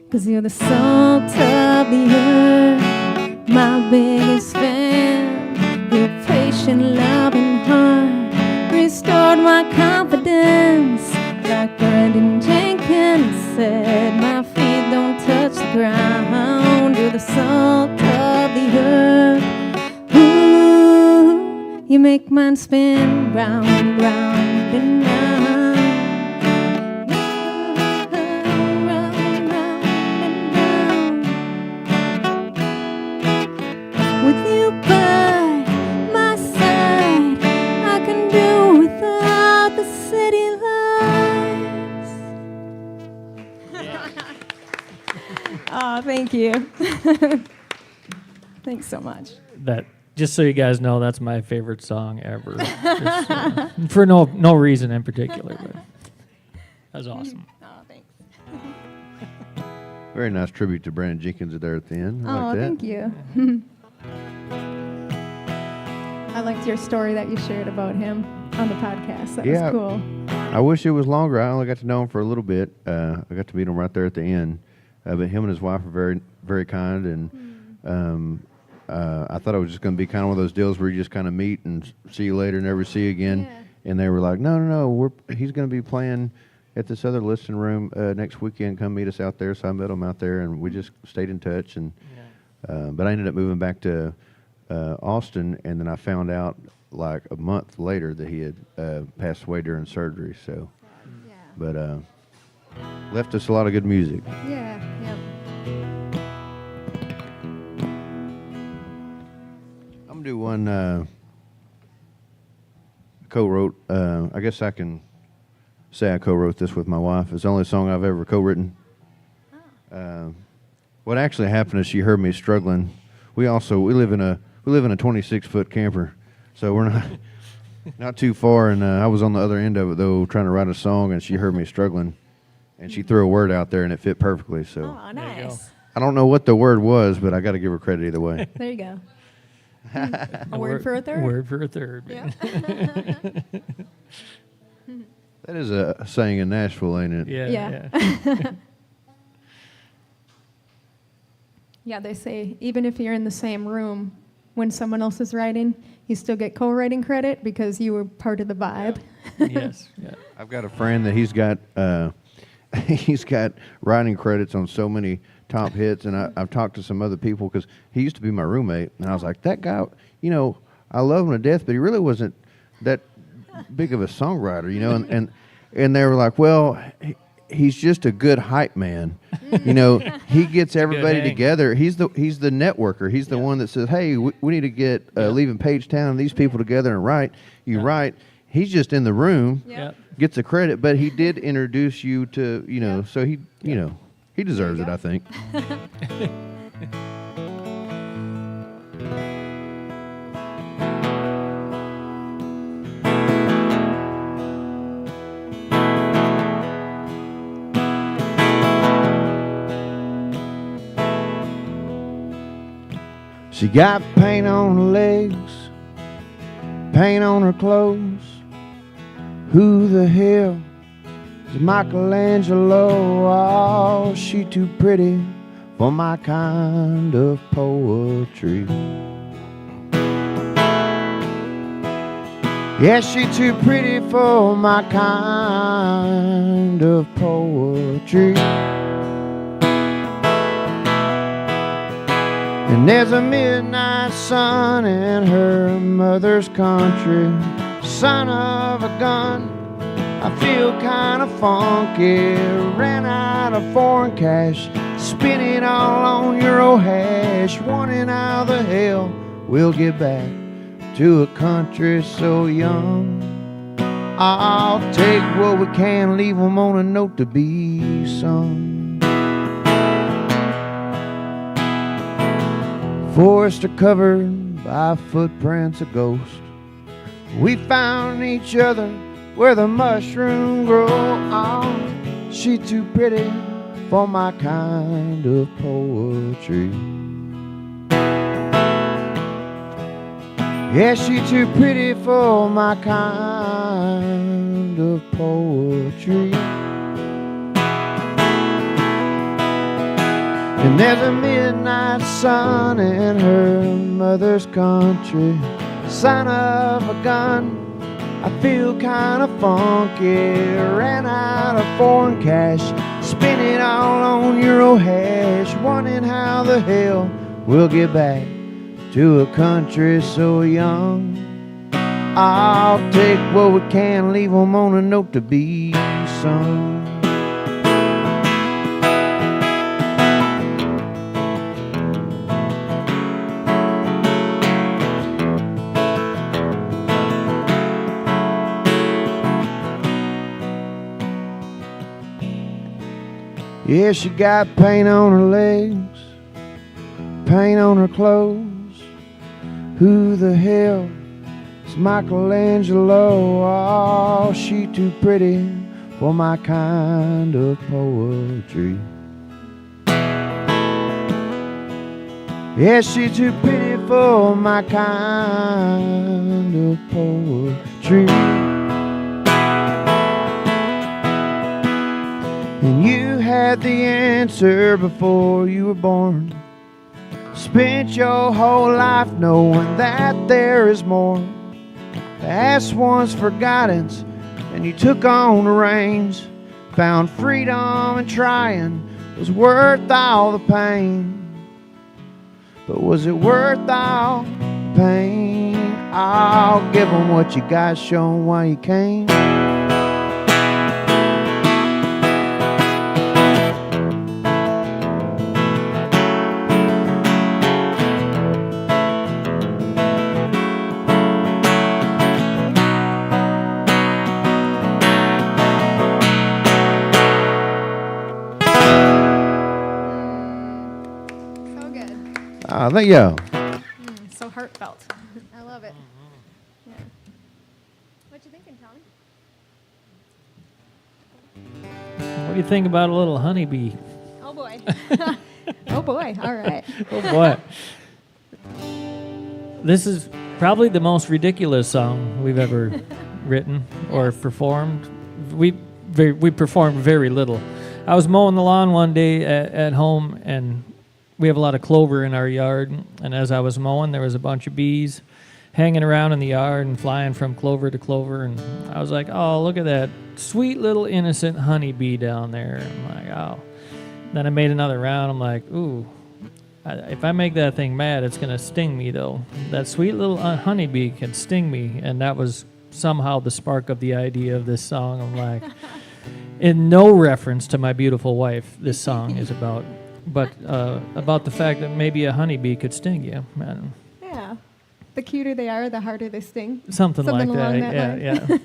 'Cause you're the salt of the earth, my biggest fan. Your patient, loving heart restored my confidence. Like Brandon Jenkins said, my feet don't touch the ground. You're the salt of the earth. Ooh, you make mine spin round and round and round. With you by my side, I can do without the city lights. Oh, thank you. Thanks so much. That, just so you guys know, that's my favorite song ever. Just, for no reason in particular, but that was awesome. Oh, thanks. Very nice tribute to Brandon Jenkins there at the end. I like that. Thank you. I liked your story that you shared about him on the podcast. That was cool. I wish it was longer. I only got to know him for a little bit. I got to meet him right there at the end. But him and his wife are very, very kind. And I thought it was just going to be kind of one of those deals where you just kind of meet and see you later, never see you again. Yeah. And they were like, no, he's going to be playing at this other listening room next weekend. Come meet us out there. So I met him out there, and we just stayed in touch. And but I ended up moving back to Austin, and then I found out like a month later that he had passed away during surgery. So, but left us a lot of good music. Yeah. I'm gonna do one co-wrote. I guess I can say I co-wrote this with my wife. It's the only song I've ever co-written. What actually happened is she heard me struggling. We live in a 26-foot camper, so we're not too far. And I was on the other end of it though, trying to write a song, and she heard me struggling, and she threw a word out there, and it fit perfectly. So Oh, nice. I don't know what the word was, but I got to give her credit either way. There you go. A word for a third? Word for a third. Yeah. That is a saying in Nashville, ain't it? Yeah. Yeah, they say even if you're in the same room when someone else is writing, you still get co-writing credit because you were part of the vibe. Yes. Yeah. I've got a friend that he's got writing credits on so many top hits, and I've talked to some other people because he used to be my roommate, and I was like, that guy, I love him to death, but he really wasn't that big of a songwriter, and they were like, well, he's just a good hype man. He gets everybody together. He's the networker. He's the one that says, hey, we need to get Leaving Page Town, these people together and write. You write. He's just in the room, gets the credit, but he did introduce you to, so he deserves it, I think. She got paint on her legs, paint on her clothes. Who the hell is Michelangelo? Oh, she too pretty for my kind of poetry. Yeah, she too pretty for my kind of poetry. And there's a midnight sun in her mother's country. Son of a gun, I feel kind of funky. Ran out of foreign cash, spent it all on your old hash. Wondering how the hell we'll get back to a country so young. I'll take what we can, leave them on a note to be sung. Forests are covered by footprints of ghosts. We found each other where the mushroom grow. Oh, she too pretty for my kind of poetry. Yeah, she too pretty for my kind of poetry. And there's a midnight sun in her mother's country. Son of a gun, I feel kind of funky. Ran out of foreign cash, spent it all on your old hash. Wondering how the hell we'll get back to a country so young. I'll take what we can, leave them on a note to be sung. Yeah, she got paint on her legs, paint on her clothes. Who the hell is Michelangelo? Oh, she too pretty for my kind of poetry. Yeah, she too pretty for my kind of poetry. And you had the answer before you were born. Spent your whole life knowing that there is more. Asked once for guidance, and you took on the reins. Found freedom in trying was worth all the pain. But was it worth all the pain? I'll give them what you got, show them why you came. Thank you. So heartfelt. I love it. Yeah. What you thinking, Tony? What do you think about a little honeybee? Oh boy. Oh boy. All right. Oh boy. This is probably the most ridiculous song we've ever written or performed. We performed very little. I was mowing the lawn one day at home, and we have a lot of clover in our yard, and as I was mowing, there was a bunch of bees hanging around in the yard and flying from clover to clover, and I was like, oh, look at that sweet little innocent honeybee down there. I'm like, oh. Then I made another round. I'm like, ooh, if I make that thing mad, it's going to sting me, though. That sweet little honeybee can sting me, and that was somehow the spark of the idea of this song. I'm like, in no reference to my beautiful wife, this song is about. But about the fact that maybe a honeybee could sting you. Yeah. The cuter they are, the harder they sting. Something like along that. line. Yeah.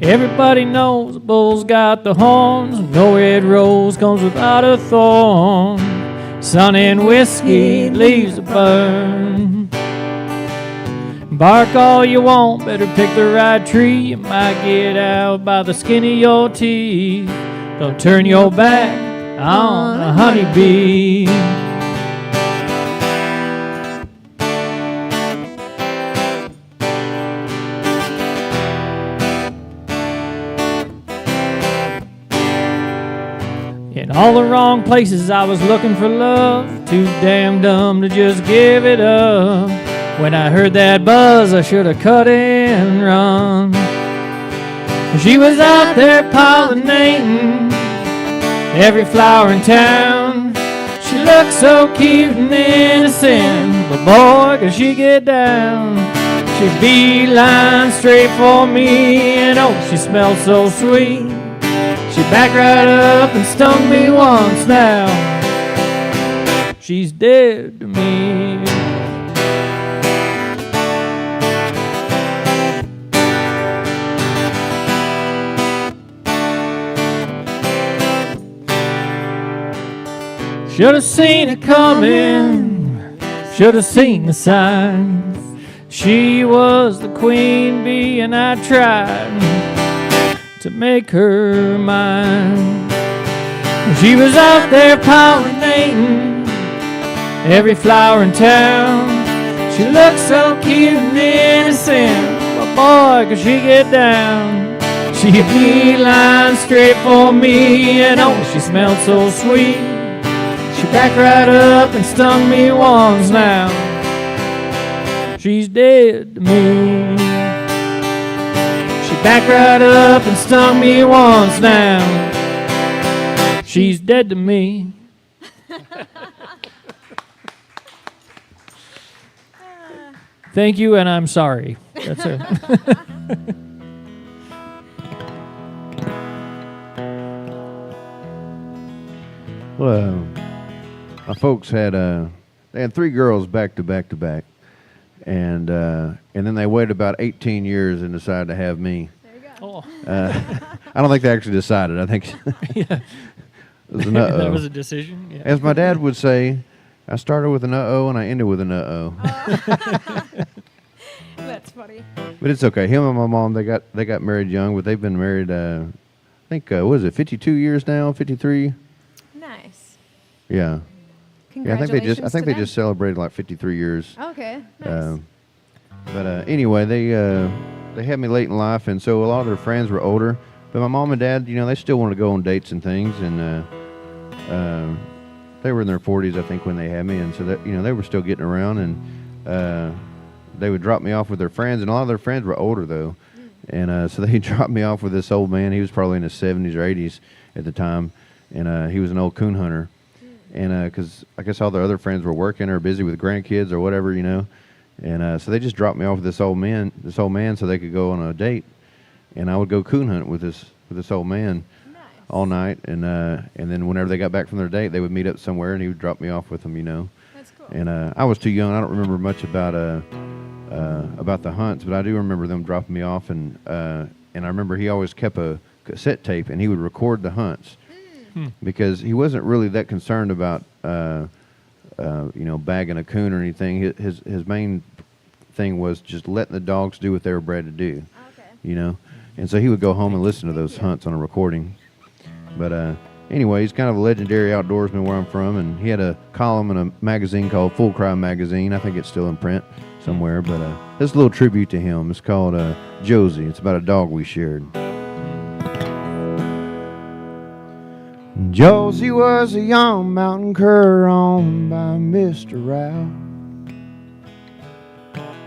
Everybody knows a bull's got the horns. No red rose comes without a thorn. Sun and whiskey leaves a burn. Bark all you want, better pick the right tree. You might get out by the skin of your teeth. Don't turn your back on a honeybee. In all the wrong places I was looking for love, too damn dumb to just give it up. When I heard that buzz, I should have cut and run. She was out there pollinating every flower in town. She looked so cute and innocent, but boy, could she get down. She beeline straight for me, and oh, she smelled so sweet. She backed right up and stung me once now. She's dead to me. Should have seen it coming, should have seen the signs. She was the queen bee and I tried to make her mine. She was out there pollinating every flower in town. She looked so cute and innocent, but boy, could she get down. She beeline straight for me, and oh, she smelled so sweet. She backed right up and stung me once now. She's dead to me. She backed right up and stung me once now. She's dead to me. Thank you, and I'm sorry. That's it. Well, my folks had they had 3 girls back to back to back, and then they waited about 18 years and decided to have me. There you go. I don't think they actually decided. I think Yeah. it was an uh-oh. That was a decision. Yeah. As my dad would say, I started with an uh-oh and I ended with an uh-oh. That's funny. But it's okay. Him and my mom, they got married young, but they've been married, I think, what is it, 52 years now, 53? Nice. Yeah. Yeah, I think Congratulations they to them. just celebrated like 53 years. Okay. Nice. But anyway, they had me late in life, and so a lot of their friends were older. But my mom and dad, they still wanted to go on dates and things, and they were in their 40s, I think, when they had me, and so that they were still getting around, and they would drop me off with their friends, and a lot of their friends were older though, and so they dropped me off with this old man. He was probably in his 70s or 80s at the time, and he was an old coon hunter, and because I guess all their other friends were working or busy with grandkids or whatever, and so they just dropped me off with this old man, so they could go on a date, and I would go coon hunt with this old man. Nice. All night, and then whenever they got back from their date, they would meet up somewhere, and he would drop me off with them, That's cool. And I was too young; I don't remember much about the hunts, but I do remember them dropping me off, and I remember he always kept a cassette tape, and he would record the hunts because he wasn't really that concerned about bagging a coon or anything. His main thing was just letting the dogs do what they were bred to do, Okay. And so he would go home and listen to those hunts on a recording. But anyway, he's kind of a legendary outdoorsman where I'm from, and he had a column in a magazine called Full Cry Magazine. I think it's still in print somewhere, but this is a little tribute to him. It's called Josie. It's about a dog we shared. Josie was a young mountain cur owned by Mr. Ralph.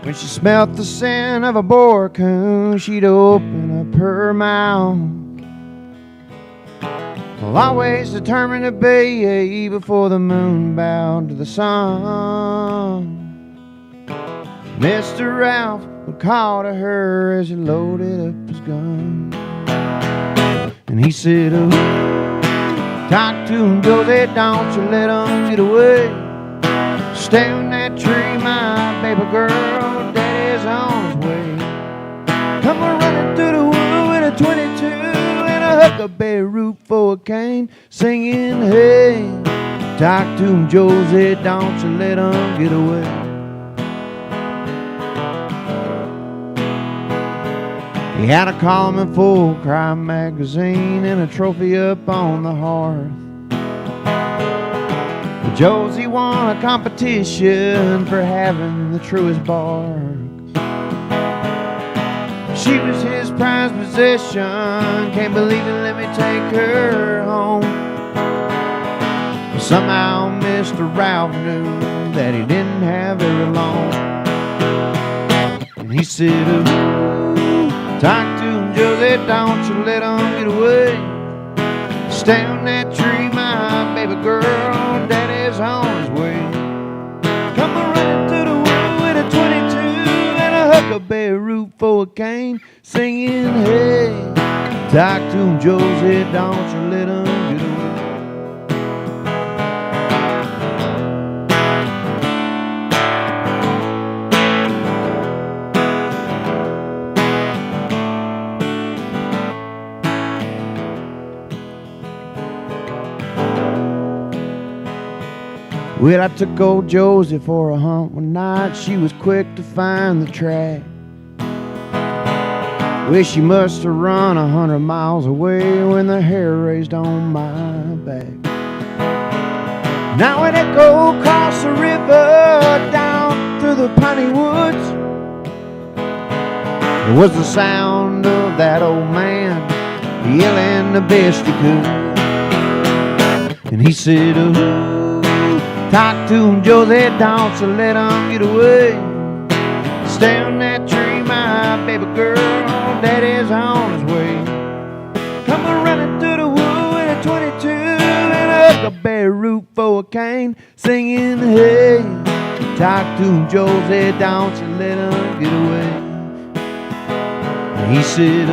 When she smelt the scent of a boar coon, she'd open up her mouth. Well, always determined to bay before the moon bowed to the sun. Mr. Ralph would call to her as he loaded up his gun, and he said, "Oh, talk to him, Josie, don't you let him get away. Stay on that tree, my baby girl, Daddy's on his way. Come a running through the wood with a 22 and a huckleberry root for a cane, singing, hey, talk to him, Josie, don't you let him get away." He had a column in Full Crime magazine and a trophy up on the hearth. But Josie won a competition for having the truest bark. She was his prized possession, can't believe it, let me take her home. But somehow Mr. Ralph knew that he didn't have very long. And he said, ooh, talk to him, Josie, don't you let him get away. Stay on that tree, my baby girl, Daddy's on his way. Come on running through the wood with a 22 and a huckleberry root for a cane, singing, hey, talk to him, Josie, don't you let him get away. Well, I took old Josie for a hunt one night. She was quick to find the track. Well, she must have run 100 miles away when the hair raised on my back. Now when I go across the river down through the piney woods, it was the sound of that old man yelling the best he could. And he said, ooh, talk to him, Josie, don't you let him get away. Stay on that tree, my baby girl, Daddy's on his way. Come on running through the wood with a 22 and a huckleberry root for a cane, singing, hey, talk to him, Josie, don't you let him get away. And he said,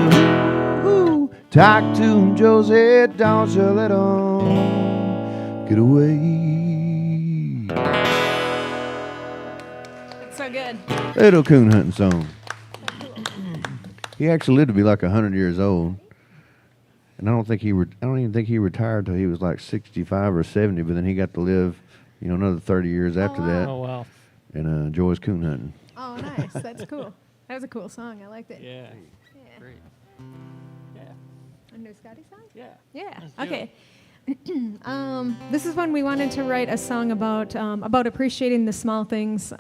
ooh, talk to him, Josie, don't you let him get away. That's so good. Little coon hunting song. He actually lived to be like 100 years old, and I don't even think he retired till he was like 65 or 70. But then he got to live, another 30 years after that. Oh, wow. And enjoys coon hunting. Oh, nice. That's cool. That was a cool song. I liked it. Yeah. Great. Yeah. A new Scotty song? Yeah. Yeah. Okay. This is when we wanted to write a song about appreciating the small things.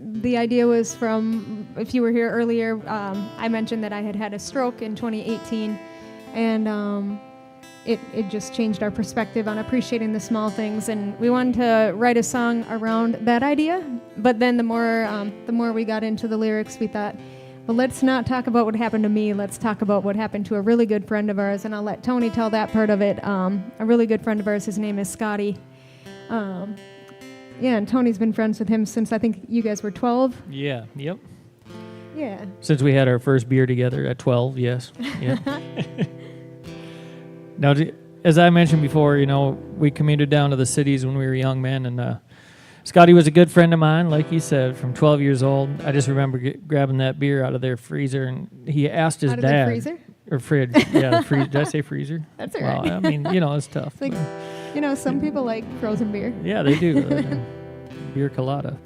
The idea was from, if you were here earlier, I mentioned that I had a stroke in 2018, and it just changed our perspective on appreciating the small things. And we wanted to write a song around that idea. But then the more we got into the lyrics, we thought, well, let's not talk about what happened to me. Let's talk about what happened to a really good friend of ours, and I'll let Tony tell that part of it. A really good friend of ours, his name is Scotty. Yeah, and Tony's been friends with him since I think you guys were 12. Yeah, yep. Yeah. Since we had our first beer together at 12, yes. Yep. Now, as I mentioned before, we commuted down to the cities when we were young men, and Scotty was a good friend of mine, like you said, from 12 years old. I just remember grabbing that beer out of their freezer, and he asked his dad. Out of the freezer? Or fridge. Yeah, did I say freezer? That's all right. Well, I mean, it's tough. It's like, some people like frozen beer. Yeah, they do. Beer colada.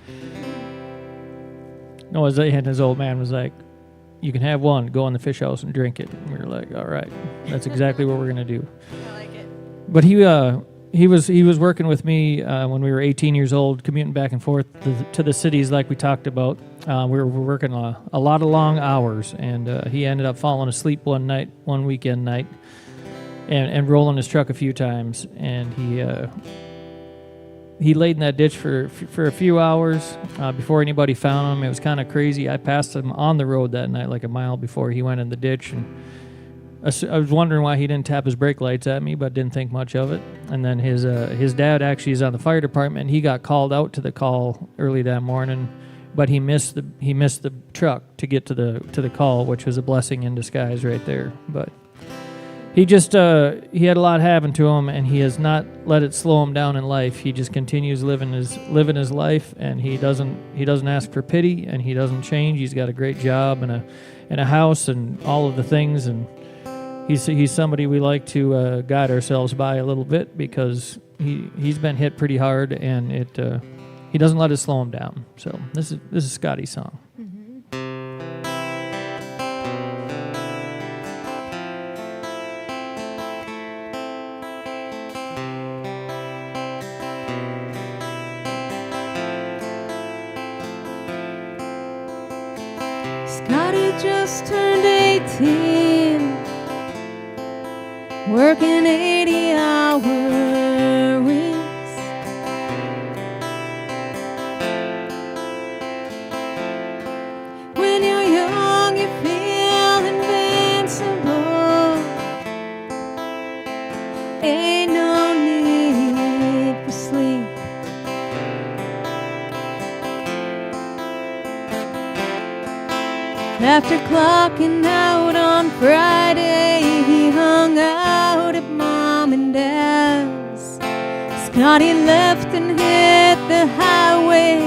No, and his old man was like, you can have one, go in the fish house and drink it. And we were like, all right, that's exactly what we're going to do. I like it. But he was working with me when we were 18 years old, commuting back and forth to the cities like we talked about. We were working a lot of long hours, and he ended up falling asleep one weekend night, and rolling his truck a few times, and he laid in that ditch for a few hours before anybody found him. It was kind of crazy. I passed him on the road that night, like a mile before he went in the ditch, and I was wondering why he didn't tap his brake lights at me, but didn't think much of it. And then his dad actually is on the fire department, and he got called out to the call early that morning, but he missed the truck to get to the call, which was a blessing in disguise right there. But he just he had a lot happen to him, and he has not let it slow him down in life. He just continues living his life, and he doesn't ask for pity, and he doesn't change. He's got a great job and a house and all of the things, and he's somebody we like to guide ourselves by a little bit, because he's been hit pretty hard, and he doesn't let it slow him down. So this is Scotty's song. Mm-hmm. 18, working 80-hour weeks. When you're young, you feel invincible. Ain't no need for sleep. After clocking out on Friday, he hung out at Mom and Dad's. Scotty left and hit the highway,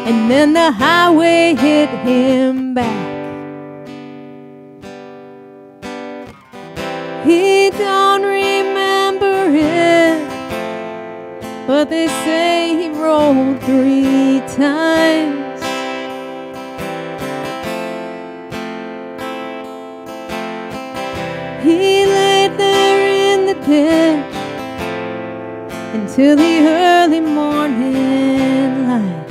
and then the highway hit him back. He don't remember it, but they say he rolled 3 times. He laid there in the ditch until the early morning light.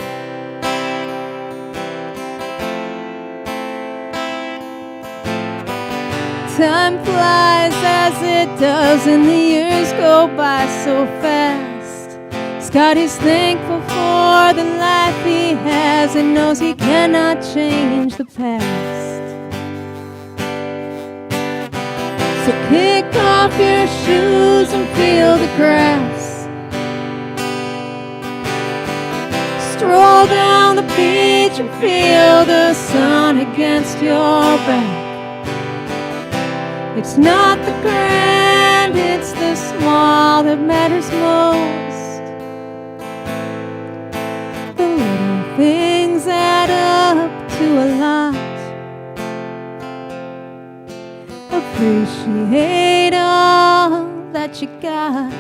Time flies as it does, and the years go by so fast. Scotty's thankful for the life he has and knows he cannot change the past. So kick off your shoes and feel the grass. Stroll down the beach and feel the sun against your back. It's not the grand, it's the small that matters most. The little things add up to a lot. Appreciate all that you got.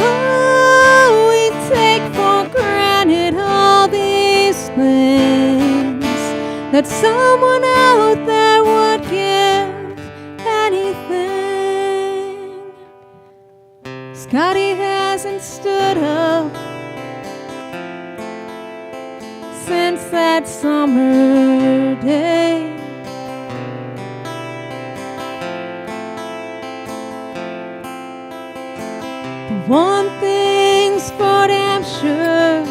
Oh, we take for granted all these things that someone out there would give anything. Scotty hasn't stood up since that summer day. But one thing's for damn sure,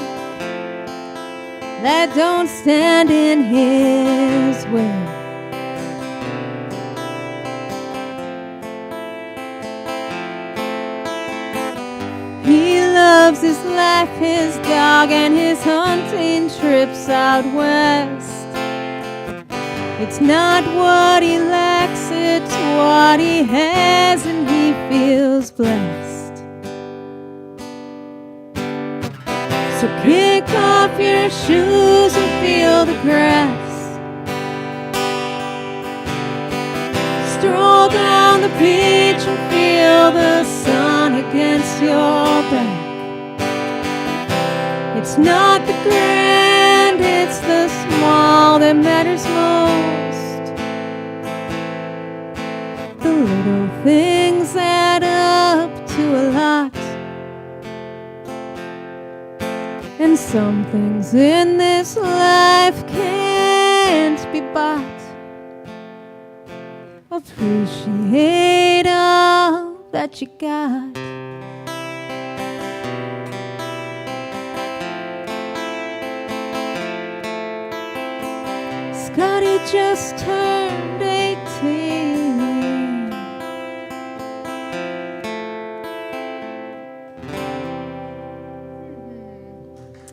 that don't stand in his way. He loves his life, his dog, and his hunting trips out west. It's not what he lacks, it's what he has, and he feels blessed. So kick off your shoes and feel the grass. Stroll down the beach and feel the sun against your back. It's not the grand, it's the small that matters most. The little things add up to a lot. And some things in this life can't be bought. Appreciate all that you got. Scotty just turned 18.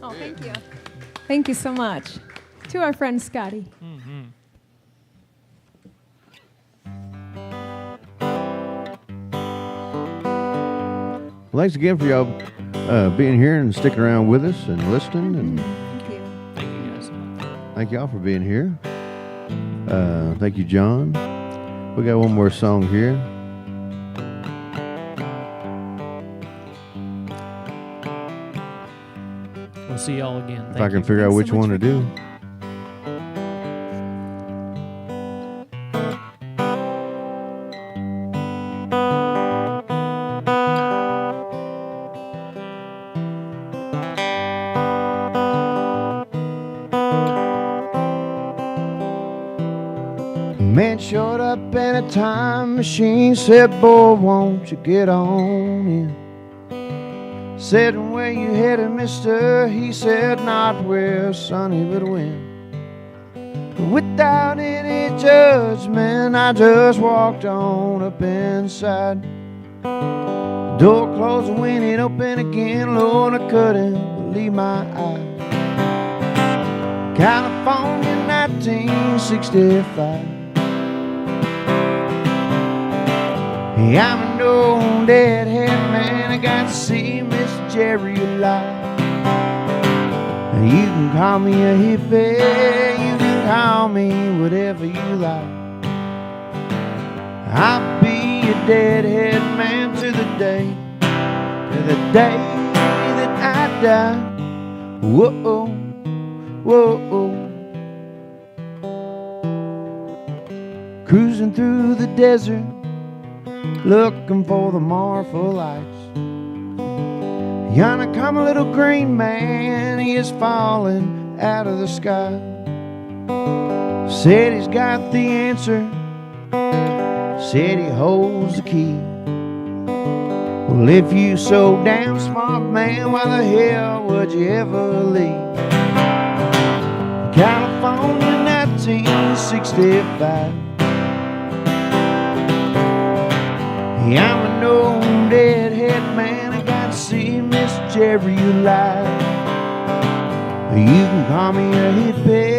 Oh, thank you. Thank you so much. To our friend Scotty. Well, thanks again for y'all being here and sticking around with us and listening. And Thank you. Thank you guys so much. thank y'all for being here. Thank you, John. We got one more song here. We'll see y'all again. If I can figure out Thanks which so much one to for do. showed up in a time machine, said, boy, won't you get on in? Said, where you headed, mister? He said, not where, sonny, but when. Without any judgment, I just walked on up inside. Door closed and when it opened again, Lord, I couldn't believe my eyes. California, 1965. Hey, I'm an old deadhead man, I got to see Miss Jerry alive. You can call me a hippie, you can call me whatever you like. I'll be a deadhead man to the day that I die. Whoa, whoa. Cruising through the desert, looking for the Marfa lights. Yonder come a little green man, he is falling out of the sky. Said he's got the answer, said he holds the key. Well, if you so damn smart, man, why the hell would you ever leave California, 1965? Yeah, I'm an old deadhead man, I gotta see Miss Jerry alive. You can call me a hippie,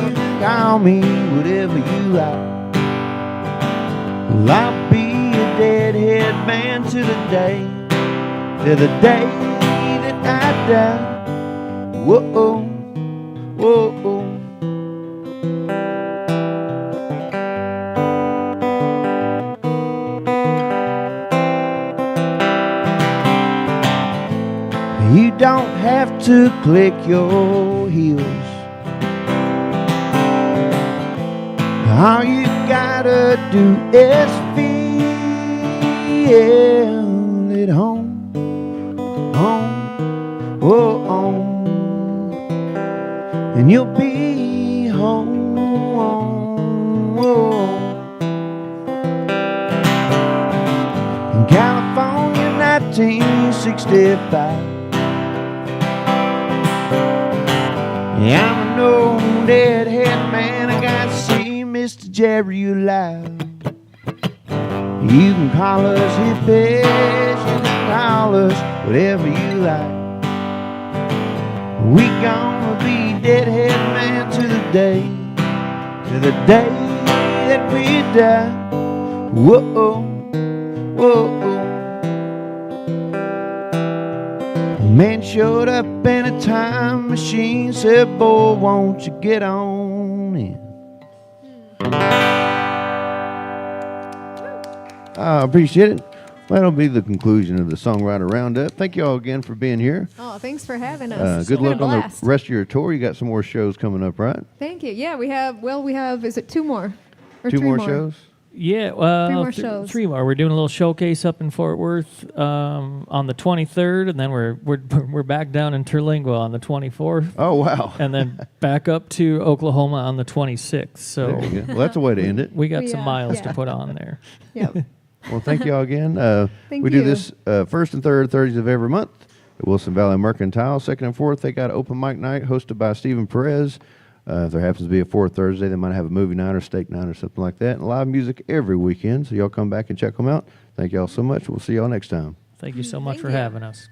you can call me whatever you like. Well, I'll be a deadhead man to the day that I die. Whoa, whoa. You don't have to click your heels. All you gotta do is feel at home, and you'll be home. In California, 1965. Yeah, I'm an old deadhead man, I gotta see Mr. Jerry alive. You can call us hippies, you can call us whatever you like. We gonna be deadhead man to the day that we die. Whoa, whoa. Man showed up in a time machine, said, boy, won't you get on in? I appreciate it. Well, that'll be the conclusion of the Songwriter Roundup. Thank you all again for being here. Oh, thanks for having us. Good luck on the blast. rest of your tour. You got some more shows coming up, right? Thank you. Yeah, we have, is it two more? Or Two three more shows? Yeah, well, Three more shows. Three more. We're doing a little showcase up in Fort Worth on the 23rd, and then we're back down in Terlingua on the 24th. Oh, wow. And then back up to Oklahoma on the 26th. So There you go. Well, that's a way to end it. we got some miles to put on there. Yep. Well, thank you all again. Thank we do you. this first and third Thursdays of every month at Wilson Valley Mercantile. Second and fourth, they got open mic night hosted by Stephen Perez. If there happens to be a fourth Thursday, they might have a movie night or steak night or something like that. And live music every weekend. So y'all come back and check them out. Thank y'all so much. We'll see y'all next time. Thank you so much Thank for you. having us.